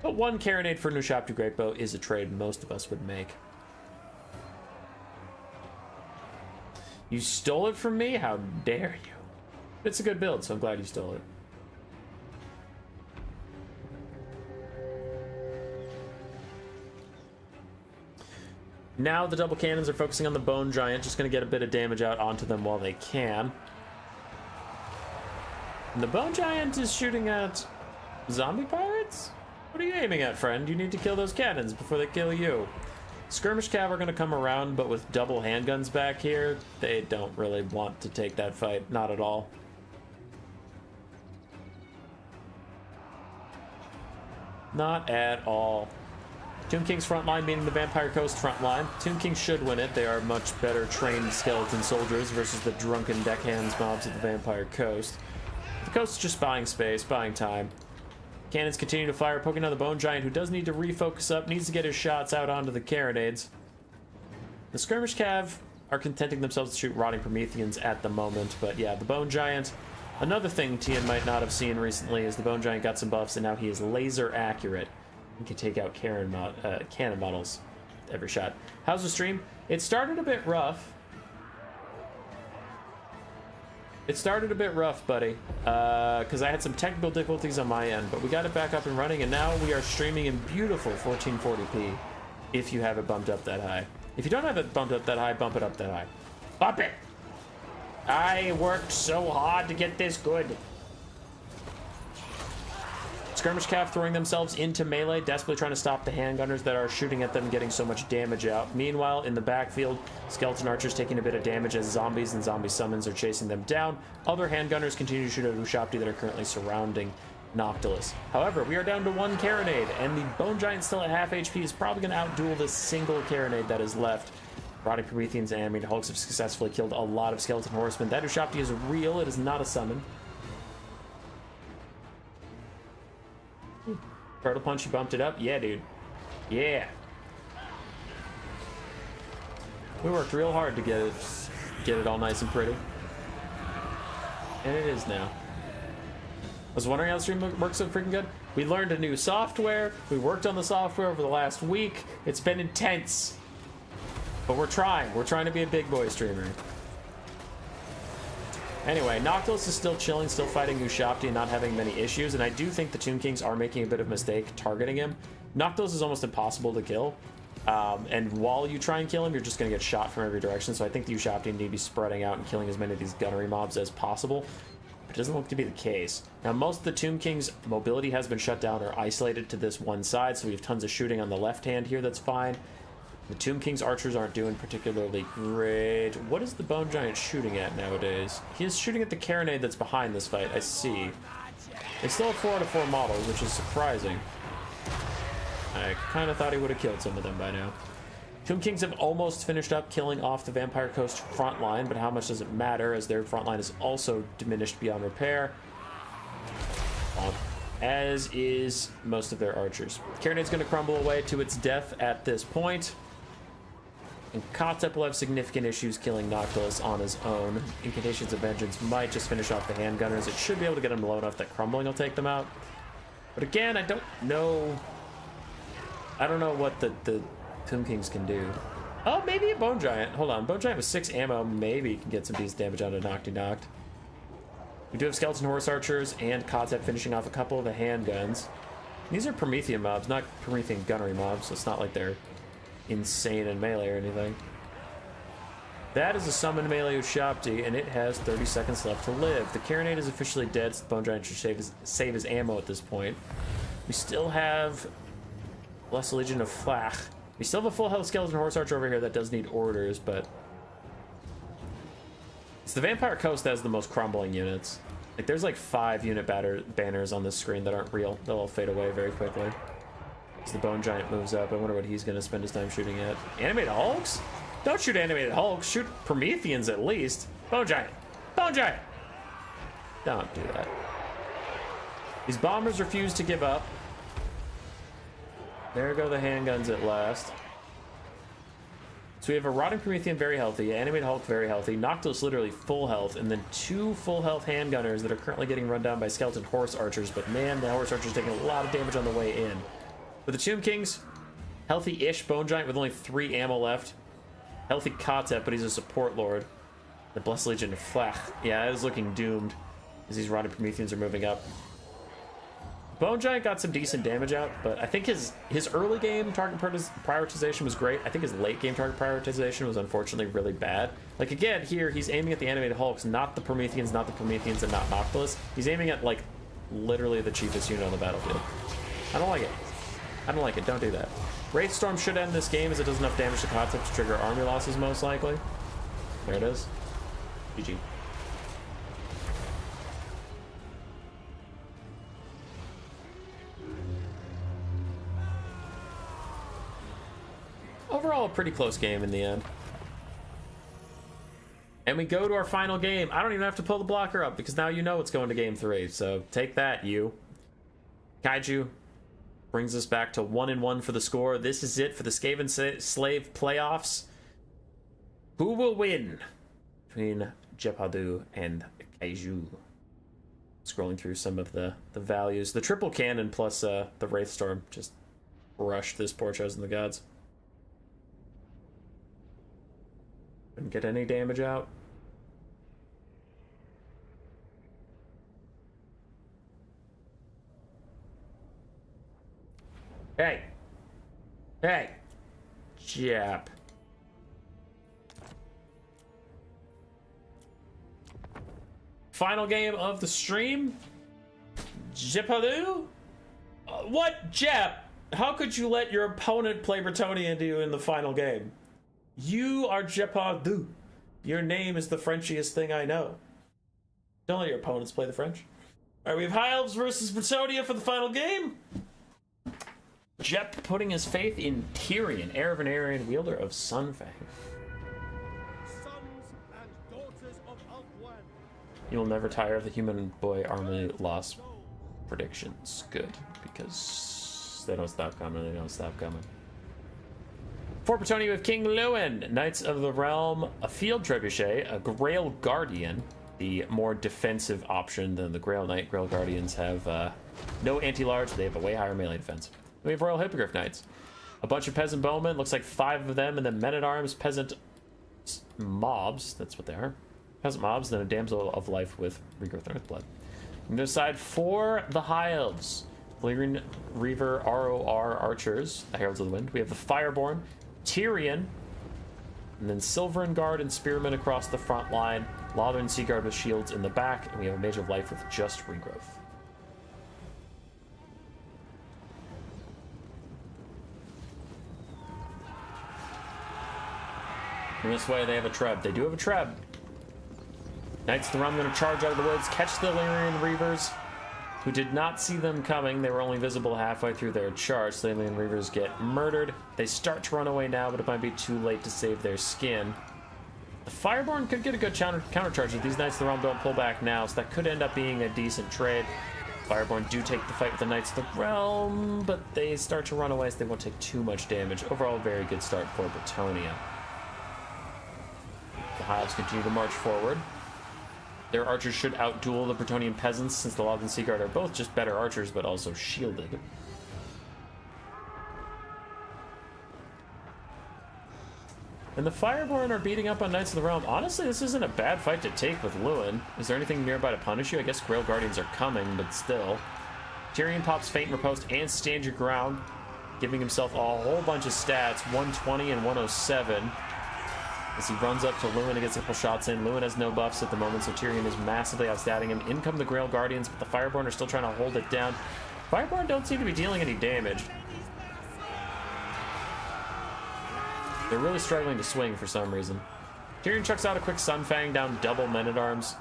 But one Carronade for an Ushapti Great Bow is a trade most of us would make. You stole it from me? How dare you? It's a good build, so I'm glad you stole it. Now the double cannons are focusing on the Bone Giant, just going to get a bit of damage out onto them while they can. And the Bone Giant is shooting at zombie pirates? What are you aiming at, friend? You need to kill those cannons before they kill you. Skirmish Cav are going to come around, but with double handguns back here, they don't really want to take that fight. Not at all. Not at all. Tomb King's front line beating the Vampire Coast front line. Tomb Kings should win it. They are much better trained skeleton soldiers versus the drunken deckhands mobs of the Vampire Coast. The coast is just buying space, buying time. Cannons continue to fire, poking on the Bone Giant, who does need to refocus up, needs to get his shots out onto the Carronades. The Skirmish Cav are contenting themselves to shoot Rotting Prometheans at the moment, but yeah, the Bone Giant. Another thing Tian might not have seen recently is the Bone Giant got some buffs, and now he is laser accurate. He can take out cannon models every shot. How's the stream? It started a bit rough. It started a bit rough, buddy, because I had some technical difficulties on my end, but we got it back up and running, and now we are streaming in beautiful 1440p if you have it bumped up that high. If you don't have it bumped up that high, bump it up that high. Bump it! I worked so hard to get this good. Skirmish Cav throwing themselves into melee, desperately trying to stop the handgunners that are shooting at them, getting so much damage out. Meanwhile, in the backfield, Skeleton Archers taking a bit of damage as zombies and zombie summons are chasing them down. Other handgunners continue to shoot at Ushapti that are currently surrounding Noctilus. However, we are down to one Carronade, and the Bone Giant still at half HP is probably going to outduel this single Carronade that is left. Rotting Prometheans and Animated Hulks have successfully killed a lot of Skeleton Horsemen. That Ushapti is real, it is not a summon. Turtle Punch, you bumped it up? Yeah, dude. Yeah. We worked real hard to get it all nice and pretty. And it is now. I was wondering how the stream works so freaking good. We learned a new software. We worked on the software over the last week. It's been intense. But we're trying. We're trying to be a big boy streamer. Anyway, Noctilus is still chilling, still fighting Ushapti and not having many issues, and I do think the Tomb Kings are making a bit of a mistake targeting him. Noctilus is almost impossible to kill, and while you try and kill him, you're just going to get shot from every direction, so I think the Ushapti need to be spreading out and killing as many of these gunnery mobs as possible. It doesn't look to be the case. Now, most of the Tomb Kings' mobility has been shut down or isolated to this one side, so we have tons of shooting on the left hand here that's fine. The Tomb King's archers aren't doing particularly great. What is the Bone Giant shooting at nowadays? He is shooting at the Carronade that's behind this fight, I see. They still have 4 out of 4 models, which is surprising. I kind of thought he would have killed some of them by now. Tomb Kings have almost finished up killing off the Vampire Coast front line, but how much does it matter as their front line is also diminished beyond repair, as is most of their archers. Khorne's going to crumble away to its death at this point, and Kotep will have significant issues killing Noctilus on his own. Incantations of Vengeance might just finish off the handgunners. It should be able to get them low enough that crumbling will take them out. But again, I don't know what the Tomb Kings can do. Oh, maybe a Bone Giant. Hold on. Bone Giant with 6 ammo maybe can get some decent damage out of Nocti Noct. We do have Skeleton Horse Archers and Kotep finishing off a couple of the handguns. These are Promethean mobs, not Promethean gunnery mobs, so it's not like they're insane in melee or anything. That is a summoned melee Ushabti, and it has 30 seconds left to live. The Khorne is officially dead, so the Bone Giant should save his ammo at this point. We still have Blessed Legion of Flach. We still have a full health Skeleton Horse Archer over here that does need orders, but it's the Vampire Coast that has the most crumbling units. Like, there's like 5 unit banners on this screen that aren't real. They'll all fade away very quickly. As the Bone Giant moves up, I wonder what he's going to spend his time shooting at. Animated Hulks? Don't shoot Animated Hulks. Shoot Prometheans at least. Bone Giant. Bone Giant! Don't do that. These bombers refuse to give up. There go the handguns at last. So we have a Rotting Promethean very healthy, Animated Hulk very healthy, Noctilus literally full health, and then 2 full health handgunners that are currently getting run down by Skeleton Horse Archers, but man, the Horse Archers taking a lot of damage on the way in. For the Tomb Kings, healthy-ish Bone Giant with only 3 ammo left. Healthy Kotep, but he's a support lord. The Blessed Legion of Flach. Yeah, it is looking doomed as these Rotting Prometheans are moving up. Bone Giant got some decent damage out, but I think his early game target prioritization was great. I think his late game target prioritization was unfortunately really bad. Like, again, here, he's aiming at the Animated Hulks, not the Prometheans, and not Noctilus. He's aiming at, like, literally the cheapest unit on the battlefield. I don't like it. I don't like it. Don't do that. Wraithstorm should end this game as it does enough damage to Kotep to trigger army losses, most likely. There it is. GG. Overall, a pretty close game in the end. And we go to our final game. I don't even have to pull the blocker up because now you know it's going to game 3. So take that, you. Kaiju brings us back to 1-1 for the score. This is it for the Skavenslave playoffs. Who will win between Jephadu and Kaiju? Scrolling through some of the values. The triple cannon plus the Wraithstorm just crushed this poor Chosen of the Gods. Didn't get any damage out. Hey! Hey! Jap. Final game of the stream? Jephadu? What, Jap? How could you let your opponent play Bretonnia into you in the final game? You are Jephadu. Your name is the Frenchiest thing I know. Don't let your opponents play the French. Alright, we have High Elves versus Bretonnia for the final game. Jep putting his faith in Tyrion, heir of an Aryan, wielder of Sunfang. Sons and daughters of Alcuin. You'll never tire of the human boy army loss predictions. Good, because they don't stop coming, they don't stop coming. For Bretonnia, we have King Lewin, Knights of the Realm, a Field Trebuchet, a Grail Guardian, the more defensive option than the Grail Knight. Grail Guardians have no anti-large, they have a way higher melee defense. We have Royal Hippogriff Knights, a bunch of Peasant Bowmen, looks like 5 of them, and then Men-at-Arms, Peasant Mobs, that's what they are. Peasant Mobs, then a Damsel of Life with Regrowth Earthblood. I'm going to decide for the High Elves. Valyrian Reaver ROR Archers, the Heralds of the Wind. We have the Fireborn, Tyrion, and then Silverin Guard and Spearmen across the front line, Lothern Seaguard with shields in the back, and we have a Mage of Life with just Regrowth. And this way they have a Treb. They do have a Treb. Knights of the Realm going to charge out of the woods, catch the Valyrian Reavers. who did not see them coming. They were only visible halfway through their charge. So the alien reavers get murdered. They start to run away now, but it might be too late to save their skin. The Fireborn could get a good countercharge if these Knights of the Realm don't pull back now, so that could end up being a decent trade. Fireborn do take the fight with the Knights of the Realm, but they start to run away, so they won't take too much damage. Overall, very good start for Bretonnia. The High Elves continue to march forward. Their archers should outduel the Bretonnian peasants, since the Lothian Sea Guard are both just better archers, but also shielded. And the Fireborn are beating up on Knights of the Realm. Honestly, this isn't a bad fight to take with Lewin. Is there anything nearby to punish you? I guess Grail Guardians are coming, but still. Tyrion pops Faint Riposte and Stand Your Ground, giving himself a whole bunch of stats, 120 and 107. As he runs up to Lewin and gets a couple shots in. Lewin has no buffs at the moment, so Tyrion is massively outstatting him. In come the Grail Guardians, but the Fireborn are still trying to hold it down. Fireborn don't seem to be dealing any damage. They're really struggling to swing for some reason. Tyrion chucks out a quick Sunfang down double Men-at-Arms.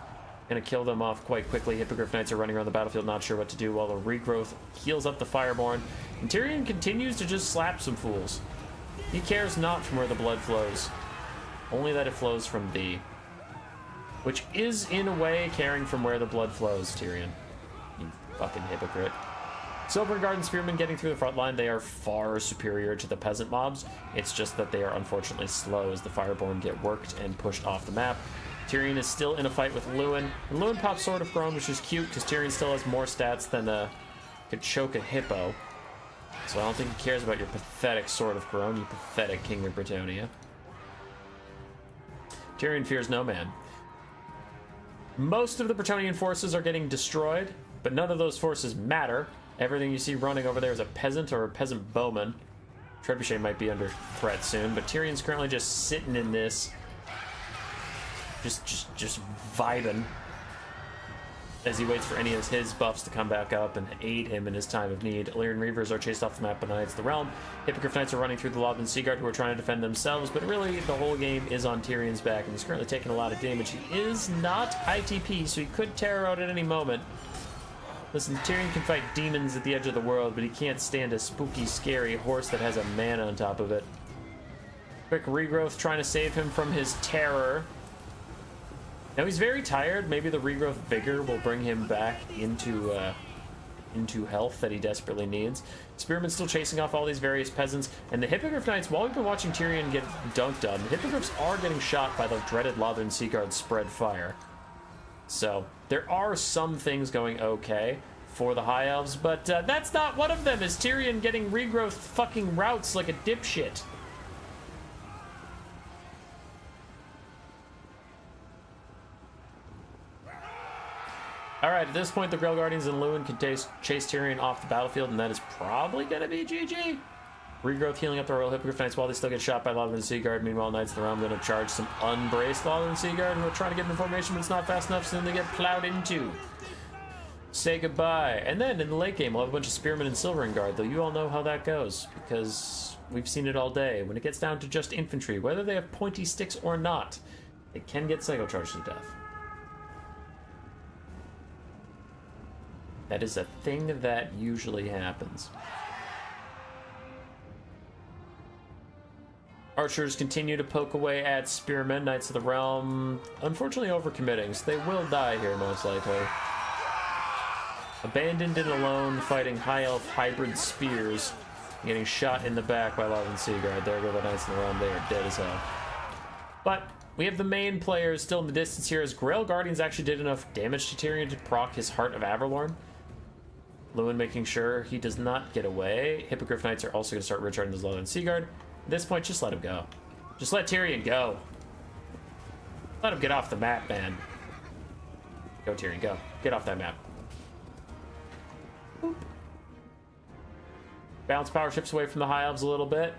Gonna kill them off quite quickly. Hippogriff Knights are running around the battlefield, not sure what to do, while the Regrowth heals up the Fireborn. And Tyrion continues to just slap some fools. He cares not from where the blood flows. Only that it flows from thee. Which is, in a way, caring from where the blood flows, Tyrion. You fucking hypocrite. Silver Guard and Spearmen getting through the front line, they are far superior to the peasant mobs. It's just that they are unfortunately slow as the Fireborn get worked and pushed off the map. Tyrion is still in a fight with Lewin. And Lewin pops Sword of Khorne, which is cute because Tyrion still has more stats than could choke a hippo. So I don't think he cares about your pathetic Sword of Khorne, you pathetic King of Bretonnia. Tyrion fears no man. Most of the Bretonnian forces are getting destroyed, but none of those forces matter. Everything you see running over there is a peasant or a peasant bowman. Trebuchet might be under threat soon, but Tyrion's currently just sitting in this. Just vibing. As he waits for any of his buffs to come back up and aid him in his time of need. Illyrian Reavers are chased off the map by Knights of the Realm. Hippogriff Knights are running through the Lothian Sea Guard, who are trying to defend themselves, but really the whole game is on Tyrion's back, and he's currently taking a lot of damage. He is not ITP, so he could tear out at any moment. Listen, Tyrion can fight demons at the edge of the world, but he can't stand a spooky, scary horse that has a man on top of it. Quick Regrowth trying to save him from his terror. Now he's very tired. Maybe the Regrowth Vigor will bring him back into health that he desperately needs. Spearman's still chasing off all these various peasants, and the Hippogriff Knights, while we've been watching Tyrion get dunked on, the Hippogriffs are getting shot by the dreaded Lothian Sea Guard spread fire. So, there are some things going okay for the High Elves, but that's not one of them, is Tyrion getting Regrowth fucking routes like a dipshit. Alright, at this point, the Grail Guardians and Lewin can chase Tyrion off the battlefield, and that is probably going to be GG. Regrowth healing up the Royal Hippogriff Knights while they still get shot by Lothian Sea Guard. Meanwhile, Knights of the Realm going to charge some unbraced Lothian Sea Guard who are trying to get into formation, but it's not fast enough, so then they get plowed into. Say goodbye. And then, in the late game, we'll have a bunch of Spearmen and Silvering Guard, though you all know how that goes, because we've seen it all day. When it gets down to just infantry, whether they have pointy sticks or not, they can get Psycho Charged to death. That is a thing that usually happens. Archers continue to poke away at Spearmen. Knights of the Realm, unfortunately overcommitting, so they will die here most likely. Abandoned and alone, fighting High Elf hybrid spears, getting shot in the back by Lothian Sea Guard. There go the Knights of the Realm, they are dead as hell. But we have the main players still in the distance here, as Grail Guardians actually did enough damage to Tyrion to proc his Heart of Averlorn. Lewin making sure he does not get away. Hippogriff Knights are also going to start recharging his Lothian Sea Guard. At this point, just let him go. Just let Tyrion go. Let him get off the map, man. Go, Tyrion, go. Get off that map. Boop. Balance power shifts away from the High Elves a little bit.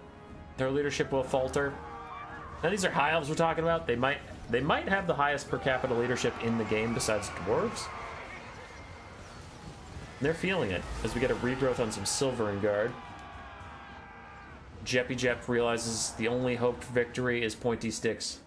Their leadership will falter. Now, these are High Elves we're talking about. They might have the highest per capita leadership in the game besides Dwarves. They're feeling it, as we get a Regrowth on some Silvering Guard. Jeppy Jepp realizes the only hope for victory is pointy sticks.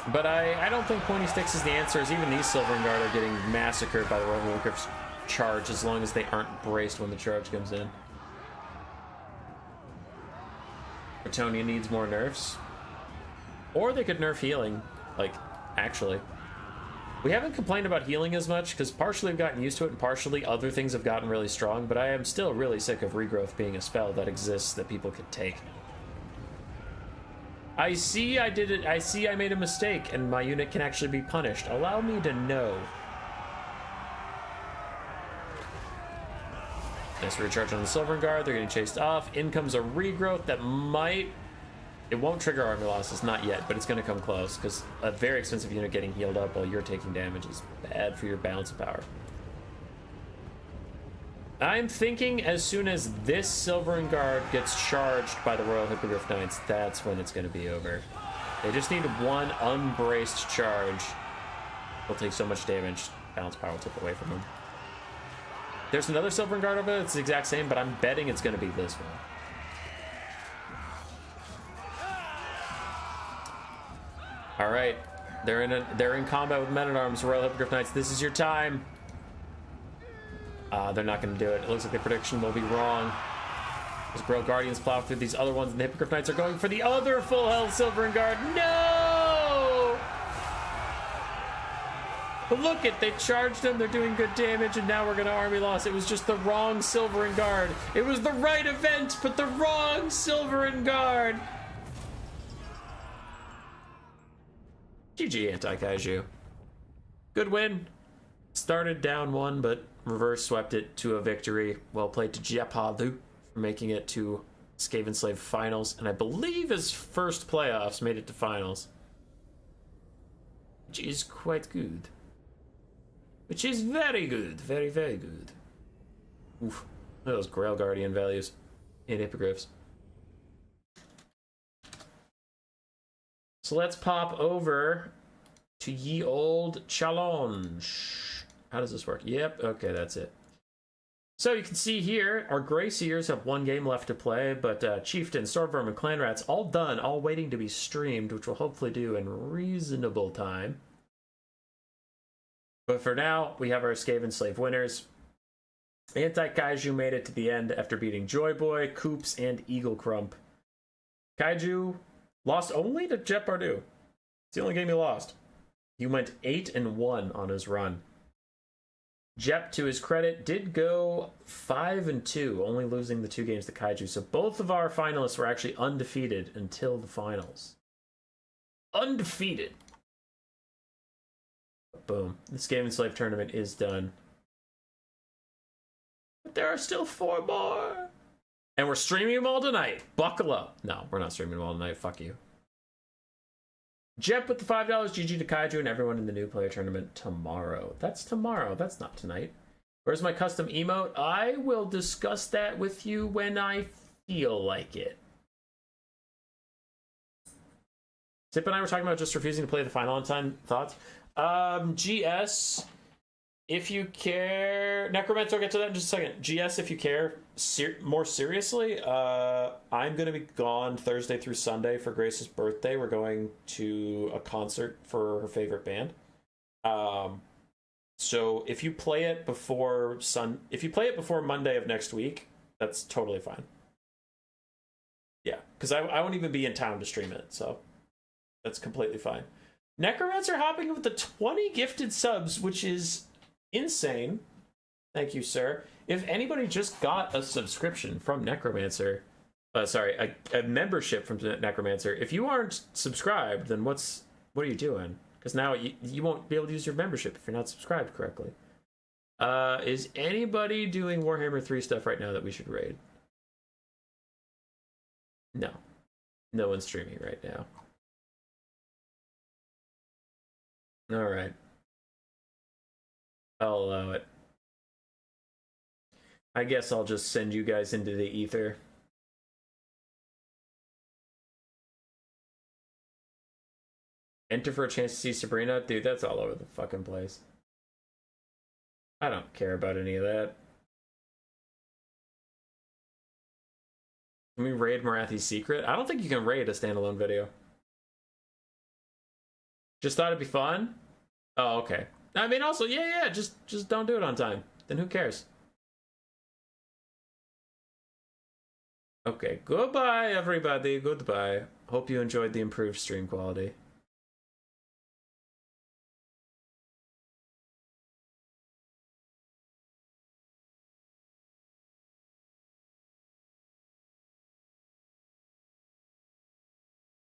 But I don't think pointy sticks is the answer, as even these Silvern Guard are getting massacred by the Roman Griff's charge as long as they aren't braced when the charge comes in. Bretonnia needs more nerfs. Or they could nerf healing, like, actually. We haven't complained about healing as much, because partially we've gotten used to it, and partially other things have gotten really strong, but I am still really sick of regrowth being a spell that exists that people could take. I see I did it. I see I made a mistake, and my unit can actually be punished. Allow me to know. Nice recharge on the Silvern Guard. They're getting chased off. In comes a regrowth that might... It won't trigger army losses, not yet, but it's going to come close, because a very expensive unit getting healed up while you're taking damage is bad for your balance of power. I'm thinking as soon as this Silvern Guard gets charged by the Royal Hippogriff Knights, that's when it's going to be over. They just need one unbraced charge. They'll take so much damage, balance power will tip away from them. There's another Silvern Guard over there, it's the exact same, but I'm betting it's going to be this one. All right, they're in combat with men-at-arms, Royal Hippogriff Knights. This is your time. They're not going to do it. It looks like the prediction will be wrong. As Grail Guardians plow through these other ones, and the Hippogriff Knights are going for the other full health Silvern Guard. No! But look it, they charged them. They're doing good damage, and now we're going to army loss. It was just the wrong Silvern Guard. It was the right event, but the wrong Silvern Guard. GG, Anti-Kaiju. Good win. Started down one, but reverse swept it to a victory. Well played to Japadu for making it to Skavenslaves finals, and I believe his first playoffs made it to finals. Which is quite good. Which is very good. Very, very good. Oof. Look at those Grail Guardian values in Hippogriffs. So let's pop over to ye old challenge. How does this work? Yep, okay, that's it. So you can see here, our Grey Seers have one game left to play, but Chieftain, Sword Vermin, Clan Rats, all done, all waiting to be streamed, which we'll hopefully do in reasonable time. But for now, we have our Skavenslave winners. Anti-Kaiju made it to the end after beating Joy Boy, Koops, and Eagle Crump. Kaiju lost only to Jet Bardu. It's the only game he lost. He went 8-1 on his run. Jep, to his credit, did go 5-2, only losing the 2 games to Kaiju. So both of our finalists were actually undefeated until the finals. Undefeated. Boom. The Skavenslave tournament is done. But there are still 4 more. And we're streaming them all tonight. Buckle up. No, we're not streaming them all tonight. Fuck you. Jep with the $5. GG to Kaiju and everyone in the new player tournament tomorrow. That's tomorrow. That's not tonight. Where's my custom emote? I will discuss that with you when I feel like it. Zip and I were talking about just refusing to play the final on time. Thoughts? GS, if you care... Necromancer, I'll get to that in just a second. GS, if you care more seriously, I'm going to be gone Thursday through Sunday for Grace's birthday. We're going to a concert for her favorite band. So if you play it before Monday of next week, that's totally fine. Yeah, because I won't even be in town to stream it, so that's completely fine. Necromancer hopping with the 20 gifted subs, which is insane. Thank you, sir. If anybody just got a subscription from Necromancer, a membership from Necromancer, if you aren't subscribed, then what are you doing? Because now you won't be able to use your membership if you're not subscribed correctly. Is anybody doing Warhammer 3 stuff right now that we should raid? No. No one's streaming right now. Alright. I'll allow it. I guess I'll just send you guys into the ether. Enter for a chance to see Sabrina? Dude, that's all over the fucking place. I don't care about any of that. Can we raid Marathi's secret? I don't think you can raid a standalone video. Just thought it'd be fun. Oh, okay. I mean, also, yeah, just don't do it on time. Then who cares? Okay, goodbye, everybody. Goodbye. Hope you enjoyed the improved stream quality.